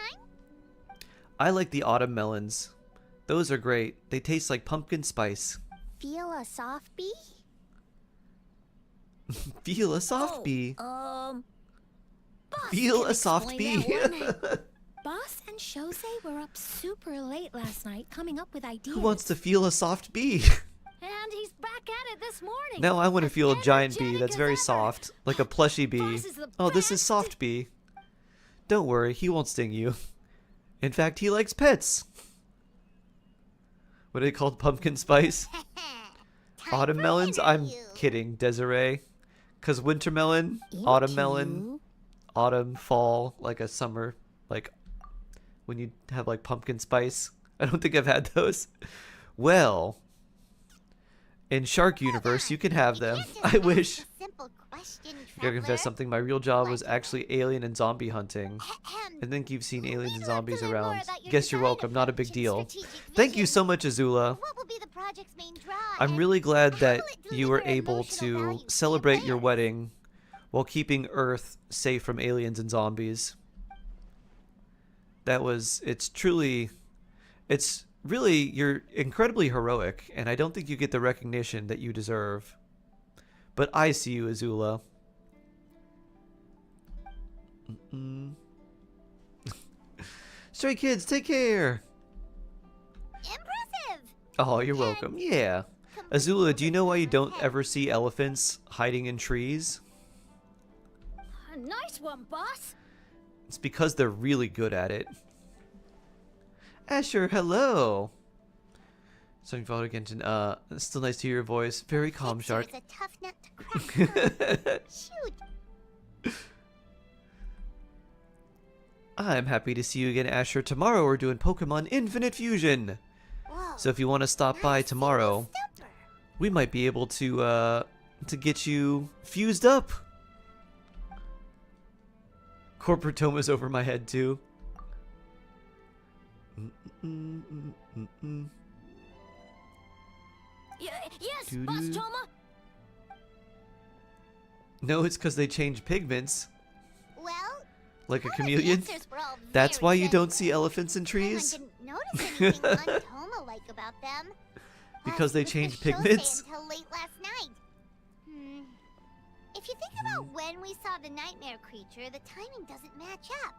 I like the autumn melons. Those are great. They taste like pumpkin spice. Feel a soft bee? Feel a soft bee. Boss Feel can a soft explain bee. that one. Boss and Shosei were up super late last night coming up with ideas. Who wants to feel a soft bee? And he's back at it this morning. Now I want to feel a giant bee that's very soft, like a plushy bee. Oh, this is soft bee. Don't worry, he won't sting you. In fact, he likes pets. What are they called? Pumpkin spice? Autumn melons? I'm kidding, Desiree. Because winter melon, autumn melon, autumn, fall, like a summer, like when you have like pumpkin spice. I don't think I've had those. Well, in Shark Universe, you can have them. I wish. Gotta confess something, my real job was actually alien and zombie hunting. I think you've seen aliens and zombies around. Guess you're welcome, not a big deal. Thank you so much, Azula. I'm really glad that you were able to celebrate your wedding while keeping Earth safe from aliens and zombies. It's really, you're incredibly heroic, and I don't think you get the recognition that you deserve. But I see you, Azula. Stray Kids, take care! Impressive! Oh, you're welcome. Yeah. Azula, do you know why you don't ever see elephants hiding in trees? Nice one, boss. It's because they're really good at it. Asher, hello! Something followed Genshin. It's still nice to hear your voice. Very calm, Shark. It's a tough nut to crack. Shoot. I'm happy to see you again, Asher. Tomorrow we're doing Pokemon Infinite Fusion. Whoa, So if you want to stop by tomorrow, we might be able to get you fused up. Corporate Toma's over my head too. Yes, Boss Toma. No, it's because they change pigments. Well, like a chameleon. That's why you don't see elephants in I trees. didn't notice anything untoma-like about them. Because they change pigments. Until late last night. If you think about when we saw the nightmare creature, the timing doesn't match up.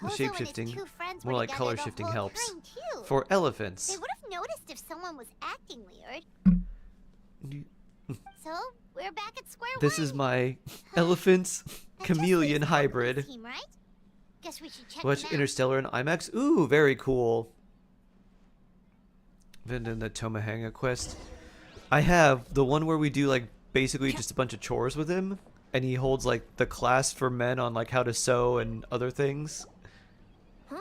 The Kozo and his shape-shifting, two friends more were like together color the shifting whole helps. time, too. For elephants. They would have noticed if someone was acting weird. So, we're back at square This one. is my elephants chameleon Adjustments hybrid. team, right? Guess we should check Watch them out. Interstellar and IMAX. Ooh, very cool. And then the Tomahanga quest. I have the one where we do like basically just a bunch of chores with him, and he holds like the class for men on like how to sew and other things. Huh?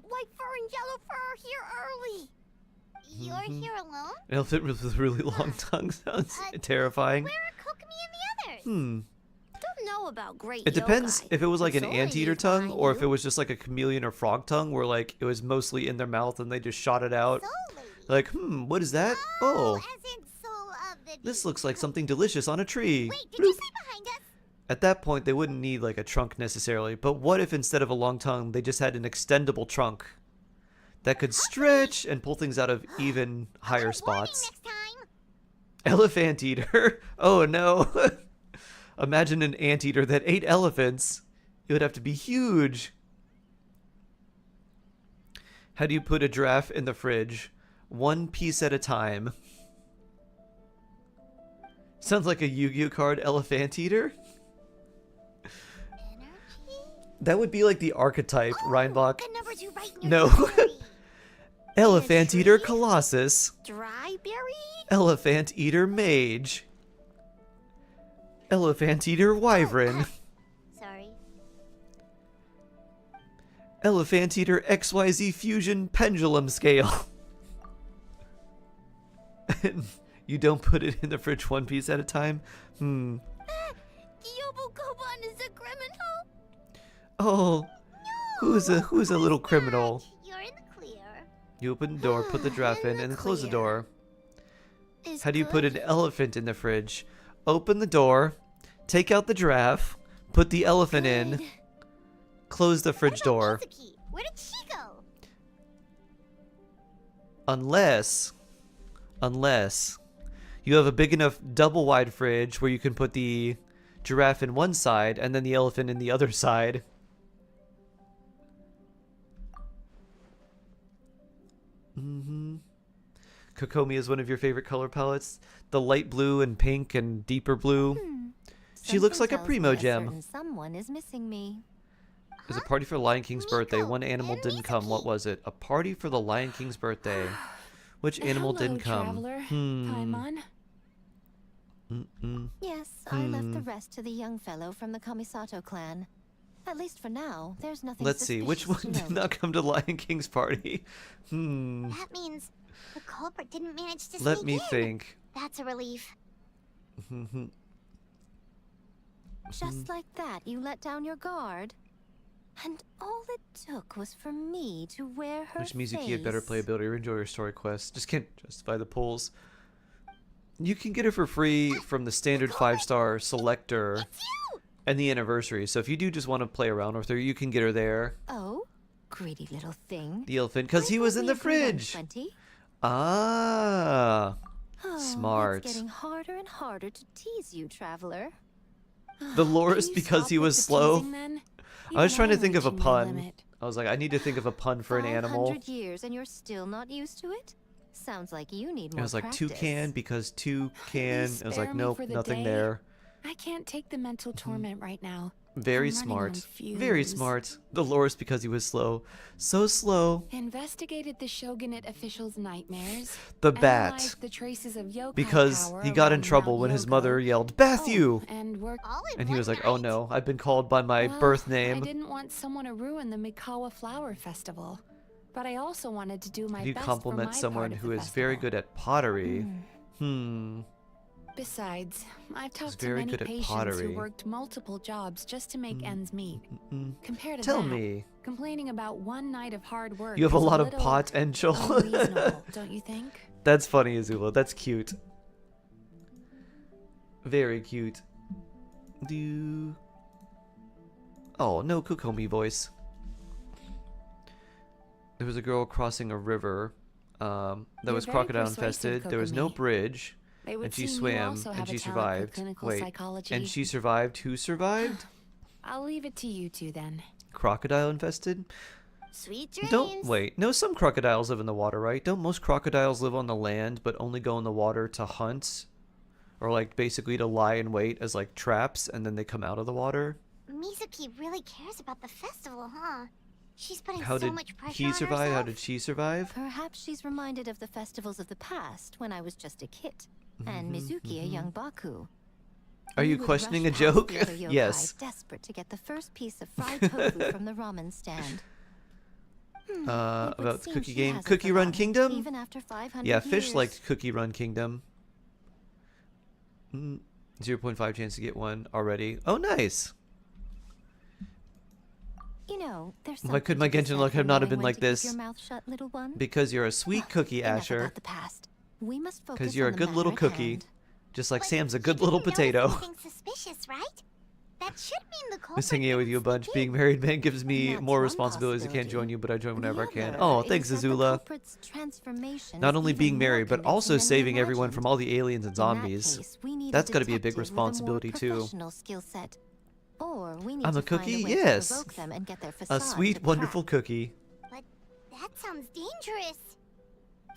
White fur and yellow fur are here early. You're here alone? An elephant with a really long tongue sounds terrifying. Where are Kokomi and the others? Don't know about great It depends yokai. if it was like an It's anteater always tongue behind or if you. it was just like a chameleon or frog tongue where like it was mostly in their mouth and they just shot it out. Like, what is that? Oh, As in soul of the this looks like something delicious on a tree. Wait, did you say behind us? At that point, they wouldn't need like a trunk necessarily, but what if instead of a long tongue, they just had an extendable trunk that could stretch and pull things out of even higher spots? Elephant eater. Oh no. Imagine an anteater that ate elephants. It would have to be huge. How do you put a giraffe in the fridge? One piece at a time. Sounds like a Yu-Gi-Oh card, Elephant Eater. That would be like the archetype, Reinbach. No. Elephant Eater Colossus. Dryberry? Elephant Eater Mage. Elephant Eater Wyvern. Sorry. Elephant Eater XYZ Fusion Pendulum Scale. You don't put it in the fridge one piece at a time? Yobu Koban is a criminal? Oh, who's a little criminal? You're in the clear. You open the door, put the giraffe in, and then close the door. How do you put an elephant in the fridge? Open the door, take out the giraffe, put the elephant in, close the fridge door. Where did she go? Unless you have a big enough double wide fridge where you can put the giraffe in one side and then the elephant in the other side. Kokomi is one of your favorite color palettes. The light blue and pink and deeper blue. She looks like a Primogem. Someone is missing me. There's a party for Lion King's birthday. One animal didn't come. What was it? A party for the Lion King's birthday. Which animal didn't come? Traveler. Paimon. Yes, I left the rest to the young fellow from the Kamisato clan. At least for now, there's nothing Let's see, which one suspicious to did note. not come to Lion King's party? That means the culprit didn't manage to Let sneak me in. think. That's a relief. Just like that, you let down your guard? And all it took was for me to wear her Which music face. you had better playability or enjoy your story quest? Just can't justify the pulls. You can get it for free from the standard 5-star selector and the anniversary. So if you do just want to play around with her, you can get her there. Oh, greedy little thing. The elephant, because he was in the fridge. Ah, smart. It's getting harder and harder to tease you, traveler. The Loris because he was slow. I was trying to think of a pun. I was like, I need to think of a pun for an animal. 500 years and you're still not used to it? Sounds like you need more It was like practice. toucan because toucan. It was spare like me nope, for the nothing day. there. I can't take the mental torment right now. Very I'm running smart. on Very fumes. smart. The Loris because he was slow. So slow. Investigated the shogunate officials' nightmares. The bat. Analyzed the traces of yokai Because power he got in around trouble Mount when his Yoko. mother yelled, Bathu! And worked. And he was like, oh no, I've been called by my birth I name. didn't want someone to ruin the Mikawa Flower Festival, but I also wanted to do my You best compliment for my someone part of who the is very festival. good at pottery. Besides, I've talked to very many good at patients pottery. who worked multiple jobs just to make ends meet. Compared to Tell that, me. complaining about one night of hard work. You have a is lot of little potential. unreasonable, don't you think? That's funny, Azula. That's cute. Very cute. Do. Oh, no Kokomi voice. There was a girl crossing a river that You're was very crocodile persuasive, infested. There was no Kokomi. bridge. It would And she seem you swam also and have she a talent for survived. clinical Wait. psychology. And she survived. Who survived? I'll leave it to you two then. crocodile infested. Sweet dreams. Don't wait. No, some crocodiles live in the water, right? Don't most crocodiles live on the land but only go in the water to hunt? Or like basically to lie in wait as like traps and then they come out of the water? Mizuki really cares about the festival, huh? She's putting How so did much pressure he on survive? herself. How did she survive? Perhaps she's reminded of the festivals of the past when I was just a kid, and Mizuki a young Baku. Are We you would questioning rush a past joke? the other yokai, Yes. desperate to get the first piece of fried tofu from the ramen stand. It would About seem Cookie she Game. hasn't Cookie Run forgotten, Kingdom? even after 500 Yeah, Fish years. liked Cookie Run Kingdom. 0.5 chance to get one already. Oh, nice. You know, there's Why could something my to be Genshin said luck for have not have knowing been when like to keep this? your mouth shut, little one. Because you're a sweet cookie, Enough Asher. about the past. We must focus Because you're a on the good little matter at cookie. hand. Just like But Sam's a she good little didn't potato. notice anything suspicious, right? That should mean the culprit Just hanging out with you a didn't bunch. sneak Being in. married man gives me That's more one responsibilities. I can't join possibility. you, but I join whenever I can. The Oh, other thanks, is that the Azula. culprit's transformation Not is only even being more married, but convincing also than we saving everyone imagined. from all the aliens and In that zombies. case, we need That's a gotta be a big detective with a more responsibility, too. professional skill set. Or we need I'm to a find cookie? way Yes. to provoke them and get their A facade sweet, to wonderful crack. cookie. But that sounds dangerous.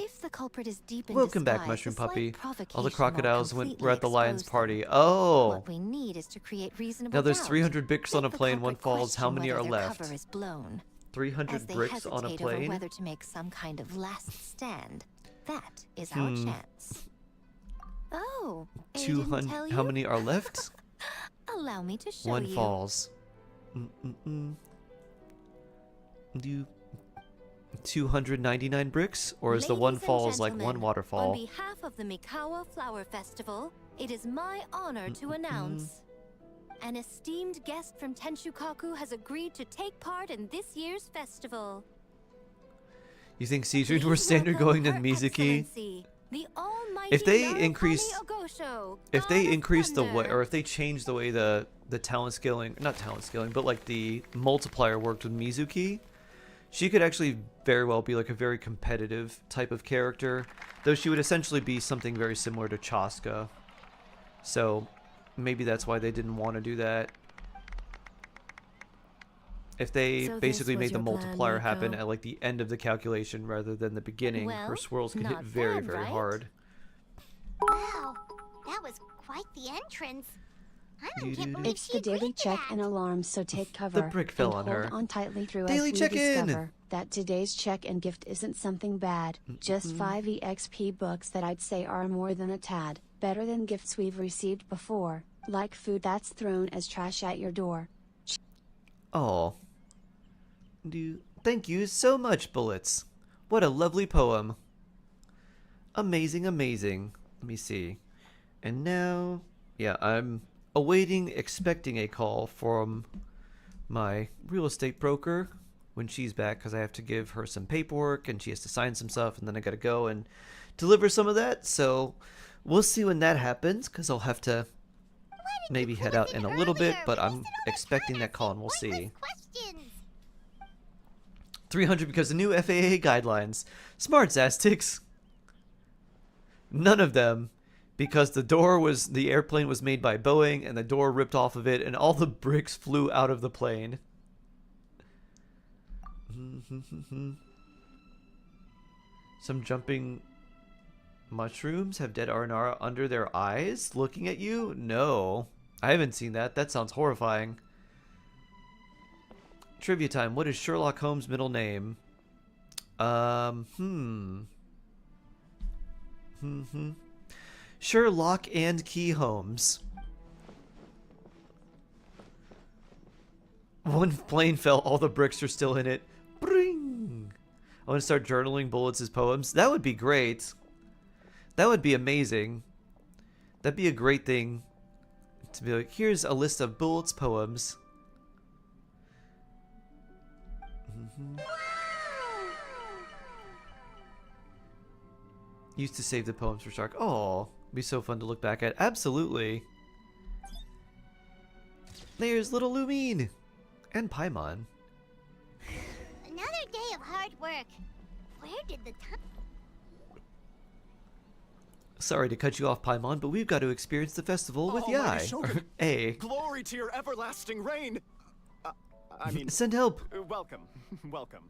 If the culprit is deep in Welcome back, disguise, Mushroom a slight Puppy. provocation All the won't crocodiles were completely at the lion's expose party. them. Oh! What we need is to create reasonable Now there's doubt. 300 bricks on a Make the plane. One culprit falls. How question many are whether their left? cover is blown. 300 As they bricks on a hesitate over plane? whether to make some kind of last stand. That is our chance. Oh, I didn't 200. tell How you? many are left? Allow me to show One you. falls. Do 299 bricks, or is the one Ladies and falls like one gentlemen, waterfall? On behalf of the Mikawa Flower Festival, it is my honor to announce an esteemed guest from Tenshukaku has agreed to take part in this year's festival. You think Caesar Please were standard welcome going to Her Mizuki? Excellency, the almighty If they Yarokami increase, Ogosho, if they God of increase the way, Thunder. or if they change the way the talent scaling, not talent scaling, but like the multiplier worked with Mizuki, she could actually very well be like a very competitive type of character, though she would essentially be something very similar to Chaska. So maybe that's why they didn't want to do that. If they So this basically was made the your plan, multiplier happen Nico? at like the end of the calculation rather than the beginning, her Well, swirls can hit not very, bad, very right? hard. Wow, that was quite the entrance. I can't believe It's she the daily agreed to check that. and alarm, so take cover. brick fell and on hold her. on tightly through Daily as we check-in. discover that today's check and gift isn't something bad. Just 5 EXP books that I'd say are more than a tad better than gifts we've received before, like food that's thrown as trash at your door. Oh. Thank you so much, Bullets. What a lovely poem. Amazing, amazing. Let me see. And now, yeah, I'm expecting a call from my real estate broker when she's back, because I have to give her some paperwork and she has to sign some stuff, and then I gotta go and deliver some of that. So we'll see when that happens, because I'll have to maybe head out in a little bit, but I'm expecting that call and we'll see. Questions. 300 because the new FAA guidelines. Smart Zastics. None of them, because the airplane was made by Boeing and the door ripped off of it and all the bricks flew out of the plane. Some jumping mushrooms have dead Aranara under their eyes looking at you? No. I haven't seen that. That sounds horrifying. Trivia time. What is Sherlock Holmes' middle name? Sherlock and Key Holmes. One plane fell, all the bricks are still in it. Bring! I want to start journaling Bullets' poems. That would be great. That would be amazing. That'd be a great thing to be like, here's a list of Bullets' poems. Used to save the poems for Shark. Oh, be so fun to look back at. Absolutely. There's little Lumine and Paimon. Another day of hard work. Where did the time? Sorry to cut you off, Paimon, but we've got to experience the festival with Almighty Yai. Shogun, A. Glory to your everlasting reign! I mean, Send help. welcome, welcome.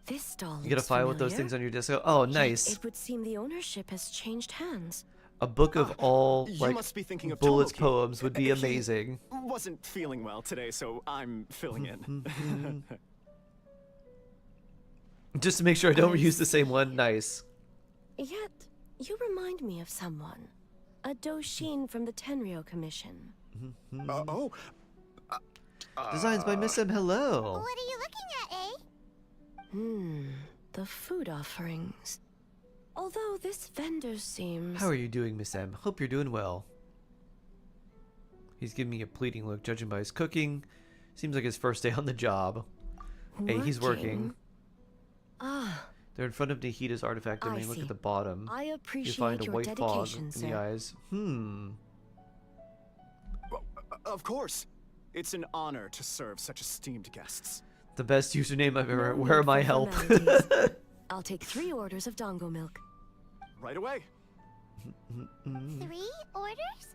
This stall You got a looks file with those familiar, things on your desk? Oh, yet nice. It would seem the ownership has changed hands. A book of all You like must be thinking of Bullet's Tomoki. poems would be He amazing. wasn't feeling well today, so I'm filling in. Just to make sure I don't reuse the same one. Nice. Yet, you remind me of someone. A Doshin from the Tenryo Commission. Designs by Miss M. Hello. What are you looking at, eh? The food offerings. Although this vendor seems... How are you doing, Miss M? Hope you're doing well. He's giving me a pleading look, judging by his cooking. Seems like his first day on the job. Hey, he's working. Ah. They're in front of Nahita's artifact domain. Look at the bottom. I appreciate You find a your white fog dedication, in sir. the eyes. Of course. It's an honor to serve such esteemed guests. The best username I've ever. No Where need my for help? formalities. I'll take 3 orders of dongo milk. Right away. 3 orders?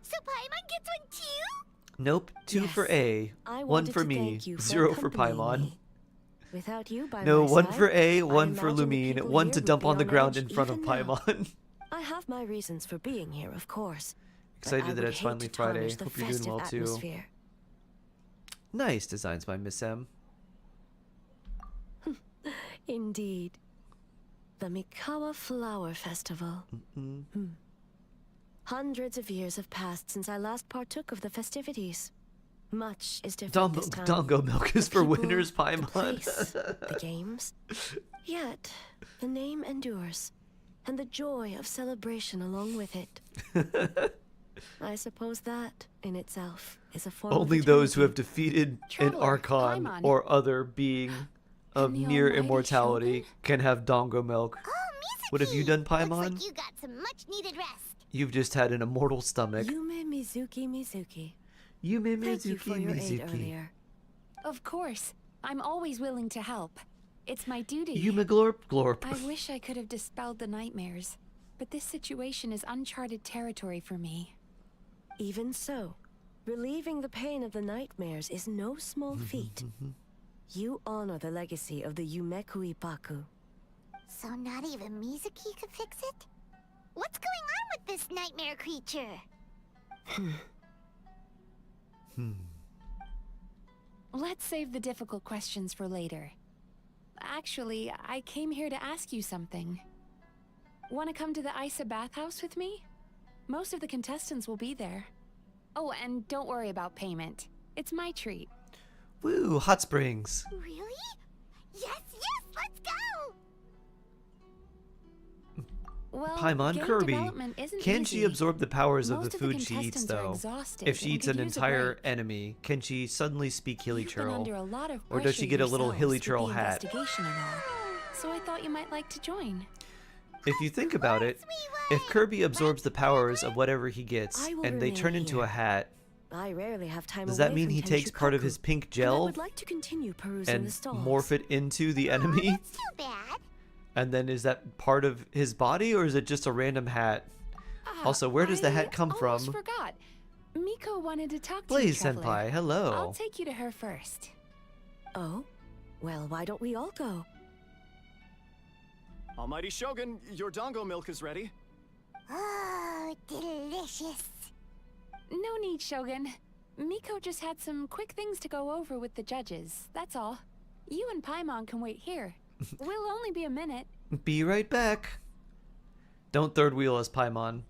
So Paimon gets one too? Nope. 2 Yes. for A. I 1 wanted for to me. thank you for 0 for accompanying Paimon. me. Without you by No, my 1 side, for A, I 1 for imagine the Lumine, people 1 here to would dump be on the ground edge in front of even now. Paimon. I have my reasons for being here, of course. but Excited I that would it's hate finally to Friday. tarnish the Hope you're doing festive well too. atmosphere. Nice designs by Miss M. Indeed. The Mikawa Flower Festival. Hundreds of years have passed since I last partook of the festivities. Much is different this time. Dongo milk is The for people, winners, the Paimon. place, the games. Yet, the name endures, and the joy of celebration along with it. I suppose that, in itself, is a form Only of those who have eternity. defeated an Traveler, Archon Paimon. or other being of the near almighty immortality Shogun? can have Dongo milk. Oh, Mizuki! What have you done, Looks Paimon? like you got some much-needed rest. You've just had an immortal stomach. Yume Mizuki. Yume Thank you for your aid Mizuki. earlier. Of course. I'm always willing to help. It's my duty. Yume glorp glorp. I wish I could have dispelled the nightmares, but this situation is uncharted territory for me. Even so, relieving the pain of the nightmares is no small feat. You honor the legacy of the Yumekui Baku. So not even Mizuki could fix it? What's going on with this nightmare creature? Let's save the difficult questions for later. Actually, I came here to ask you something. Want to come to the AisaBathhouse with me? Most of the contestants will be there. Oh, and don't worry about payment. It's my treat. Woo, hot springs. Really? Yes, let's go! Well, Paimon game Kirby. development isn't Can she easy. absorb the powers of Most the of the food she eats, contestants are though? exhausted If she and eats could an use a entire break. enemy, can she suddenly speak Hilly You've been under a Churl? lot of Or does she get a little pressure Hilly yourselves Churl with the hat? investigation and all. So I thought you might like to join. If you think about it, if Kirby absorbs the powers of whatever he gets, I will and they remain turn into here. a hat, I rarely have time does away that mean from he takes part of Tenchukaku, his pink and I gel would like to continue perusing and the stalls. morph it into the enemy? That's too bad. And then is that part of his body, or is it just a random hat? Also, where does the hat come I from? almost forgot. Miko wanted to talk to Blaze you, Traveler. Senpai, hello. I'll take you to her first. Oh? Well, why don't we all go? Almighty Shogun, your dongo milk is ready. Oh, delicious. No need, Shogun. Miko just had some quick things to go over with the judges, that's all. You and Paimon can wait here. We'll only be a minute. Be right back. Don't third wheel us, Paimon.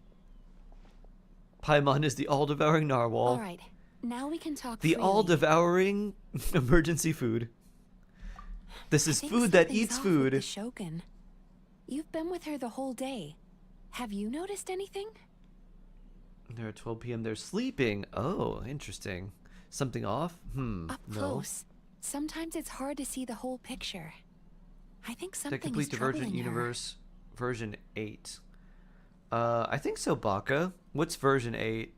Paimon is the all-devouring narwhal. All right, now we can talk The freely. all-devouring emergency food. This is I think food that something's eats off with food. the Shogun. You've been with her the whole day. Have you noticed anything? They're at 12 p.m. They're sleeping. Oh, interesting. Something off? Up No. close. Sometimes it's hard to see the whole picture. I think The something Complete is Divergent troubling her. Universe version 8. I think so, Baka. What's version 8?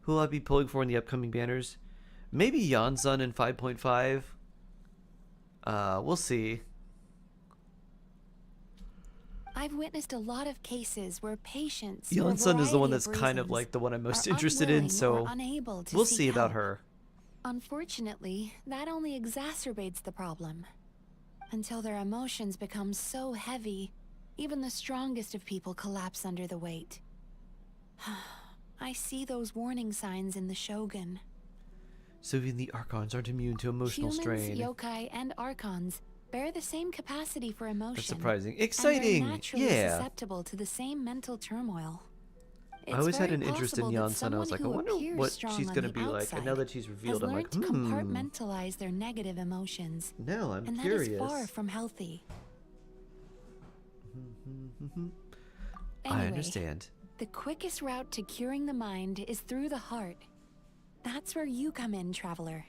Who will I be pulling for in the upcoming banners? Maybe Yansun in 5.5. We'll see. I've witnessed a lot of cases where patients, for a Yansun is the one variety that's of kind of reasons, like the one I'm most are interested in, unwilling so or unable to we'll seek see about help. her. Unfortunately, that only exacerbates the problem. Until their emotions become so heavy, even the strongest of people collapse under the weight. I see those warning signs in the Shogun. So even the Archons aren't immune to emotional strain. Humans, yokai, and Archons bear the same capacity for emotion. That's surprising. And Exciting! they're naturally Yeah. susceptible to the same mental turmoil. I always had an interest in Yansan. I was like, I wonder what she's gonna be like. And now that she's revealed, I'm like, to compartmentalize their negative emotions. Now I'm and curious. That is far from healthy. I understand. The quickest route to curing the mind is through the heart. That's where you come in, traveler.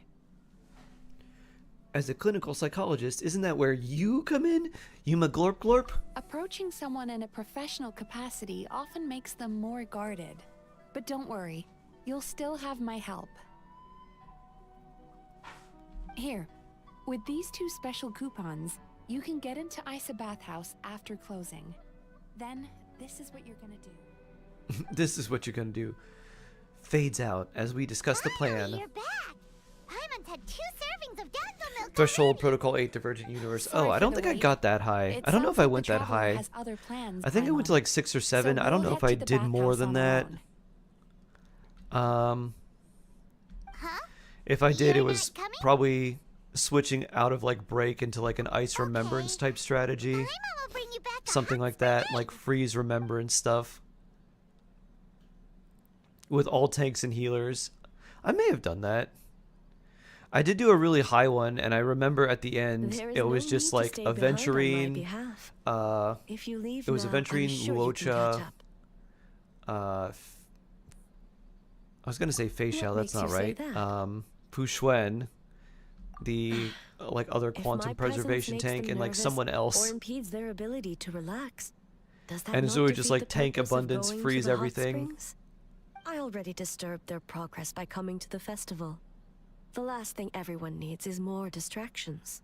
As a clinical psychologist, isn't that where you come in? Yuma Glorp Glorp? Approaching someone in a professional capacity often makes them more guarded. But don't worry, you'll still have my help. Here, with these 2 special coupons, you can get into AisaBathhouse after closing. Then, this is what you're gonna do. This is what you're gonna do. Fades out as we discuss the plan. You're back. Paimon's had 2 servings of Danzo milk. Threshold Protocol 8 Divergent Universe. Oh, I don't think I got that high. I don't know if I went that high. I think I went to like 6 or 7. I don't know if I did more than that. If I did, it was probably switching out of like break into like an ice remembrance type strategy. Something like that, like freeze remembrance stuff. With all tanks and healers. I may have done that. I did do a really high one, and I remember at the end it was just like Aventurine. It was Aventurine, Luocha. I was gonna say Facial, that's not right. Fushuen, the like other quantum preservation tank, and like someone else. Or impedes their ability to relax. Does that and so we just like tank abundance, freeze everything. I already disturbed their progress by coming to the festival. The last thing everyone needs is more distractions.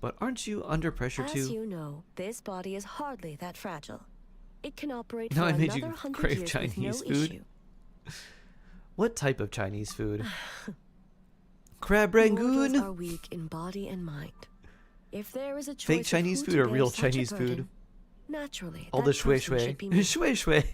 But aren't you under pressure too? As you know, this body is hardly that fragile. It can operate No, for I made another you 100 crave years Chinese with no food. issue. What type of Chinese food? Crab rangoon? Mortals are weak in body and mind. If there is a choice Fake Chinese food or real Chinese food? Naturally, All the shui shui. Shui shui.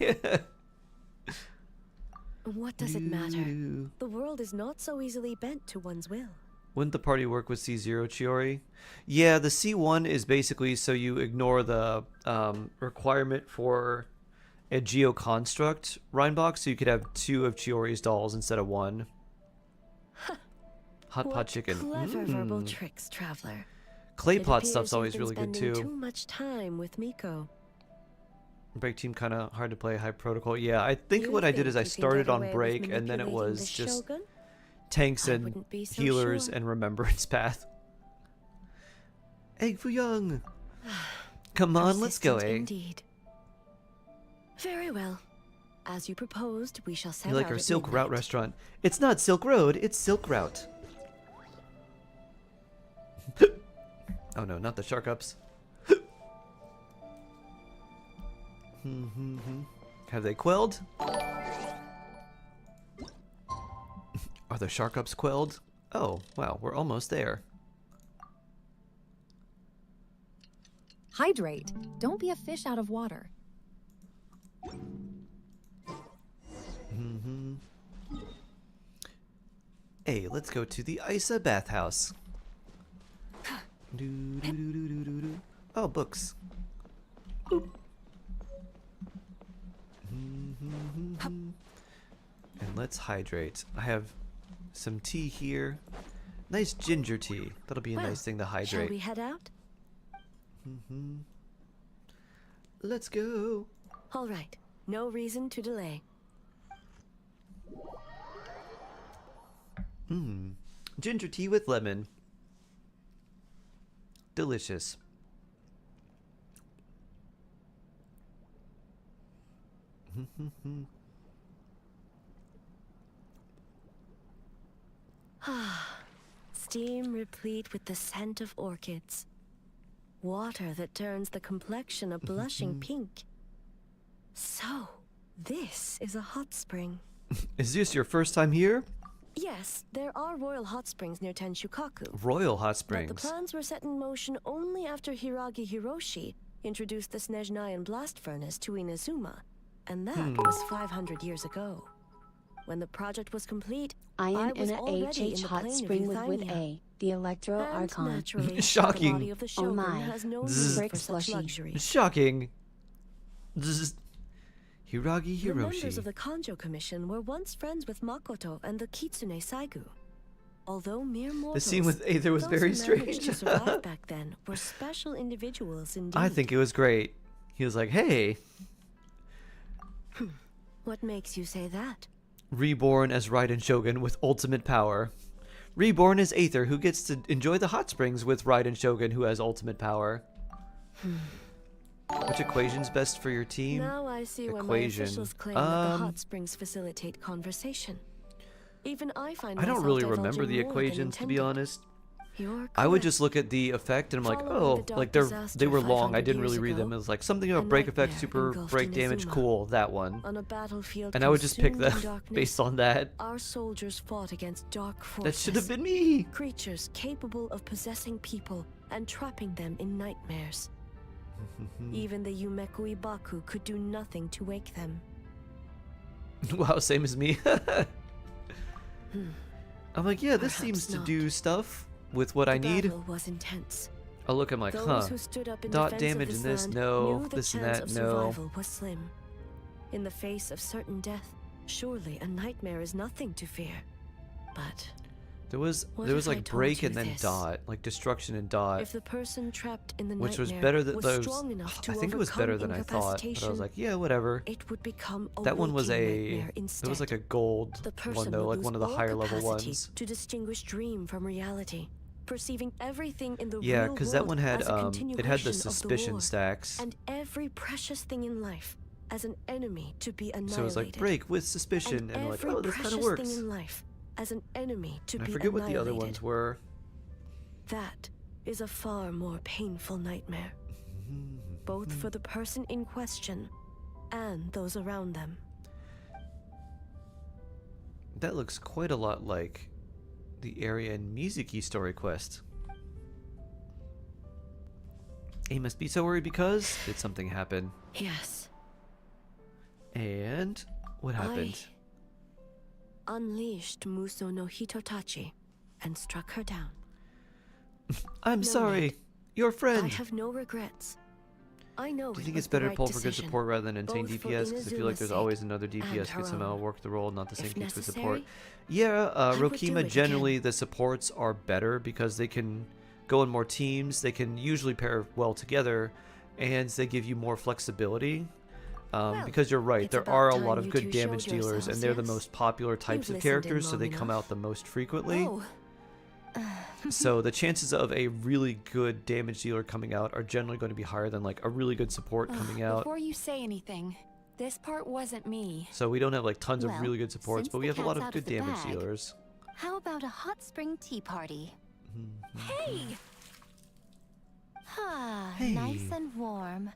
What does it matter? The world is not so easily bent to one's will. Wouldn't the party work with C0 Chiori? Yeah, the C1 is basically so you ignore the requirement for a geoconstruct Rhinebox, so you could have 2 of Chiori's dolls instead of 1. Hot pot chicken. Clever verbal tricks, traveler. Clay pot stuff's always really good too. Too much time with Miko. Break team kind of hard to play. High protocol. Yeah, I think what I did is I started on break and then it was just tanks and healers and remembrance path. Egg Fuyang. Come on, let's go, eh? Indeed. Very well. As you proposed, we shall set out. You like our Silk Route restaurant? It's not Silk Road, it's Silk Route. Oh no, not the shark ups. Have they quelled? Are the shark ups quelled? Oh, wow, we're almost there. Hydrate. Don't be a fish out of water. Hey, let's go to the AisaBathhouse. Oh, books. Boop. And let's hydrate. I have some tea here. Nice ginger tea. That'll be a nice thing to hydrate. Shall we head out? Let's go. All right. No reason to delay. Ginger tea with lemon. Delicious. Steam replete with the scent of orchids. Water that turns the complexion a blushing pink. So, this is a hot spring. Is this your first time here? Yes, there are royal hot springs near Tenshukaku. Royal hot But springs. the plans were set in motion only after Hiragi Hiroshi introduced the Snezhnayan blast furnace to Inazuma, and that was 500 years ago. When the project was complete, I was already in the hot plane spring of with Euthymia. A, the Electro And Archon. naturally, Shocking. the body of the Oh Shogun my. has no Zzz. need for Brick such slushy. luxury. Shocking. Zzz. Hiragi The members of Hiroshi. the Kanjo Commission were once friends with Makoto and the Kitsune Saigu. Although mere The mortals, scene with Aether was those very who managed strange. to survive back then were special individuals indeed. I think it was great. He was like, hey, What makes you say that? reborn as Raiden Shogun with ultimate power. Reborn as Aether, who gets to enjoy the hot springs with Raiden Shogun, who has ultimate power. Which equation's best for your team? Now I see why my Equation. officials claim that the hot springs facilitate conversation. Even I find I don't myself really remember divulging the more than equations, to be intended. honest. You're I would correct. just look at the effect and I'm like, Following oh, the dark like disaster they were long. I 500 didn't really years read them. ago, It was like something a about break effect, nightmare super engulfed break damage, Inazuma. cool, that one. On a battlefield And I would just pick consumed them in darkness, based on that. Our soldiers fought against dark forces. That should have been me. Creatures capable of possessing people and trapping them in nightmares. Even the Yumeku Ibaku could do nothing to wake them. Wow, same as me. I'm like, yeah, this Perhaps seems to not. do stuff with what I The need. battle was intense. I look, I'm like, Those huh. who stood up in Dot defense damage of in this this, land no. knew the This and chance that, of no. survival was slim. In the face of certain death, surely a nightmare is nothing to fear. But There was what there was if I like told break you and then this? dot, like destruction and dot, if the person trapped in the which was nightmare better than was those. strong enough to I think it was overcome better than I thought. But I was incapacitation, like, yeah, whatever. it would become a That one was waking a. nightmare It was instead. like a gold The person one though, would like one of lose the all higher level capacity ones. to distinguish dream from reality, perceiving everything in the Yeah, real because that world one had as a it had the continuation of suspicion war, stacks. and every precious thing in life as an enemy to be annihilated. So it was like break with suspicion, and like, every oh, this kind of precious works. thing in life as an enemy to And I be forget what the other annihilated. ones were. That is a far more painful nightmare, both for the person in question and those around them. That looks quite a lot like the area in Mizuki Story Quest. He must be so worried because did something happen? Yes. And what happened? I unleashed Muso no Hitotachi and struck her down. I'm No, sorry, Ned. your friend. I have no regrets. I know Do you it think was it's better the to right pull for good decision, support rather than insane both for DPS? Because I feel like Inazuma's there's sake always another and DPS her could somehow own. work the role, not the same If case with necessary, support. Yeah, I would do Rokima it generally the supports are better because they can go in more teams. They can usually pair well together, and they give you more flexibility. Because you're right, it's there about are a time lot of you good two damage showed dealers, and yourselves, they're the yes? most popular types You've of listened in characters, so they long come enough. out the most frequently. Oh. So the chances of a really good damage dealer coming out are generally going to be higher than like a really good support coming out. Before you say anything, this part wasn't me. So we don't have like tons of Well, really good supports, since but we the have a lot cat's of out good of the damage bag, dealers. How about a hot spring tea party? Hey! Ah, Hey. nice and warm.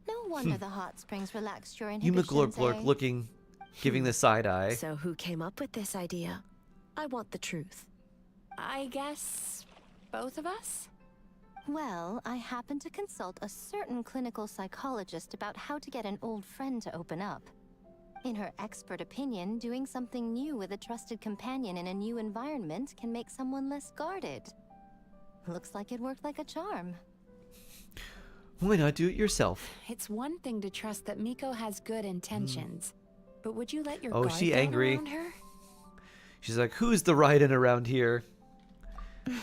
No wonder the hot springs relaxed your You inhibitions, McGlurk eh? looking, giving the side eye. So who came up with this idea? I want the truth. I guess both of us? Well, I happened to consult a certain clinical psychologist about how to get an old friend to open up. In her expert opinion, doing something new with a trusted companion in a new environment can make someone less guarded. Looks like it worked like a charm. Why not do it yourself? It's one thing to trust that Miko has good intentions, but would you let your Oh, guard she down angry. around her? She's like, who's the Raiden around here?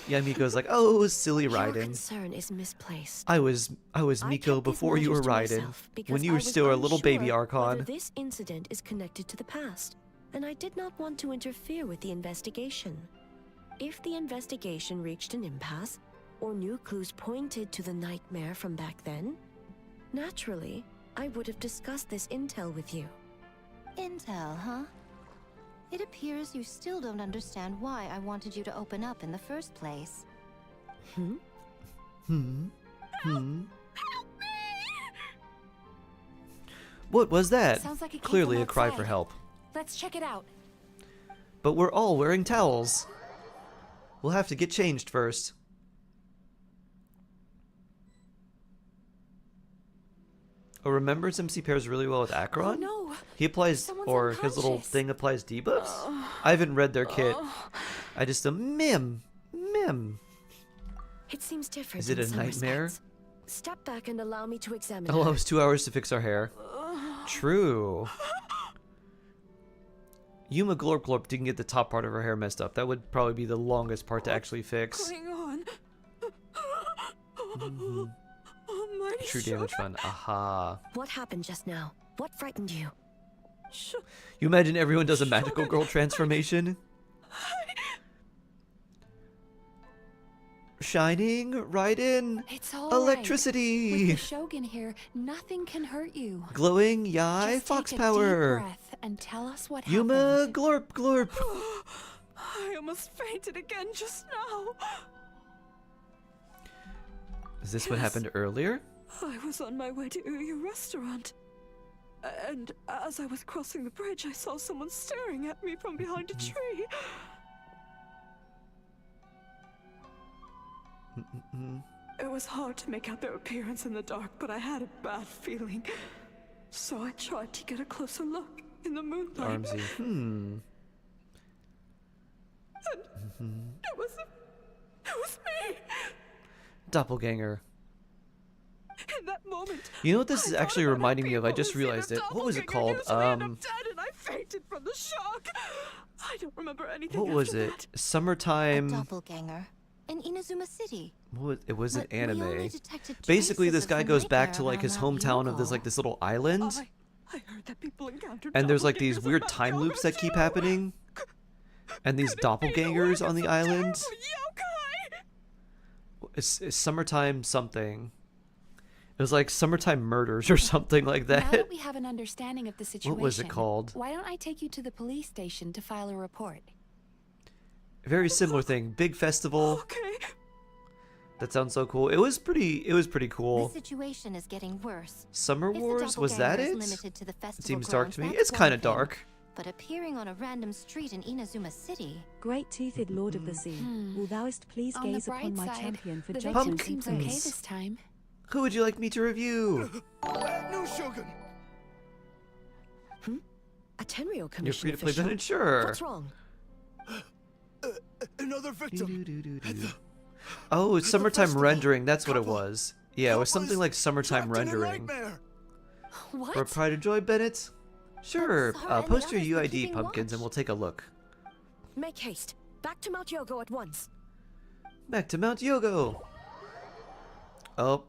Yeah, Miko's like, oh, silly Your Raiden. concern is misplaced. I was Miko kept these before you were matters to Raiden. myself because When you I were was still a little baby unsure Archon. whether this incident is connected to the past, and I did not want to interfere with the investigation. If the investigation reached an impasse, or new clues pointed to the nightmare from back then, naturally, I would have discussed this intel with you. Intel, huh? It appears you still don't understand why I wanted you to open up in the first place. What was that? Sounds like it came Clearly from a cry for outside. help. Let's check it out. But we're all wearing towels. We'll have to get changed first. Oh, remembers MC pairs really well with Acheron? Oh, no. He applies, Someone's or his little unconscious. thing applies debuffs? I haven't read their kit. I just mim. It seems different. Is it in a some nightmare? respects. Step back and allow me to examine. Oh, her. it was 2 hours to fix our hair. True. Yuma Glorp Glorp didn't get the top part of her hair messed up. That would probably be the longest part to actually fix. Going on. Oh, my True damage fun. Aha. What happened just now? What frightened you? You imagine everyone does a magical girl transformation? Shining right in. It's all Electricity. Right. With the Shogun here, nothing can hurt you. Glowing Yai Just Fox take a power. deep breath and tell us what Yuma happened. Glorp Glorp. I almost fainted again just now. Is this what happened earlier? I was on my way to your restaurant. And as I was crossing the bridge, I saw someone staring at me from behind a tree. It was hard to make out their appearance in the dark, but I had a bad feeling. So I tried to get a closer look in the moonlight. Armsy. And it was me. Doppelganger. In that moment, You know what this is actually reminding me of? I just realized it. What was it called? Dead and I fainted from the shock. I don't remember anything. What was after it? that. Summertime. Doppelganger in Inazuma City. It was an But we only anime. detected Basically, traces this of guy the goes back nightmare to like his around Mount hometown of Yogo. this little island, I heard that people encountered and there's like these doppelgangers weird in time Mount loops Yogo that keep too. happening, and these doppelgangers on the island. It's summertime something. It was like summertime murders or something like Now that. that we have an understanding of the situation, What was it called? Why don't I take you to the police station to file a report? Very similar thing. Big festival. Okay. That sounds so cool. It was pretty cool. The situation is getting worse. Summer If the Wars, was that doppelganger it? is limited to the It festival seems dark grounds, to me. that's It's one kind of thing. dark. But appearing on a random street in Inazuma City. Great-toothed Lord of the Sea, will thou'st please On the gaze bright upon my side, champion for the judgment victim and seems okay praise. this time. Who would you like me to review? No Shogun! A Tenryo You're commission free to play official. Bennett, sure. What's wrong? Another victim! Oh, it's summertime festival. rendering. That's what it Couple- was. Yeah, it was something like summertime Trapped in a rendering. nightmare. What? For Pride of Joy, Bennett? Sure. But Sarah and the Post your others were UID, keeping pumpkins, and watch. we'll take a look. Make haste. Back to Mount Yogo at once. Back to Mount Yogo. Oh.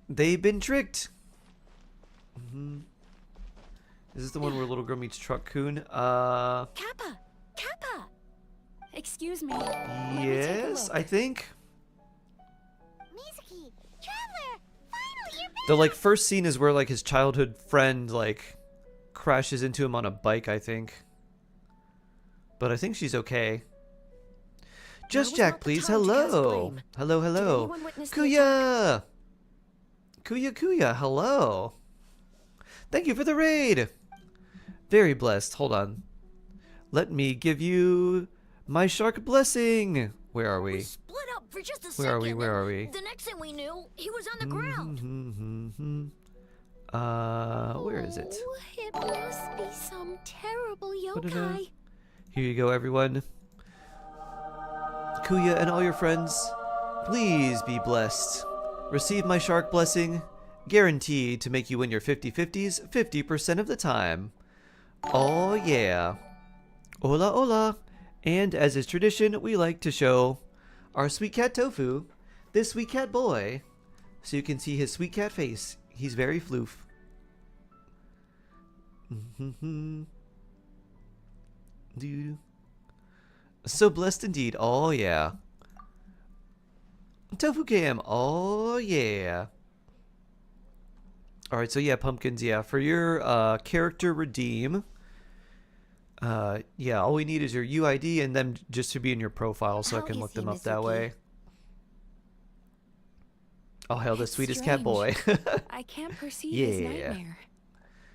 They've been tricked. Is this the one where little girl meets Truck Coon? Kappa! Kappa! Excuse me. Let me take a Yes, look. I think. Mizuki, Traveler, finally you're back! The like first scene is where like his childhood friend like crashes into him on a bike, I think. But I think she's okay. Just was Jack, not the please. time to cast Hello. blame. Hello, hello. anyone witness the Kuya! Kuya, hello. Thank you for the raid. Very blessed. Hold on. Let me give you my shark blessing. Where are we? Split up for just a Where are second. we? Where are we? The next thing we knew, he was on the ground. Where is it? Oh, it must be some terrible yokai. Here you go, everyone. Kuya and all your friends, please be blessed. Receive my shark blessing, guaranteed to make you win your 50/50s 50% of the time. Oh yeah. Hola hola. And as is tradition, we like to show our sweet cat Tofu, this sweet cat boy, so you can see his sweet cat face. He's very floof. Dude. So blessed indeed. Oh yeah. Tofu Cam. Oh yeah. Alright, so yeah, pumpkins, yeah. For your character redeem, yeah, all we need is your UID and them just to be in your profile so I How can is look he, them up that Mizuki? way. Oh hell, the It's sweetest cat boy. I can't perceive his Yeah. nightmare.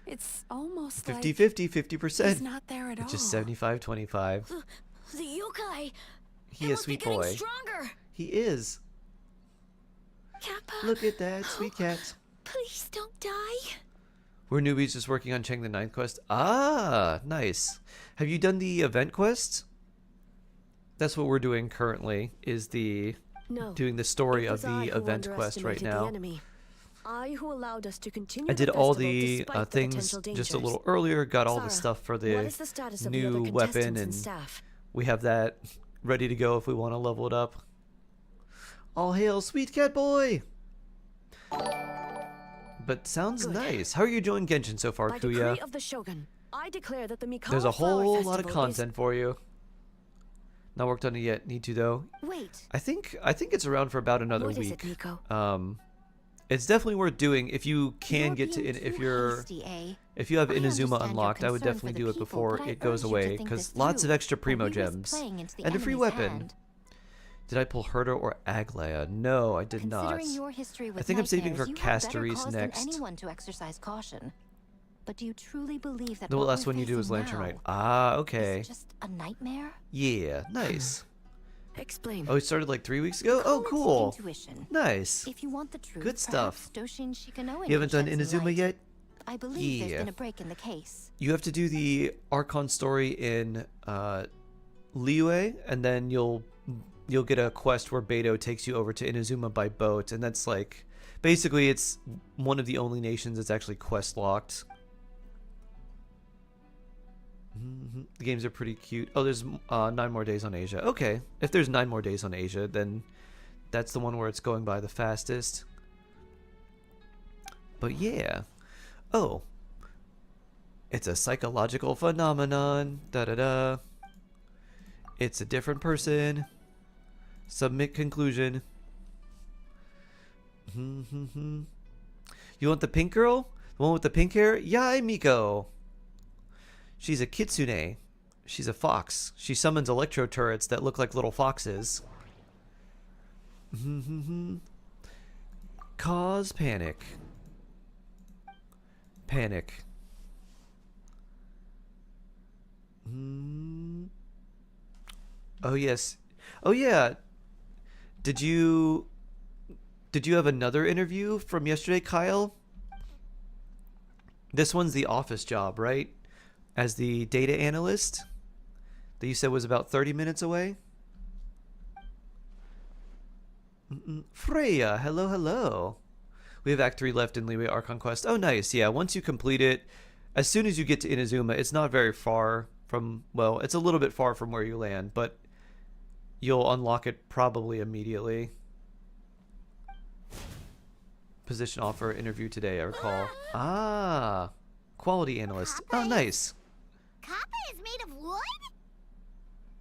It's almost 50-50, 50%. he's not there at all. Which is 75-25. The yokai. He is sweet boy. Stronger. He is. Kappa. Look at that, sweet cat. Please don't die. We're newbies just working on Chang the 9th quest. Ah, nice. Have you done the event quest? That's what we're doing currently, is doing the story of the event quest right now. I who allowed us to continue I did the all festival the despite things potential just a dangers. little earlier, got all the Sarah, stuff for what the is the status of the other new contestants weapon, and and staff? we have that ready to go if we want to level it up. All hail, sweet cat boy! But sounds nice. How are you enjoying Genshin so far, By Kuya? decree of the Shogun, I declare that the Mikawa There's a Flower whole lot of Festival content for you. Not worked on it yet. Need to though. Wait. I think it's around for about another What is week. it, Nico? It's definitely worth doing if you can get to if you have Inazuma unlocked. I would definitely do it before it goes away because lots of extra Primogems and a free weapon. Did I pull Herta or Aglaya? No, I did not. I think I'm saving for Castoris next. Anyone to exercise caution. But do you truly believe that The last one you do is Lantern Knight. Ah, okay. Is just a nightmare? Yeah, nice. Explain. Oh, it started like 3 weeks ago? Oh, cool. Nice. If you want the truth, good stuff. You haven't done Inazuma yet? I believe there's been a break in the case. You have to do the Archon story in Liyue, and then you'll get a quest where Beto takes you over to Inazuma by boat, and that's like basically it's one of the only nations that's actually quest locked. The games are pretty cute. Oh, there's 9 more days on Asia. Okay, if there's 9 more days on Asia, then that's the one where it's going by the fastest. But yeah. Oh. It's a psychological phenomenon. Da-da-da. It's a different person. Submit conclusion. You want the pink girl? The one with the pink hair? Yai Miko. She's a kitsune. She's a fox. She summons electro turrets that look like little foxes. Cause panic. Panic. Oh yes. Oh yeah. Did you have another interview from yesterday, Kyle? This one's the office job, right? As the data analyst that you said was about 30 minutes away. Freya, hello, hello. We have Act 3 left in Liyue Archon Quest. Oh, nice. Yeah, once you complete it, as soon as you get to Inazuma, it's not very far from, well, it's a little bit far from where you land, but you'll unlock it probably immediately. Position offer, interview today, I recall. Ah, quality analyst. Oh, nice. Kappa is made of wood?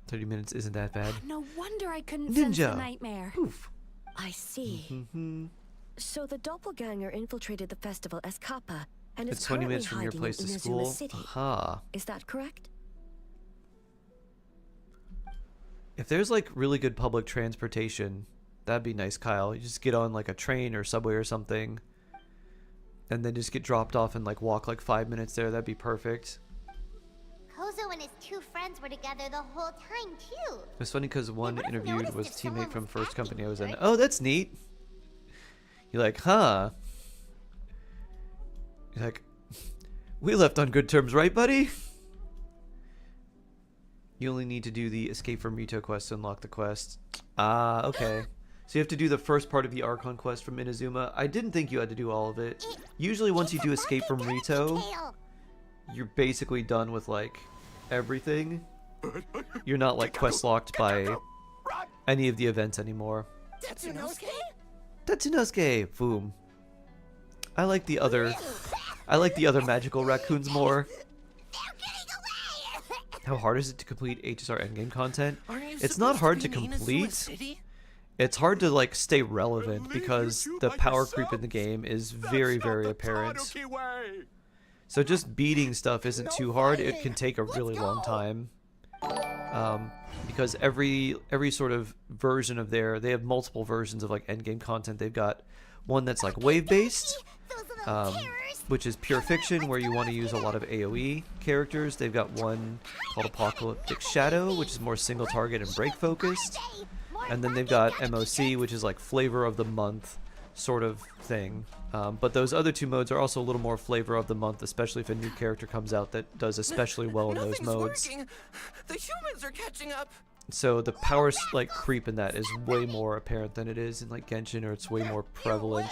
30 minutes isn't that bad. No wonder I couldn't sense the Ninja. nightmare. Poof. I see. So the doppelganger infiltrated the festival as Kappa and It's is 20 currently minutes from your hiding place in to Inazuma school. City. Aha. Is that correct? If there's like really good public transportation, that'd be nice, Kyle. You just get on like a train or subway or something, and then just get dropped off and like walk like 5 minutes there. That'd be perfect. Kozo and his 2 friends were together the whole time, too. It's funny because one interviewed noticed was if teammate someone from was first acting company I was in. good. Oh, that's neat. You're like, huh? You're like, we left on good terms, right, buddy? You only need to do the Escape from Rito quest to unlock the quest. Ah, okay. So you have to do the first part of the Archon quest from Inazuma. I didn't think you had to do all of it. Usually once you do Escape from Rito, you're basically done with like everything. You're not like quest locked by any of the events anymore. Tatsunosuke? Tatsunosuke! Boom. I like the other magical raccoons more. How hard is it to complete HSR endgame content? It's not hard to complete. It's hard to like stay relevant because the power creep in the game is very, very apparent. So just beating stuff isn't too hard. It can take a really long time. Because every sort of version of they have multiple versions of like endgame content. They've got one that's like wave based, which is pure fiction, where you want to use a lot of AoE characters. They've got one called Apocalyptic Shadow, which is more single target and break focused. And then they've got MOC, which is like flavor of the month sort of thing. But those other two modes are also a little more flavor of the month, especially if a new character comes out that does especially well in those modes. The humans are catching up. So the power like creep in that is way more apparent than it is in like Genshin, or it's way more prevalent.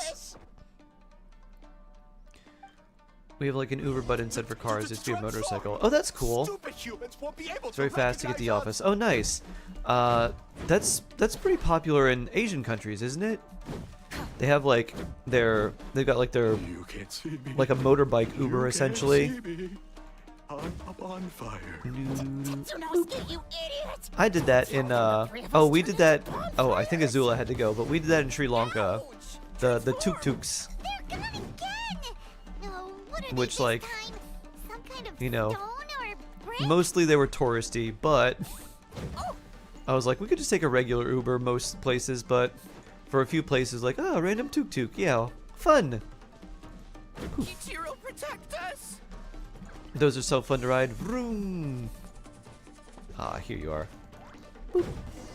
We have like an Uber button set for cars. It's via motorcycle. Oh, that's cool. It's very fast to get to the office. Oh, nice. That's pretty popular in Asian countries, isn't it? They have like they've got like their like a motorbike Uber essentially. I'm up on fire. I did that in oh, we did that. Oh, I think Azula had to go, but we did that in Sri Lanka. The tuk-tuks. Which, like, you know, mostly they were touristy, but I was like, we could just take a regular Uber most places, but for a few places, like, oh, random tuk-tuk, yeah, fun. Ichiro, protect us. Those are so fun to ride. Vroom. Ah, here you are.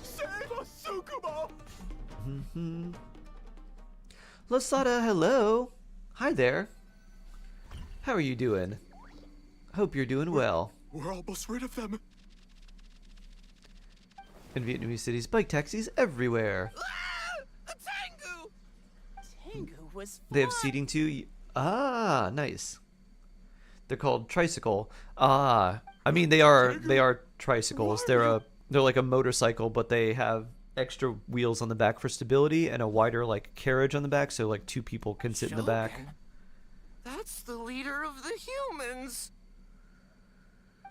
Save us, Tsukumo! Losada, hello. Hi there. How are you doing? Hope you're doing well. We're almost rid of them. In Vietnamese cities, bike taxis everywhere. A Tengu! Tengu was fun. They have seating too. Ah, nice. They're called tricycle. Ah, I mean they are tricycles. They're like a motorcycle, but they have extra wheels on the back for stability and a wider like carriage on the back, so like two people can sit in the back. That's the leader of the humans.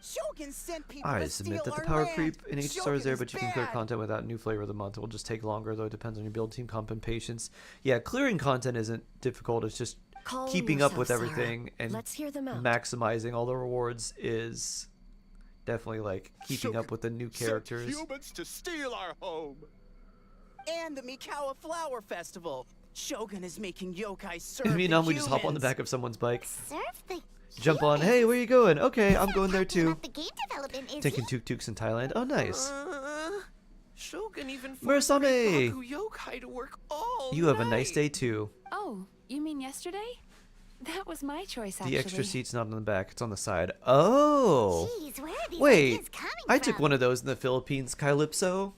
Shogun sent people I to submit steal that the our power land. creep in HSR is there, but you can clear bad. content without new flavor of the month. It will just take longer, though it depends on your build team comp and patience. Yeah, clearing content isn't difficult. It's just Calm keeping up yourself, with Sarah. everything and Let's hear them out. maximizing all the rewards is definitely like keeping up with the new characters. Humans to steal our home. And the Mikawa Flower Festival. Shogun is making yokai serve In Vietnam, the we just hop on the humans. back of someone's bike, Serve the jump on. Hey, where you going? Okay, I'm going there too. the game development is Taking tuk-tuks in Thailand. Oh, nice. Shogun even forced Murasame! Baku yokai to work all You have a nice night. day too. Oh, you mean yesterday? That was my choice, actually. The extra seat's not on the back; it's on the side. Oh. Jeez, where are these Wait, ideas coming I from? took one of those in the Philippines, Calypso.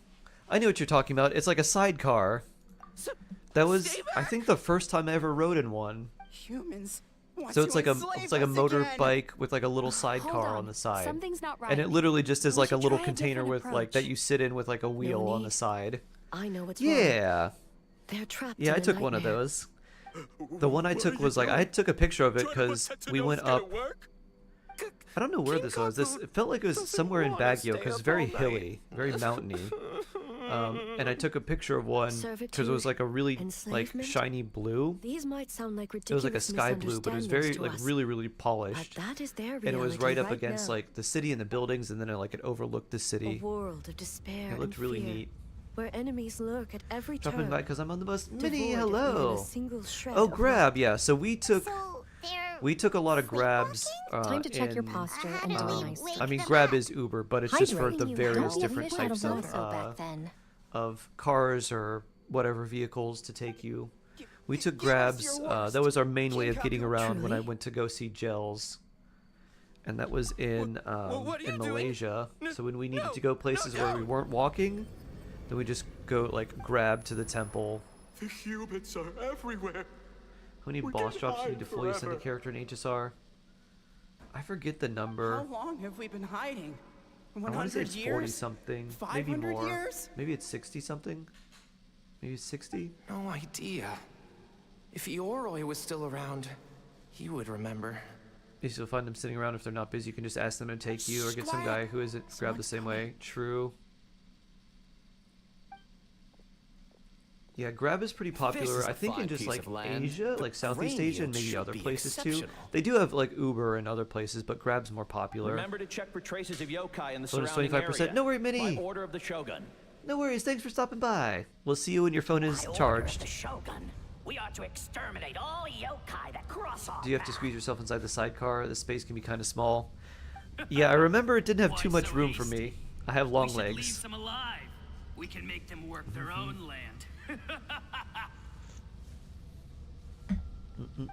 I know what you're talking about. It's like a sidecar. That was, I think, the first time I ever rode in one. Humans. want So it's to like a enslave it's like a us motorbike again. with like a little Hold sidecar on. on the side. Something's not right. And it literally just is We like a should little try a container different with like that approach. you sit in with like a wheel on the need. side. I know what's wrong. Yeah. They're trapped Yeah, in I a took one of nightmare. those. The one I took was like I took a picture of it because we went up. I don't know where this was. It felt like it was somewhere in Baguio because it's very hilly, very mountainy. And I took a picture of one because it was like a really like Enslavement? shiny blue. These might sound like It ridiculous was like a sky blue, but it was very like really polished. But that is their And it was right reality up against now. like the city and the buildings, and then it overlooked the A city. world of despair It looked and really fear, neat. where enemies lurk at every Dropping turn. by because I'm on the bus. devoid Minnie, of even hello. a single shred Oh, of grab, yeah. So we took So they're a lot of grabs. Time to check your in, posture and do a nice I mean, grab is Uber, but it's just for Hydrating the you various healthy different fish out types of of water. back then. of cars or whatever vehicles to take you. We took grabs. That was our main way of getting around when I went to go see Gels, and that was in what are you doing? Malaysia. No, So when we needed no, to go places where we weren't walking, then we just go like grab to the temple. The humans are everywhere. How many We boss can drops do you need hide to fully ascend a forever. character in HSR? I forget the number. How long have we been hiding? I want to say 100 it's 40 years? something, maybe 500 more. years? Maybe it's 60 something. Maybe it's 60. No idea. If Ioroi was still around, he would remember. You still find them sitting around if they're not busy. You can just ask them to take you, or get some guy who isn't grabbed the same way. True. Yeah, grab is pretty popular. is a I think in fine just piece like of land. Asia, The like Southeast grain Asia, and yield maybe should other be places too. exceptional. They do have like Uber and other places, but grab's more popular. Remember to check for traces of yokai in the Bonus surrounding 25%. area. No worry, Minnie. By order of the Shogun. No worries. Thanks for stopping by. We'll see you when your phone is charged. Shogun. We ought to exterminate all yokai that cross our Do you have to squeeze yourself inside the sidecar? The space can be kind of small. Yeah, I remember it didn't have too much room for me. I have long We should leave legs. some alive. We can make them work their own land.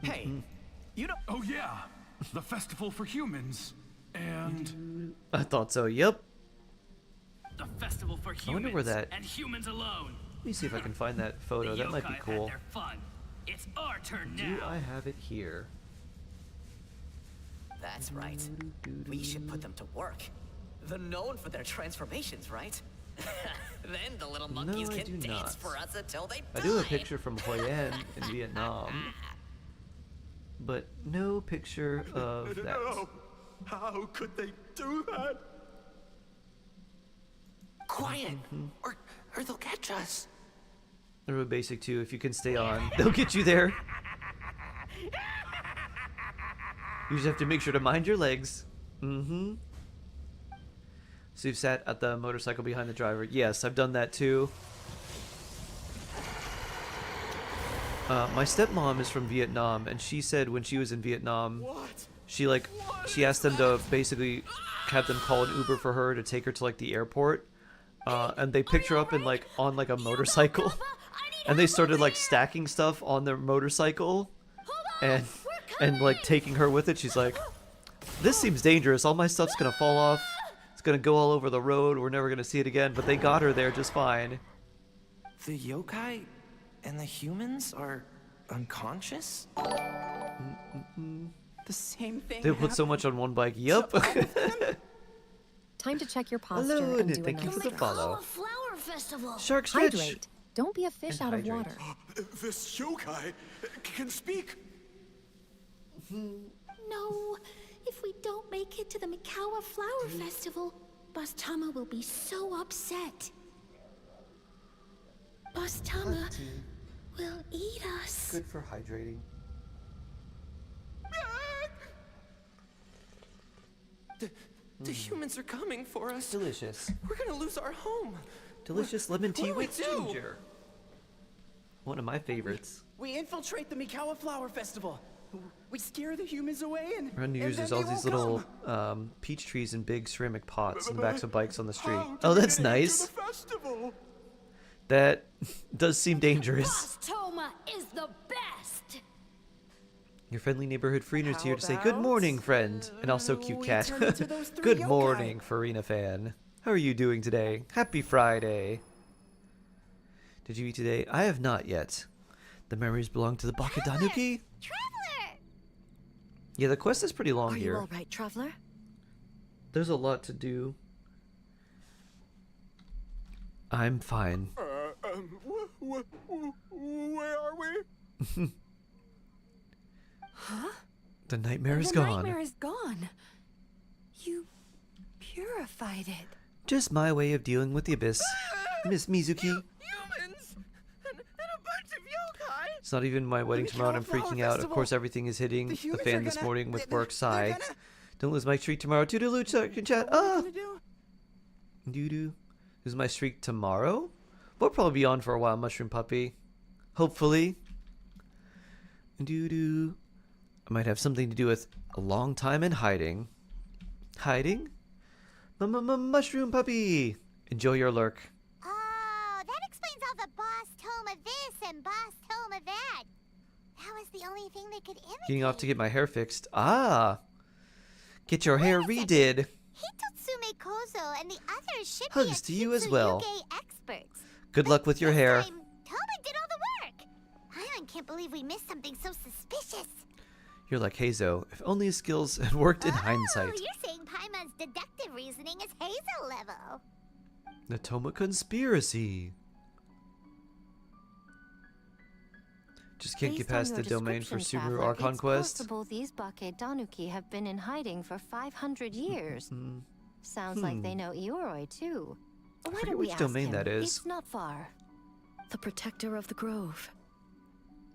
Hey, you don't. Oh yeah, the festival for humans. And I thought so, yep. The festival for humans I wonder where that... and humans alone. Let me see if I can find that photo. The That might be yokai have cool. had their fun. It's our turn Do now. I have it here? That's right. We should put them to work. They're known for their transformations, right? Then the little monkeys No, I can do dance not. for us until they I do have a picture from Hoi An in Vietnam. But no picture of that. no, how could they do that? Quiet, or they'll catch us. They're basic too. If you can stay on, they'll get you there. You just have to make sure to mind your legs. Mm-hmm. So you've sat at the motorcycle behind the driver. Yes, I've done that too. My stepmom is from Vietnam, and she said when she was in Vietnam, she asked them to basically have them call an Uber for her to take her to like the airport, and they picked her up in on a motorcycle, and they started like stacking stuff on their motorcycle, and like taking her with it. She's like, "This seems dangerous. All my stuff's gonna fall off. It's gonna go all over the road. We're never gonna see it again." But they got her there just fine. The yokai and the humans are unconscious? The same thing. They put so much on one bike. Yup. Time to check your posture Hello, and and do a thank you nice for the stretch. follow. Flower festival. Shark stretch. Hydrate. Don't be a fish out of hydrate. water. This yokai can speak. No, if we don't make it to the Mikawa Flower Festival, Boss Tama will be so upset. Boss Tama will eat us. Good for hydrating. The humans are coming for us. Delicious. We're gonna lose our home. Delicious lemon tea What do we with do? ginger. One of my favorites. We infiltrate the Mikawa Flower Festival. We scare the humans away and. Randy and uses then all they these won't little peach trees in big ceramic pots in the backs of bikes on the street. Oh, that's nice. That does seem dangerous. Boss Toma is the best. Your friendly neighborhood Farina's here to say good morning, friend, and also cute cat. turn into those three Good yokai. morning, Farina fan. How are you doing today? Happy Friday. Did you eat today? I have not yet. The memories belong to the Bakadanuki. Traveler! Yeah, the quest is pretty long Are here. you all right, traveler? There's a lot to do. I'm fine. Where are we? Huh? The nightmare is The gone. nightmare is gone. You purified it. Just my way of dealing with the abyss. Miss Mizuki. Humans and a bunch of yokai. It's not even my wedding tomorrow and I'm freaking out. Of course, everything is hitting the humans fan are this gonna- morning with they're work. Sigh. gonna- Don't lose my streak tomorrow. Toodaloo, chat. Ah! What do? Doo-doo. Lose my streak tomorrow? We'll probably be on for a while, Mushroom Puppy. Hopefully. Doo-doo. I might have something to do with a long time in hiding. Hiding? Mushroom Puppy! Enjoy your lurk. Oh, that explains all the Boss Toma this and Boss Toma that. That was the only thing they could imitate. Getting off to get my hair fixed. Ah! Get your hair redid. Hitotsume Kozo and the others should Hugs be to you as well. Kitsuyuge experts. Good luck with your hair. Toma did all the work. Paimon can't believe we missed something so suspicious. You're like Hazo. If only his skills had worked in hindsight. Oh, you're saying Paimon's deductive reasoning is Hazel level. The Toma conspiracy. Just can't get Based on past the your domain for description, Subaru Traveler, Archon it's quest. possible these Bakadanuki have been in hiding for 500 years. Sounds like they know Ioroi too. Why forget don't we which ask domain him? that is. It's not far. The protector of the grove.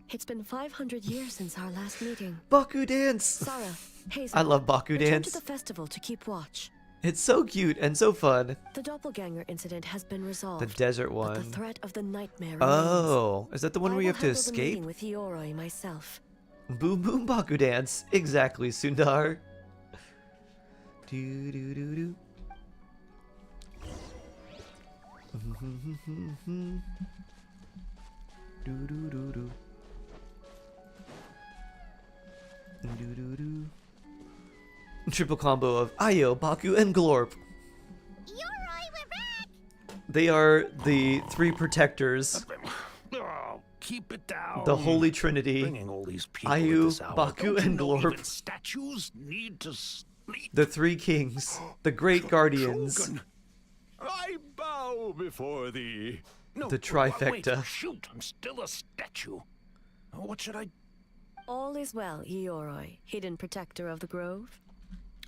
It's been 500 years since our last meeting. Baku dance! Sarah, Hazel, I love Baku return dance. to the festival to keep watch. It's so cute and so fun. The doppelganger incident has been resolved. The desert But one. the threat of the nightmare Oh, is that the one I where you will have to handle the escape? meeting with Ioroi myself. Boom boom baku dance. Exactly, Sundar. Do do do do. Do do do do. Do do do. Triple combo of Ayo, Baku, and Glorp. Yoroi, we're back! They are the three protectors. Oh, keep it down. The Holy Trinity. Bringing all these people at Ayu, this hour. Baku, Don't you and know Glorp. even statues need to sleep. The three kings. The great guardians. Shogun, I bow before thee. No, The wait, trifecta. shoot, I'm still a statue. What should I... All is well, Ioroi, hidden protector of the grove.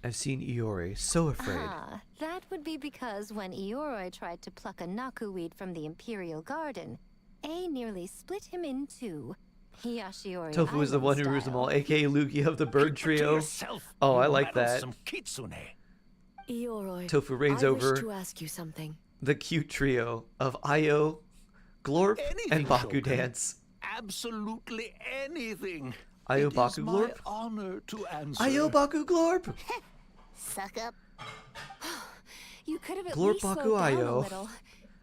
I've seen Iori so afraid. Ah, that would be because when Ioroi tried to pluck a naku weed from the Imperial Garden, A nearly split him in two. Yashiori Tofu is the one who rules them all, aka Lugia of the bird trio. Oh, I like that. Ioroi, Tofu reigns I over wish to ask you something. the cute trio of Ayo, Glorp, and Baku Shogun. dance. Absolutely anything. Ayo, It Baku, is Glorp? my honor to answer. Ayo, Baku, Glorp! Suck up. You could have at Glorp, least Baku, slowed down a Ayo. little.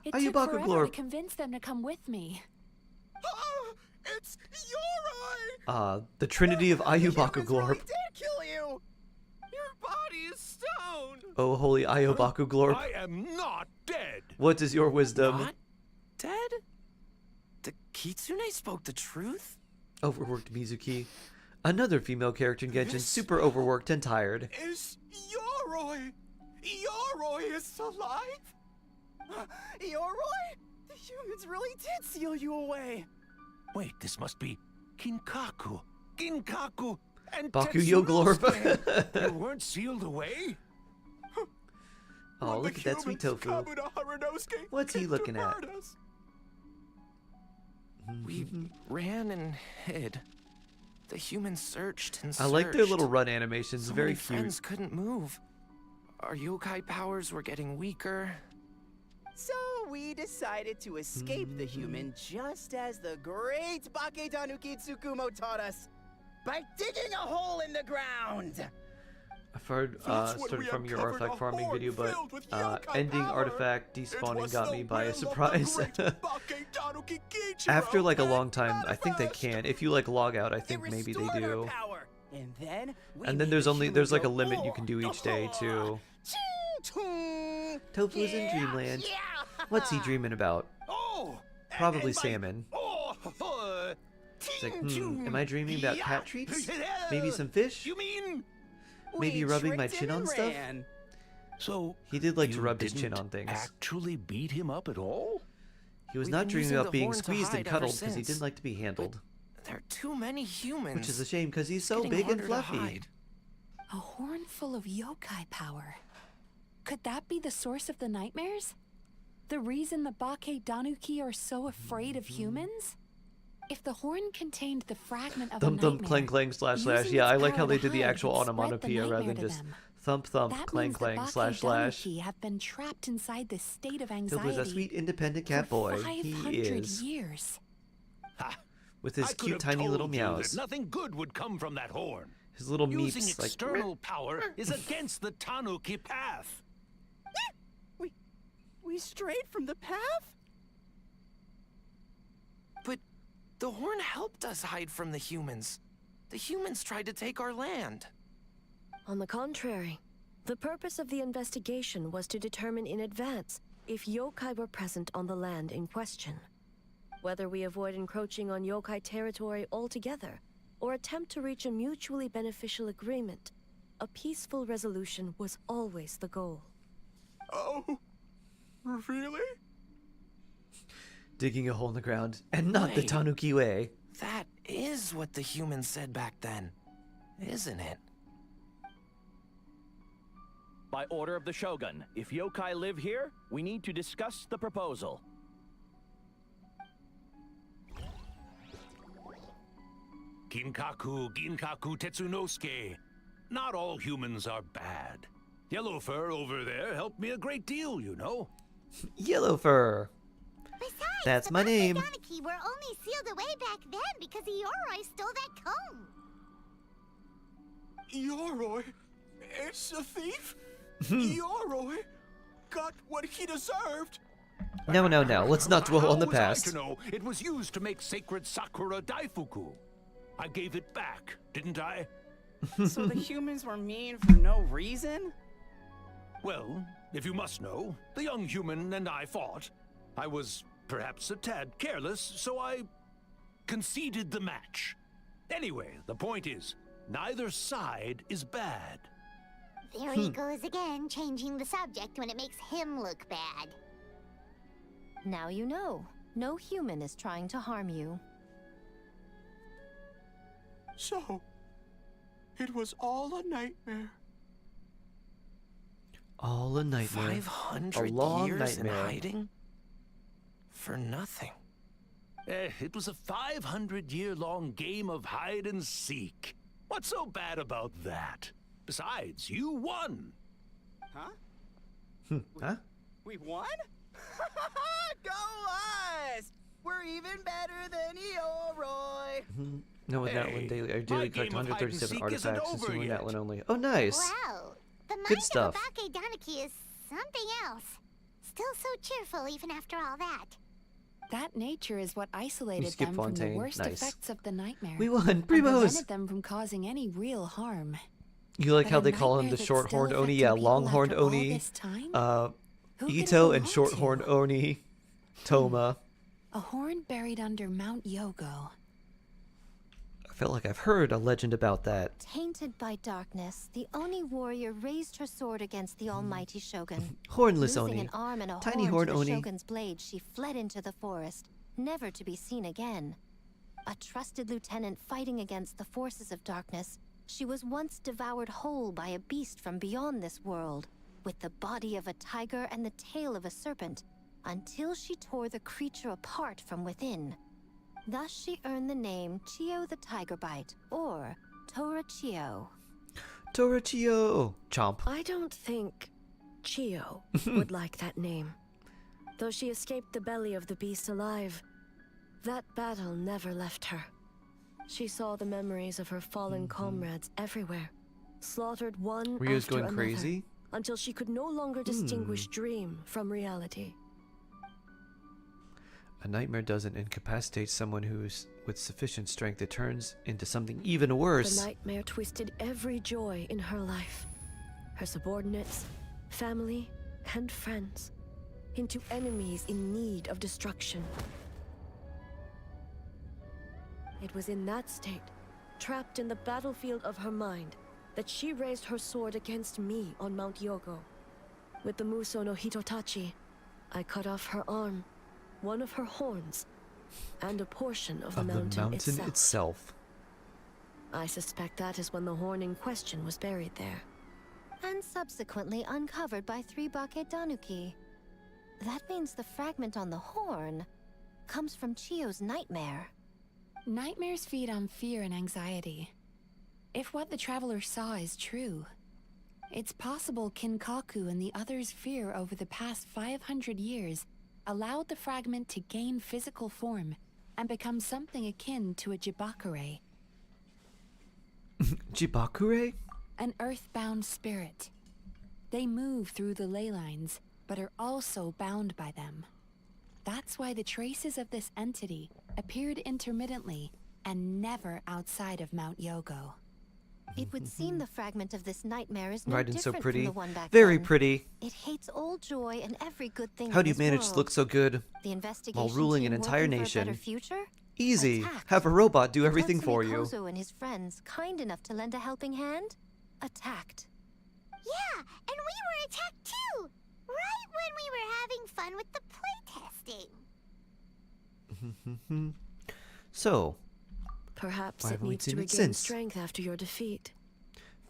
It Ayo, took Baku, forever Glorp. to convince them to come with me. It's Yoroi! The trinity of Ayo, Baku, Glorp. Did kill you! Your body is stone! Oh, holy Ayo, Baku, Glorp. I am not dead. What is your wisdom? Not dead? The Kitsune spoke the truth? Overworked Mizuki. Another female character in Genshin, super overworked and tired. Is Yoroi? Yoroi is alive? Yoroi? The humans really did seal you away. Wait, this must be Kinkaku. Ginkaku and Baku Yo Glorp. Tetsunosuke. You weren't sealed away? Oh, look at that sweet tofu. What's he looking at? We ran and hid. The humans searched and I like their little run animations, So very many cute. friends couldn't move. Our yokai powers were getting weaker. So we decided to escape the human just as the great Bakedanuki Tsukumo taught us. By digging a hole in the ground! I've heard, That's when started we from your uncovered artifact a farming hoard video, but filled with yokai ending power. artifact It despawning was got the me by will a of the surprise. great Bakedanuki Gichiro After like a long and time, I think they manifest. can. If you like log out, I It think maybe they restored our do. power. And then we And then made there's the only human there's like a go, limit you can do each day too. Tofu is in dreamland. What's he dreaming about? Probably salmon. It's like, am I dreaming about cat treats? Maybe some fish? You mean? Maybe rubbing my chin on stuff? So He did like to you rub his chin didn't on things. actually beat him up at all? He was We've not been dreaming using about the being horn to squeezed and hide ever cuddled because he since. didn't like to be handled. There are too many humans. Which is a shame because he's so Getting big and harder to fluffy. hide. A horn full of yokai power. Could that be the source of the nightmares? The reason the Bakedanuki are so afraid of humans? If the horn contained the fragment of Thump a thump nightmare, clang clang slash slash. using Yeah, its I like how power they to did the hide actual would spread the onomatopoeia rather nightmare than to just them. thump thump That clang means the clang slash slash. Bakedanuki have been trapped inside this state of Tofu anxiety is a sweet independent cat for boy. He 500 is. years. With his I could cute have tiny little told you that meows. nothing good would come from that horn. His little Using meeps like external power is against the Tanuki path. We strayed from the path? But the horn helped us hide from the humans. The humans tried to take our land. On the contrary, the purpose of the investigation was to determine in advance if yokai were present on the land in question. Whether we avoid encroaching on yokai territory altogether, or attempt to reach a mutually beneficial agreement, a peaceful resolution was always the goal. Oh, really? digging a hole in the ground, and not the Wait. Tanuki way. That is what the humans said back then, isn't it? By order of the Shogun, if yokai live here, we need to discuss the proposal. Ginkaku Tetsunosuke. Not all humans are bad. Yellow Fur over there helped me a great deal, you know. Yellow Fur. Besides, That's the my name. Donaki were only sealed away back then because Yoroi stole that comb. Yoroi is a thief? Yoroi got what he deserved. No. Let's not dwell on the How was I past. to know it was used to make sacred Sakura Daifuku? I gave it back, didn't I? So the humans were mean for no reason? Well, if you must know, the young human and I fought. I was perhaps a tad careless, so I conceded the match. Anyway, the point is, neither side is bad. There he goes again, changing the subject when it makes him look bad. Now you know. No human is trying to harm you. So, it was all a nightmare. All a nightmare. 500 a long years nightmare. in hiding? For nothing. It was a 500-year-long game of hide and seek. What's so bad about that? Besides, you won. Huh? Huh? We won? Go us! We're even better than Yoroi! No, with that one daily. I daily collect 137 artifacts and doing that one only. Oh, nice. Wow, the mind Good stuff. of a Bake Donaki is something else. Still so cheerful even after all that. That nature is what isolated skip them from the Fontaine. worst Nice. effects of the nightmare. We won. And Primos. prevented them from causing any real harm. You like But how a they call him nightmare the that's short-horned still Oni? affecting Yeah, people long-horned after all Oni. this time? Who could it Ito and belong short-horned to? Oni. Toma. A horn buried under Mount Yogo. I feel like I've heard a legend about that. Tainted by darkness, the Oni warrior raised her sword against the almighty shogun. Hornless Losing Oni. an arm and a Tiny horn horn to the Oni. shogun's blade, she fled into the forest, never to be seen again. A trusted lieutenant fighting against the forces of darkness, she was once devoured whole by a beast from beyond this world, with the body of a tiger and the tail of a serpent, until she tore the creature apart from within. Thus she earned the name Chio the Tigerbite, or Tora Chio. Torachio. Chomp. I don't think Chio would like that name. Though she escaped the belly of the beast alive, that battle never left her. She saw the memories of her fallen comrades everywhere, slaughtered one Rio's after going another, crazy? until she could no longer distinguish dream from reality. A nightmare doesn't incapacitate someone who's with sufficient strength. It turns into something even worse. The nightmare twisted every joy in her life, her subordinates, family, and friends, into enemies in need of destruction. It was in that state, trapped in the battlefield of her mind, that she raised her sword against me on Mount Yogo. With the Muso no Hitotachi, I cut off her arm, one of her horns, and a portion of the mountain itself. I suspect that is when the horn in question was buried there. And subsequently uncovered by 3 Bake Danuki. That means the fragment on the horn comes from Chio's nightmare. Nightmares feed on fear and anxiety. If what the traveler saw is true, it's possible Kinkaku and the others' fear over the past 500 years allowed the fragment to gain physical form and become something akin to a Jibakure. Jibakure? An earthbound spirit. They move through the ley lines, but are also bound by them. That's why the traces of this entity appeared intermittently and never outside of Mount Yogo. It would seem the fragment of this nightmare is no Right, and so different pretty. from the one back Very then. pretty. It hates all joy and every good thing How in do you this manage world. to look so good The investigation while ruling an team entire working for a nation? better future? Easy. Attacked. Have a robot do everything Because for you. Kozo and his friends, kind enough to lend a helping hand, attacked. Yeah, and we were attacked too! Right when we were having fun with the playtesting. So, Perhaps why it haven't we needs to seen it regain since? strength after your defeat.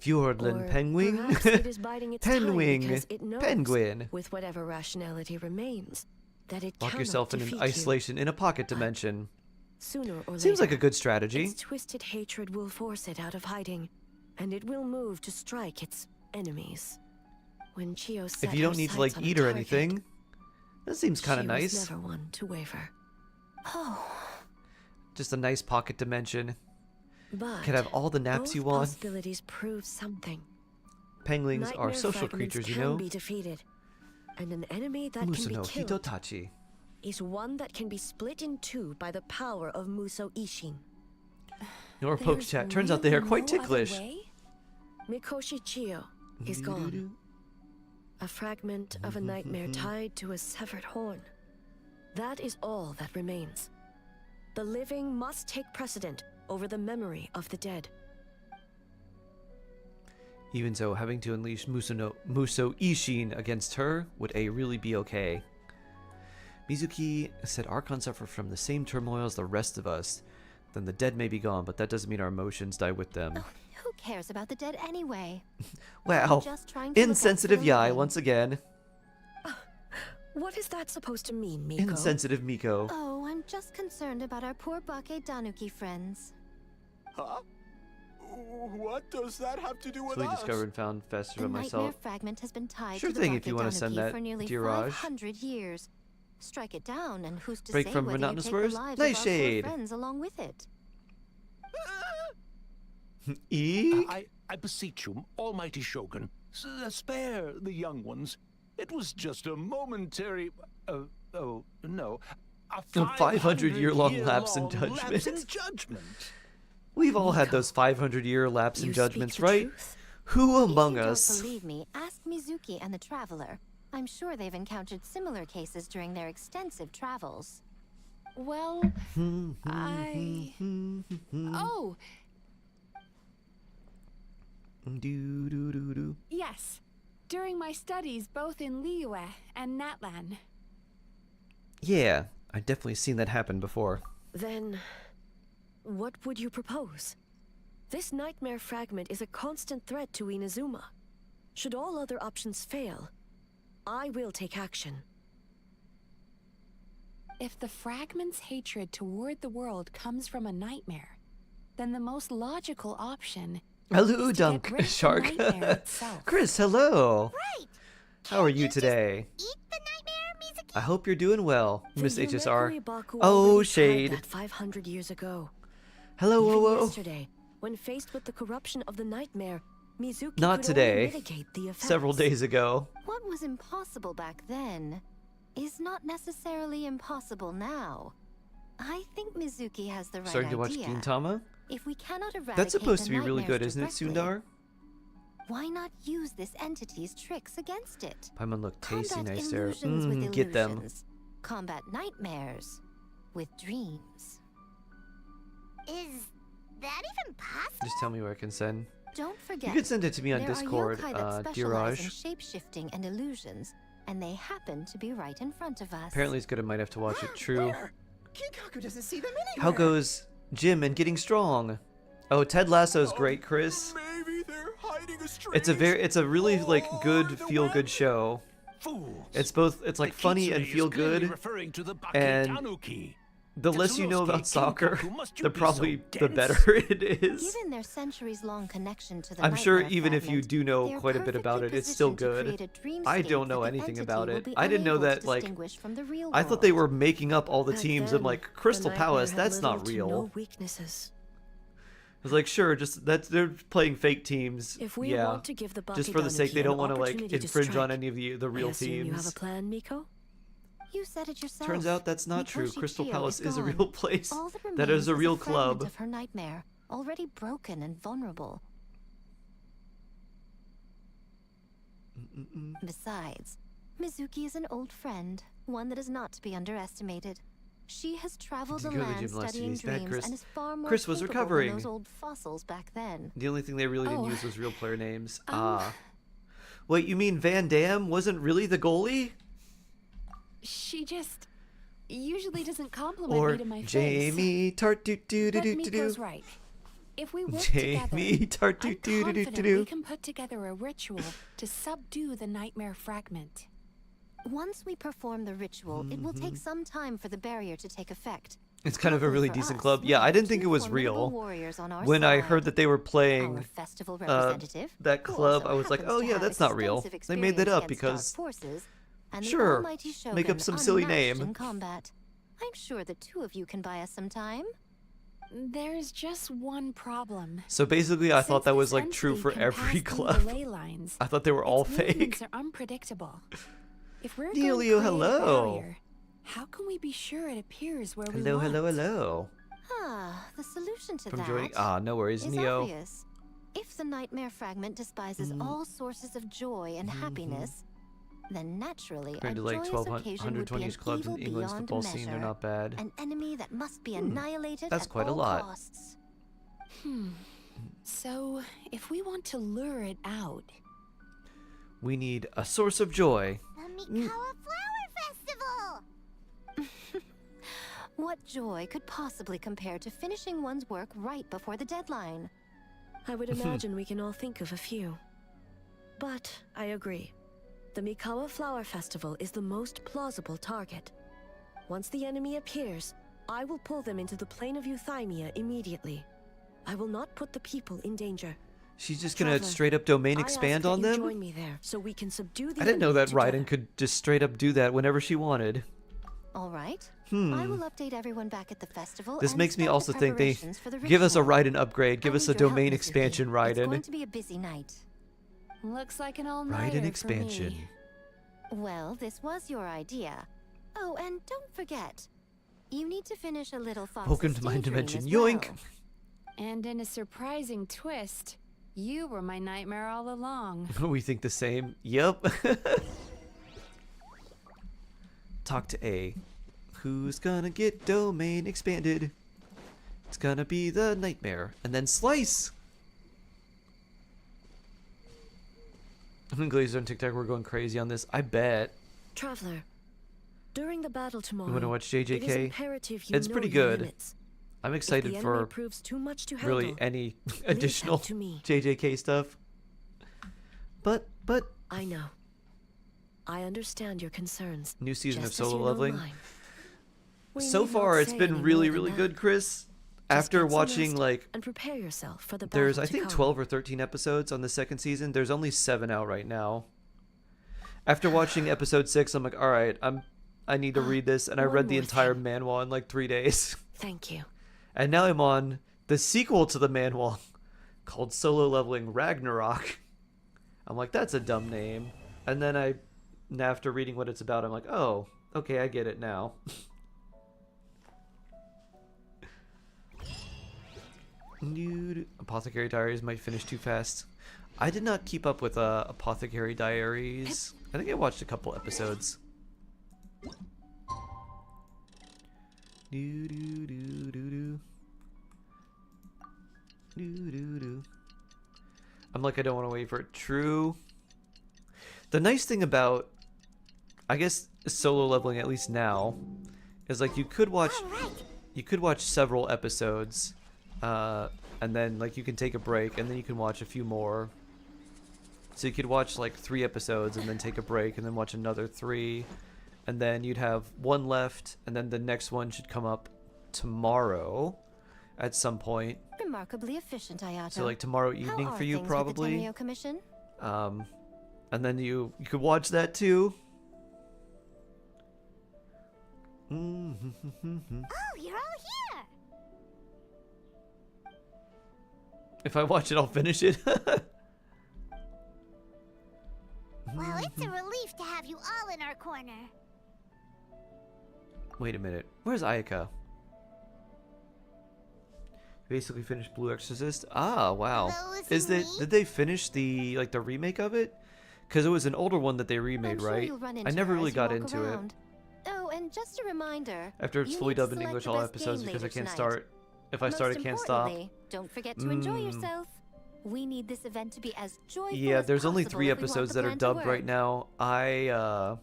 Fjordland Or Penguin? perhaps it is biding its time Penguin. because it knows, Penguin. with whatever rationality remains, that it Lock cannot yourself in an defeat you. isolation in a pocket dimension. Sooner or Seems like later, a good strategy. Its twisted hatred will force it out of hiding, and it will move to strike its enemies. When Chio set If you don't her need to sights like on a eat or target, anything, that seems kind of she nice. was never one to waver. Oh, Just a nice pocket dimension. but Can have all the naps both you want. possibilities prove something. Penguins are Nightmare social fragments creatures, you can know. be defeated, and an enemy that can be Musuno killed Hitotachi. is one that can be split in two by the power of Muso Ishin. Your poke chat. Turns out they are quite ticklish. Mikoshi Chio is gone. A fragment of a nightmare tied to a severed horn. That is all that remains. The living must take precedent over the memory of the dead. Even so, having to unleash Muso Ishin against her would really be okay. Mizuki said Archons suffer from the same turmoil as the rest of us. Then the dead may be gone, but that doesn't mean our emotions die with them. Oh, who cares about the dead anyway? Wow. Just trying to look out for Insensitive the Yai living. once again. What is that supposed to mean, Miko? Insensitive Miko. Oh, I'm just concerned about our poor Bake Danuki friends. Huh? What does that have to do with So we us? discovered and found faster The by nightmare myself. fragment has been tied Sure to the thing Bake if you want to send Danuki that, for nearly dear Raj. 500 years. Strike it down, and who's to Break say from whether you monotonous take the words? lives Nice of our poor shade. friends along with it? I beseech you, almighty Shogun, spare the young ones. It was just a momentary... oh, no. A 500-year-long lapse in lapse in judgment. judgment. We've all had those 500-year lapse in judgments, right? Who among us? Don't believe me? Ask Mizuki and the Traveler. I'm sure they've encountered similar cases during their extensive travels. Well, Oh! Yes. During my studies both in Liyue and Natlan. Yeah, I've definitely seen that happen before. Then, what would you propose? This nightmare fragment is a constant threat to Inazuma. Should all other options fail, I will take action. If the fragment's hatred toward the world comes from a nightmare, then the most logical option Hello, is to Dunk get rid of the Shark. nightmare itself. Chris, hello. Right. How are you today? Eat the nightmare, Mizuki. I hope you're doing well, Miss The HSR. Yumekuri Baku Oh, already tried shade. that 500 years ago. Hello, Even Wowo. yesterday, when faced with the corruption of the nightmare, Mizuki Not could today. only mitigate the effects. Several days ago. What was impossible back then is not necessarily impossible now. I think Mizuki has the right Starting to watch idea. Gintama? If we cannot eradicate That's supposed the to be really good, nightmares isn't it, directly, Sundar? why not use this entity's tricks against it? Paimon look tasty Combat nice there. illusions with Get them. illusions. Combat nightmares with dreams. Is that even possible? Just tell me where I can send. Don't forget, You could send it to me on there Discord, are yokai that dear specialize in Raj. shape-shifting and illusions, and they happen to be right in front of us. Apparently it's good I might have to watch it. True. Where? Kinkaku doesn't see them anywhere. How goes Jim and getting strong? Oh, Ted Lasso's great, Chris. Maybe they're hiding a strange It's a really like good feel-good show. Fools. It's like funny and Kitsune feel is clearly good, referring to the Bake and Tanuki. the less you know about Tetsunosuke soccer, Kinkaku, must you the be probably so the dense? better it is. Given their centuries-long connection to the I'm sure nightmare even if you fragment, do know they're quite a bit about perfectly it, it's still positioned to good. create a I dreamscape don't know that the anything entity about will it. be I didn't know unable to that like distinguish from the real I thought they world. were making up all the Back teams then, and like the Crystal nightmare Palace. had That's little not to real. no weaknesses. I was like, sure, just they're playing fake teams. If we yeah, want to give the just for the sake Bakedanuki they an don't want to like opportunity to infringe on strike, any of the real I assume teams. you have a plan, Miko? You said it yourself. Turns out that's not true. Mikoshi Crystal Chio Palace is a gone. real place. All that That is a remains real fragment club. of her nightmare, already broken and vulnerable. Besides, Mizuki is an old friend, one that is not to be underestimated. She has traveled the Didn't go to the land gym last studying year. He's bad, dreams Chris. and is far more Chris was capable recovering. than those old fossils back then. The only thing they really didn't Oh. use was real player names. Wait, you mean Van Damme wasn't really the goalie? She just usually doesn't compliment Or me to my face. Jamie Tart do do do But do do Miko's do. right. If we work Jamie together, Tart do I'm do do do confident do. we can put together a ritual to subdue the nightmare fragment. Once we perform the ritual, it will take some time for the barrier to take effect. It's kind of a really For decent us, club. we Yeah, I have didn't think two it was formidable real. warriors on our When I side. heard that they were Our playing festival representative, that who club, also I was like, happens oh to yeah, have that's not real. extensive They made that experience up against because, dark forces, and the sure, almighty make up Shogun some silly unmatched name. in combat. I'm sure the two of you can buy us some time. There's just one problem. So basically, I thought Since that was this like true entity for can every pass through the club. ley lines, I thought they were all its fake. movements are unpredictable. If we're going to Neelio, create a hello. barrier, how can we be sure it appears where we Hello, want? hello, hello. Ah, the solution to From that joining. Ah, no worries, is Neo. obvious. If the nightmare fragment despises all sources of joy and happiness, then naturally Compared a to like joyous occasion would be an 120 clubs evil in England's beyond football scene, they're measure, not bad. an enemy that must be annihilated That's at quite a all lot. costs. So, if we want to lure it out, We need a source of joy. The Mikawa Flower Festival! What joy could possibly compare to finishing one's work right before the deadline? I would imagine we can all think of a few. But I agree. The Mikawa Flower Festival is the most plausible target. Once the enemy appears, I will pull them into the plane of Euthymia immediately. I will not put the people in danger. She's just gonna Traveler, straight up domain I ask expand that on you them? join me there so we can subdue the I didn't know enemy that Raiden together. could just straight up do that whenever she wanted. All right. Hmm. I will update everyone back at the festival. This and makes me start also the think they preparations for the give us a ritual. Raiden upgrade, give I us a need your help, domain Mr. expansion P. It's going Raiden. to be a busy night. looks like an all-nighter Raiden for expansion. me. Well, this was your idea. Oh, and don't forget, you need to finish a little Fox's Poke into my daydream dimension. as Yoink! well. And in a surprising twist, you were my nightmare all along. We think the same. Yup. Talk to A. Who's gonna get domain expanded? It's gonna be the nightmare. And then Slice! I think Glazer and TikTok were going crazy on this. I bet. Traveler, during the battle tomorrow, You wanna watch it is JJK? imperative you It's know pretty your good. limits. I'm If excited the enemy for proves too much to really handle, any leave additional that to me. JJK stuff. But I know. I understand your concerns. new season of just as solo you know leveling. mine. We So need not far, it's say been any really, more than really that. good, Chris. Just After get some watching rest like and prepare yourself for the there's battle I to think come. 12 or 13 episodes on the second season. There's only 7 out right now. After watching episode 6, I'm like, all right, I need to read this, and I One read the more entire manhwa in like 3 days. Thank you. And now I'm on the sequel to the manhwa called Solo Leveling Ragnarok. I'm like, that's a dumb name. And then after reading what it's about, I'm like, oh, okay, I get it now. Apothecary Diaries might finish too fast. I did not keep up with Apothecary Diaries. I think I watched a couple episodes. Do do do do do. Do do do. I'm like, I don't want to wait for it. True. The nice thing about, I guess, solo leveling, at least now, is like you could watch several episodes, and then like you can take a break, and then you can watch a few more. So you could watch like 3 episodes, and then take a break, and then watch another 3, and then you'd have 1 left, and then the next one should come up tomorrow, at some point. Remarkably efficient, Ayato. So like tomorrow evening How are for you things with the probably. Tenryo Commission? And then you could watch that too. Oh, you're all here! If I watch it, I'll finish it. Well, it's a relief to have you all in our corner. Wait a minute. Where's Ayaka? Basically finished Blue Exorcist. Ah, wow. Hello, Did they finish the like the remake of it? Because it was an older one that they remade, I'm sure right? you'll run I into never her really as you got walk into around. Oh, and just a reminder. it. After it's you fully need to dubbed in select English, the all best episodes, game because I later can't tonight. start. If I start, I can't stop. Most importantly, don't forget to enjoy yourself. We need this event to be as joyful Yeah, as there's only possible 3 if we want episodes the that are plan to dubbed work. right now.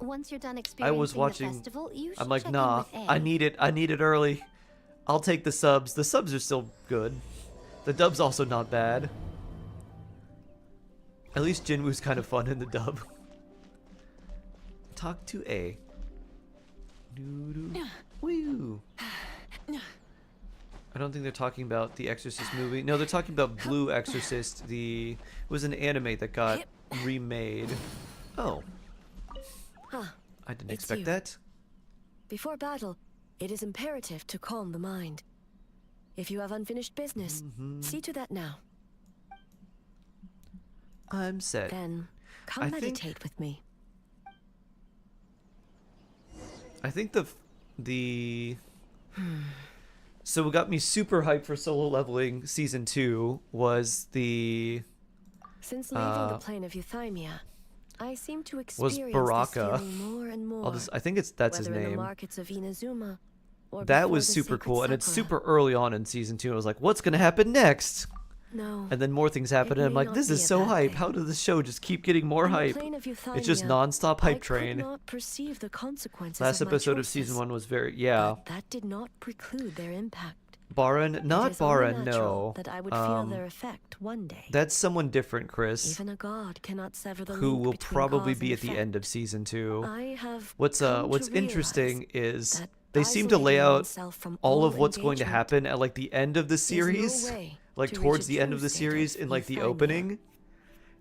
Once you're done I experiencing was watching. the festival, you should I'm like, check in nah, with A. I need it early. I'll take the subs. The subs are still good. The dub's also not bad. At least Jinwoo's kind of fun in the dub. Talk to A. Doo-doo. Woo. Woo! I don't think they're talking about the Exorcist movie. No, they're talking about Blue Exorcist. It was an anime that got remade. Oh. I didn't expect that. Before battle, it is imperative to calm the mind. If you have unfinished business, see to that now. I'm set. Then, come meditate with me. I think so what got me super hyped for Solo Leveling Season 2 was Since leaving the plane of Euthymia, I seem to experience Baraka. this feeling more and more. I think that's his whether in name. the markets of Inazuma, or That was before the super sacred cool, and it's Sakura. super early on in Season 2. And I was like, what's gonna happen next? No. And then more things happen, it and I'm may like, not this be is a so bad hype. thing. How does the show just keep getting more On the hype? plane of It's just Euthymia, non-stop hype I train. could not perceive the consequences Last of my episode of choices, Season 1 was very but that did not preclude their impact. Baran, not It is only Baran, natural no. that I would feel their effect one day. That's someone different, Chris. Even a god cannot sever the Who link will between probably cause be and at the effect. end of Season 2. I have What's come to interesting realize is that they seem to lay isolating out oneself from all of all what's going to engagement happen at like the end of the no series, way like to reach towards a the end true of the state series of in like the euthymia. opening.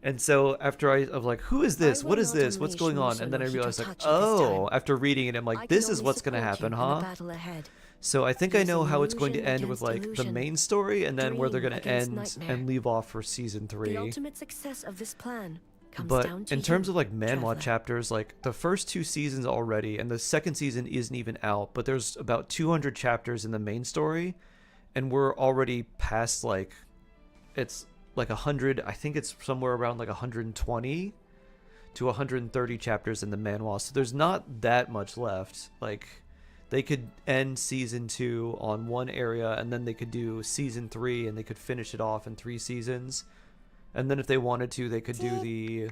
And so after I'm like, who is this? will What is not this? What's unleash going on? And then I Muso no realized like, Hitotachi this oh, after reading it, I'm I like, can this is only what's gonna support happen, you in the huh? battle ahead. So I think I know Using how it's going to illusion end with against like the illusion. main story, and then where they're Dream gonna against end nightmare. and leave off for Season 3. The ultimate success of this plan comes But down to in terms you, of like manhwa traveler. chapters, like the first 2 seasons already, and the second season isn't even out, but there's about 200 chapters in the main story, and we're already past like, it's like 100, I think it's somewhere around like 120 to 130 chapters in the manhwa, so there's not that much left. Like, they could end Season 2 on one area, and then they could do Season 3, and they could finish it off in 3 seasons. And then if they wanted to, they could do Did we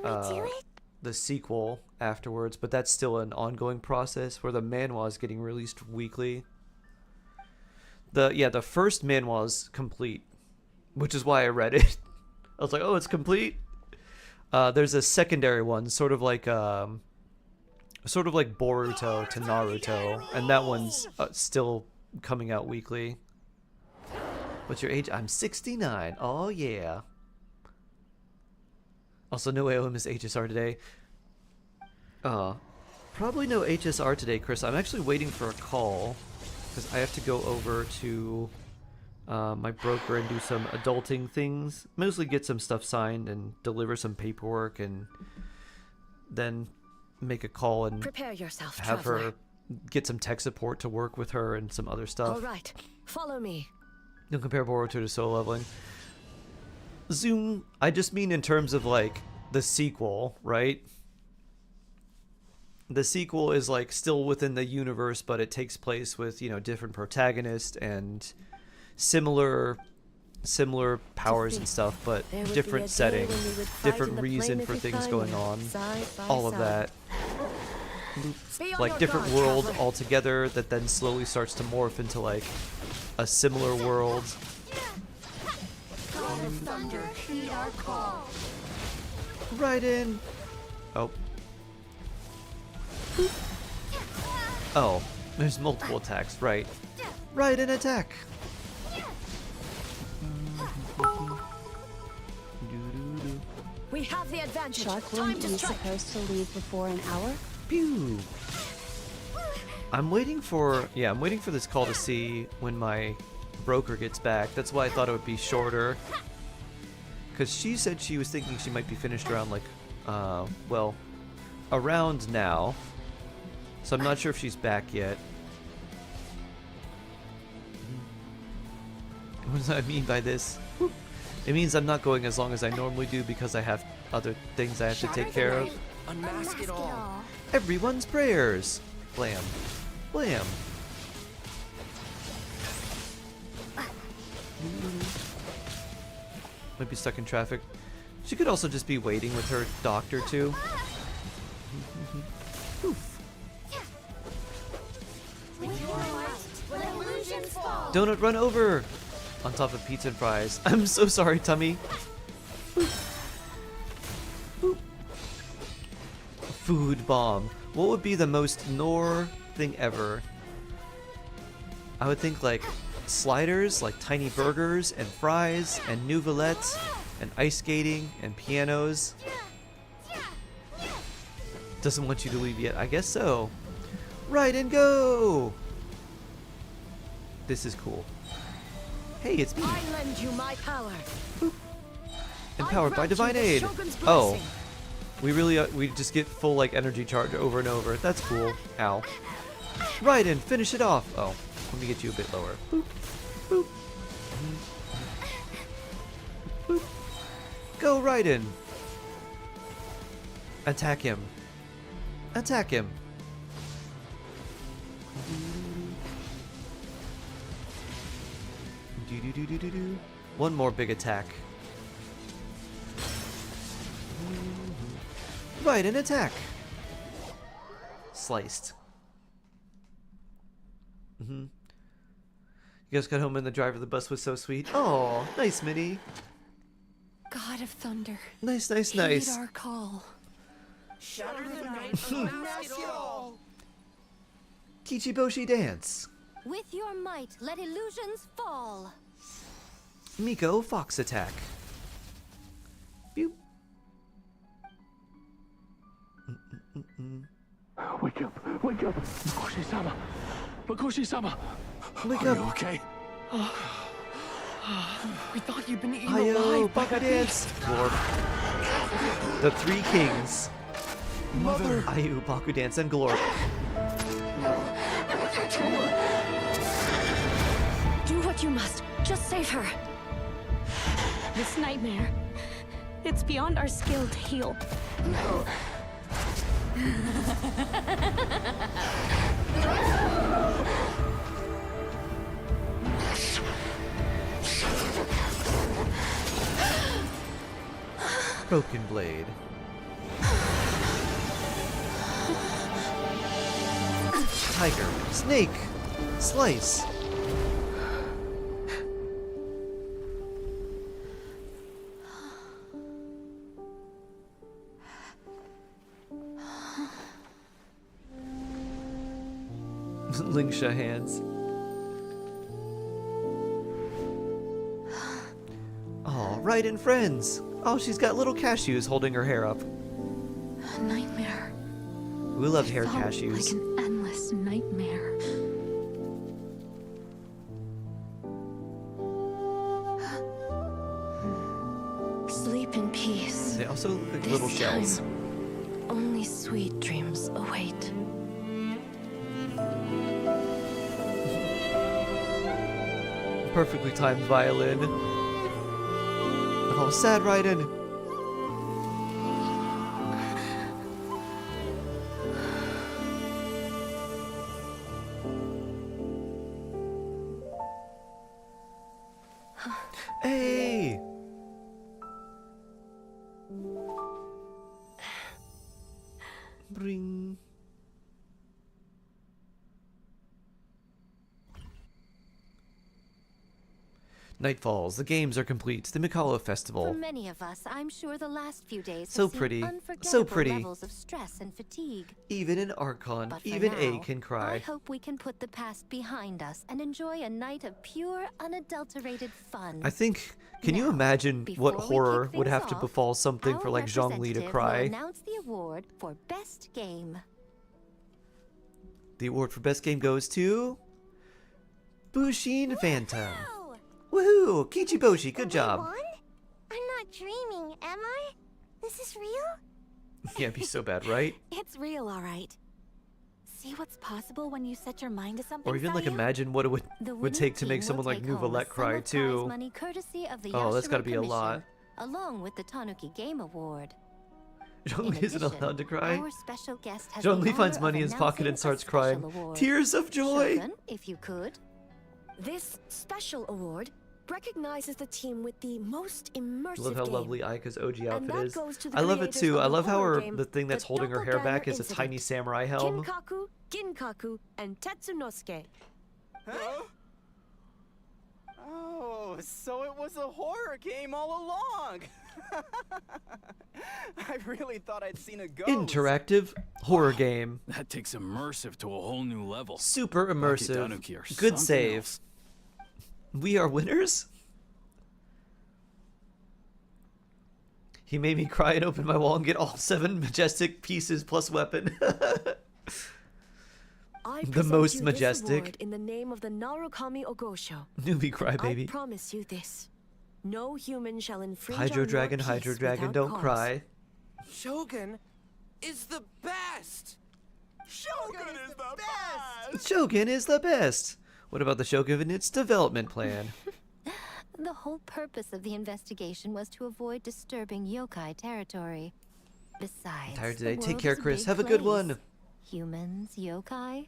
do it? the sequel afterwards, but that's still an ongoing process where the manhwa is getting released weekly. The first manhwa is complete, which is why I read it. I was like, oh, it's complete. There's a secondary one, sort of like Boruto to Naruto, and that one's still coming out weekly. What's your age? I'm 69. Oh yeah. Also, no AOM is HSR today. Probably no HSR today, Chris. I'm actually waiting for a call because I have to go over to my broker and do some adulting things. Mostly get some stuff signed and deliver some paperwork, and then make a call and Prepare yourself, have traveler. her get some tech support to work with her and some other stuff. All right, follow me. Don't compare Boruto to Solo Leveling. Zoom, I just mean in terms of like the sequel, right? The sequel is like still within the universe, but it takes place with, you know, different protagonists and similar powers and stuff, but There would be different a day setting, when we would fight in different the reason plain for of things going Euthymia, on, side by all of side. that. Be on Like your different guard, world traveler. altogether that then slowly starts to morph into like a similar world. God of thunder, heed our call. Right in. Oh. Oh, there's multiple attacks, right. Right in attack. We have the advantage. Shark, Time weren't to we strike. supposed to leave before an hour? Pew. I'm waiting for this call to see when my broker gets back. That's why I thought it would be shorter. Because she said she was thinking she might be finished around like, well, around now. So I'm not sure if she's back yet. What does that mean by this? It means I'm not going as long as I normally do because I have other things I have to take care of. Unmask it all. Everyone's prayers. Blam. Blam. Might be stuck in traffic. She could also just be waiting with her doctor too. Donut run over! On top of pizza and fries. I'm so sorry, Tummy. Food bomb. What would be the most Nor thing ever? I would think like sliders, like tiny burgers and fries and nouvelettes and ice skating and pianos. Doesn't want you to leave yet. I guess so. Right and go! This is cool. Hey, it's me. I lend you my power. Empowered by divine aid. Oh. We just get full like energy charge over and over. That's cool. Ow. Right and finish it off. Oh, let me get you a bit lower. Boop. Boop. Boop. Go right in. Attack him. Attack him. Do. One more big attack. Right, an attack. Sliced. You guys got home and the driver of the bus was so sweet. Oh, nice, Minnie. God of Thunder. Nice. Heed our call. Shatter the night unmask it all. Kichiboshi dance. With your might, let illusions fall. Miko fox attack. Pew. Wake up! Wake up! Makoshi-sama! Makoshi-sama! Wake Are up! you okay? We thought you'd been eaten Ayo, alive by Baka that dance. beast. Glorp. The three kings. Mother. Ayu, Baku dance, and Glorp. Do what you must. Just save her. This nightmare, it's beyond our skill to heal. Broken blade. Tiger. Snake. Slice. Lingsha hands. Oh, right in friends. Oh, she's got little cashews holding her hair up. A nightmare. We love hair Felt cashews. like an endless nightmare. Sleep in peace. They also look like This little shells. time, only sweet dreams await. Perfectly timed violin. Oh, sad Raiden. Hey! Bring. Night falls. The games are complete. The Mikalo Festival. For many of us, I'm sure the last few days So have seen pretty. unforgettable So pretty. levels of stress and fatigue. Even in Archon, But for even now, A can I cry. hope we can put the past behind us and enjoy a night of pure, unadulterated fun. I think. Can you imagine what before we horror kick would things have to off, befall something our for like Zhongli to representative cry? will announce the award for best game. The award for best game goes to Bushin Phantom. Woohoo! Kichiboshi, good job. Won? I'm not dreaming, am I? This is real? Yeah, it'd be so bad, right? It's real, all right. See what's possible when you set your mind to something. Or even like imagine what it would take to make someone like Nouvellette cry too. Money courtesy of the Oh, that's Yashiro gotta be a Commission, lot. along with the Tanuki Game Award. Zhongli isn't allowed to cry. Our special guest has the Zhongli finds honor money in of his pocket and announcing a starts crying. special award. Tears of joy. Shogun, if you could. This special award recognizes the team with the most immersive Love how game. lovely Aika's OG And outfit that is. goes to the I love it creators too. of I the love how horror her game, the thing that's The holding her hair back Doppelganger is a tiny Incident. samurai helm. Kinkaku, Ginkaku, and Tetsunosuke. Huh? Oh, so it was a horror game all along. I really thought I'd seen a ghost. Interactive horror game. That takes immersive to a whole new level. Super immersive. Tanuki are Good something save. else. We are winners? He made me cry and open my wall and get all 7 majestic pieces plus weapon. I The present most you majestic. This award in the name of the Narukami Ogosho. Newbie crybaby. I promise you this. No human shall infringe Hydro on Dragon, your Hydro peace Dragon, without don't cause. cry. Shogun is the best. Shogun is the best. Shogun is the best. What about the Shogun and its development plan? The whole purpose of the investigation was to avoid disturbing yokai territory. Besides, Tired the today. Take world care, is a Chris. big Have a good place. one. Humans, yokai.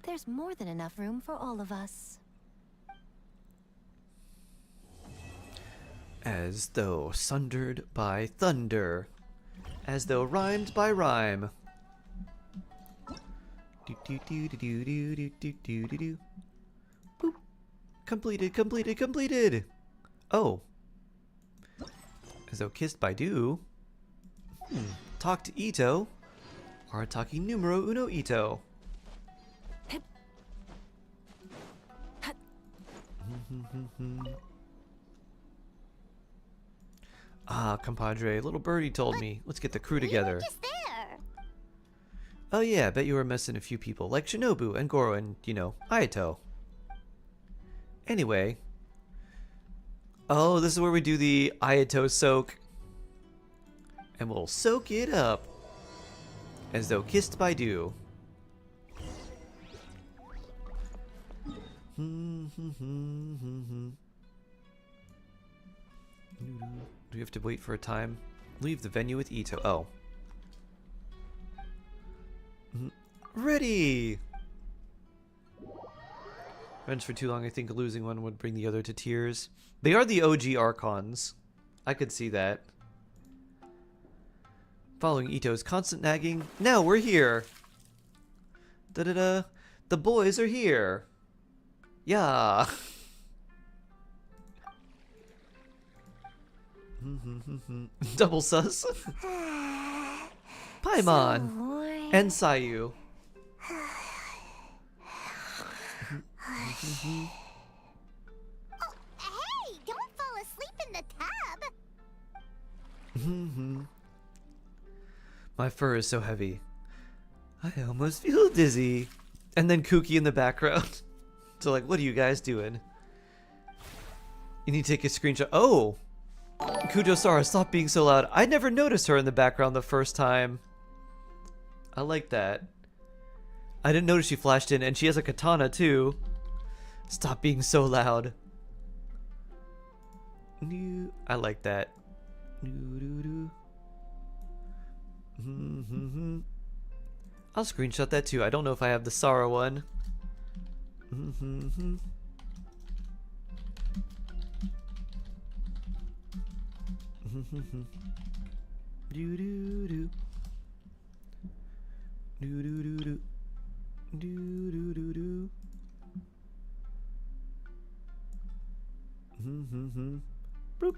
There's more than enough room for all of us. As though sundered by thunder. As though rhymed by rhyme. Do do do do do do do do do do do. Boop. Completed, completed, completed. Oh. As though kissed by dew. Talk to Ito. Arataki numero uno Ito. Ah, compadre, little birdie told me. Let's get the crew together. Just there. Oh yeah, bet you were missing a few people, like Shinobu and Goro and, you know, Aito. Anyway. Oh, this is where we do the Aito soak. And we'll soak it up. As though kissed by dew. Do we have to wait for a time? Leave the venue with Ito. Oh. Ready! Friends for too long, I think losing one would bring the other to tears. They are the OG Archons. I could see that. Following Ito's constant nagging, now we're here! Da-da-da! The boys are here! Yeah! Double sus. Paimon and Sayu. Hey, don't fall asleep in the tub. My fur is so heavy. I almost feel dizzy. And then Kooky in the background. So like, what are you guys doing? You need to take a screenshot. Oh! Kujo-Sara, stop being so loud. I never noticed her in the background the first time. I like that. I didn't notice she flashed in, and she has a katana too. Stop being so loud. I like that. I'll screenshot that too. I don't know if I have the Sara one. Do do do. Do do do do. Do do do do. Boop.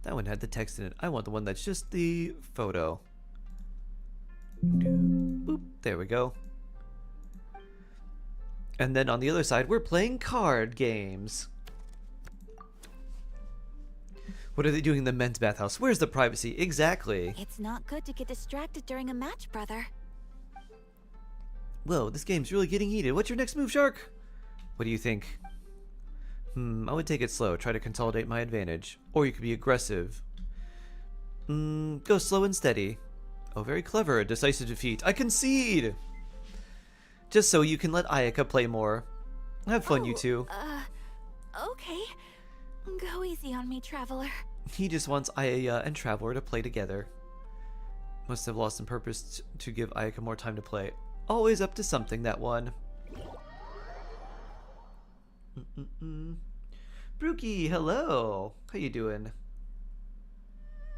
That one had the text in it. I want the one that's just the photo. Boop. There we go. And then on the other side, we're playing card games. What are they doing in the men's bathhouse? Where's the privacy? Exactly. It's not good to get distracted during a match, brother. Whoa, this game's really getting heated. What's your next move, Shark? What do you think? I would take it slow. Try to consolidate my advantage. Or you could be aggressive. Go slow and steady. Oh, very clever. A decisive defeat. I concede! Just so you can let Ayaka play more. Have fun, you two. Okay. Go easy on me, Traveler. He just wants Aya and Traveler to play together. Must have lost some purpose to give Ayaka more time to play. Always up to something, that one. Brookie, hello. How you doing?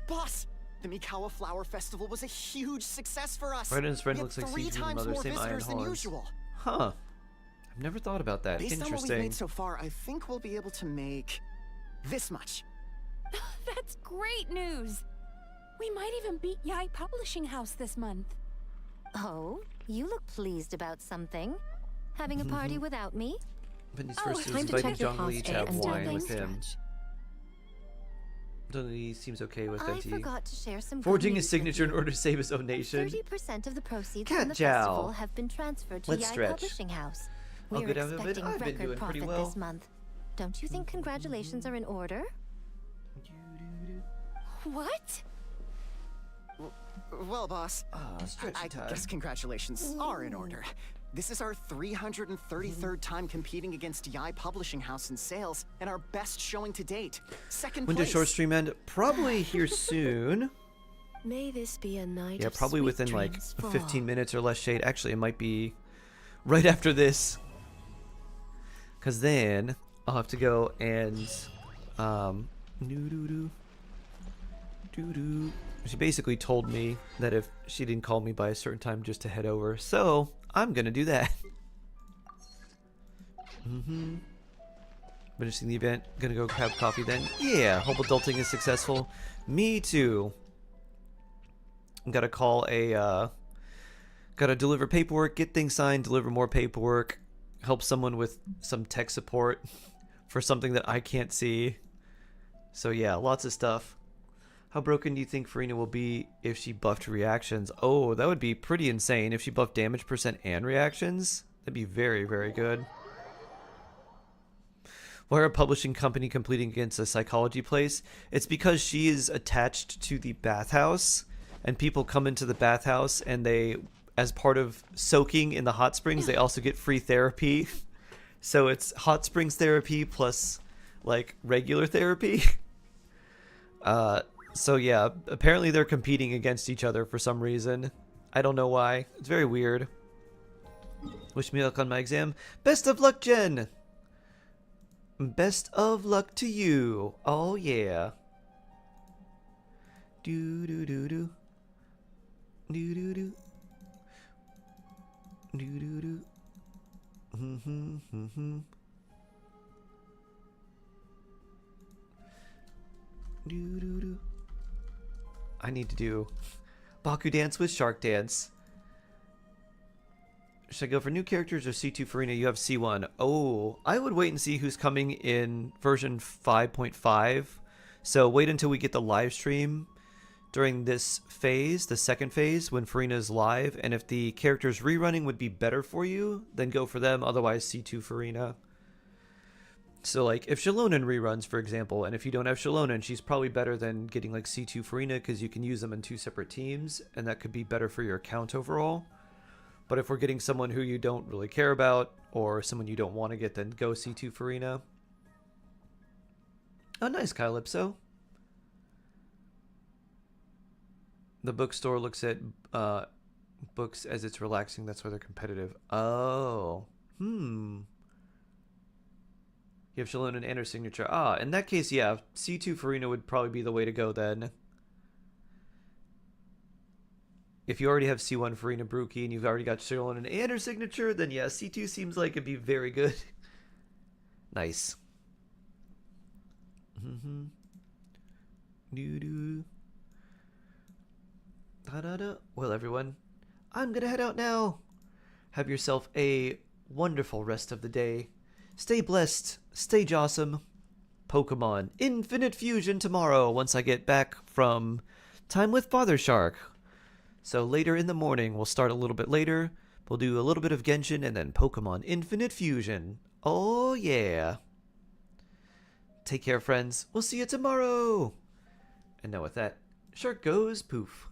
Boss, the Mikawa Flower Festival was a huge success for us. Right, and his friend We had looks like 3 Season times Mother, more same iron visitors than horns. usual. Huh. I've never thought about that. Based on what we've Interesting. made so far, I think we'll be able to make this much. That's great news! We might even beat Yai Publishing House this month. Oh, you look pleased about something. Having a party without me? Vinny's Oh, first is time to inviting check your Zhongli to have postage. wine with him. Zhongli seems okay with I Venti. forgot to share some good Forging news his signature in order to save his own nation. 30% of the proceeds Cat from the Jow. festival have been transferred to Let's Yai stretch. Publishing House. All We're good, I've been- expecting I've been record doing pretty profit well. this month. Don't you think congratulations are in order? What? Well, boss, stretchy I time. guess congratulations are in order. This is our 333rd time competing against Yai Publishing House in sales, and our best showing to date. Second When does place. short stream end? Probably here soon. May this be a night Yeah, of probably sweet within like dreams for 15 all. minutes or less, Shade. Actually, it might be right after this. Because then I'll have to go and she basically told me that if she didn't call me by a certain time just to head over. So I'm gonna do that. Finishing the event, gonna go have coffee then. Yeah, hope adulting is successful. Me too. Gotta call a gotta deliver paperwork, get things signed, deliver more paperwork, help someone with some tech support for something that I can't see. So yeah, lots of stuff. How broken do you think Farina will be if she buffed reactions? Oh, that would be pretty insane if she buffed damage percent and reactions. That'd be very, very good. Why are a publishing company competing against a psychology place? It's because she is attached to the bathhouse, and people come into the bathhouse and they, as part of soaking in the hot springs, they also get free therapy. So it's hot springs therapy plus like regular therapy. So yeah, apparently they're competing against each other for some reason. I don't know why. It's very weird. Wish me luck on my exam. Best of luck, Jen! Best of luck to you. Oh yeah. Do do do do. Do do do. Do do do. Do do do. I need to do Baku Dance with Shark Dance. Should I go for new characters or C2 Farina? You have C1. Oh, I would wait and see who's coming in version 5.5. So wait until we get the live stream during this phase, the second phase, when Farina is live. And if the characters rerunning would be better for you, then go for them. Otherwise, C2 Farina. So like if Shalonen reruns, for example, and if you don't have Shalonen, she's probably better than getting like C2 Farina because you can use them in two separate teams, and that could be better for your account overall. But if we're getting someone who you don't really care about, or someone you don't want to get, then go C2 Farina. Oh, nice, Calypso. The bookstore looks at books as it's relaxing. That's why they're competitive. Oh. You have Shalonen and her signature. Ah, in that case, yeah, C2 Farina would probably be the way to go then. If you already have C1 Farina Brookie and you've already got Shalonen and her signature, then yeah, C2 seems like it'd be very good. Nice. Doo-doo. Da-da-da. Well, everyone, I'm gonna head out now. Have yourself a wonderful rest of the day. Stay blessed, stay jawsome. Pokemon Infinite Fusion tomorrow once I get back from time with Father Shark. So later in the morning, we'll start a little bit later. We'll do a little bit of Genshin and then Pokemon Infinite Fusion. Oh yeah. Take care, friends. We'll see you tomorrow. And now with that, Shark goes poof.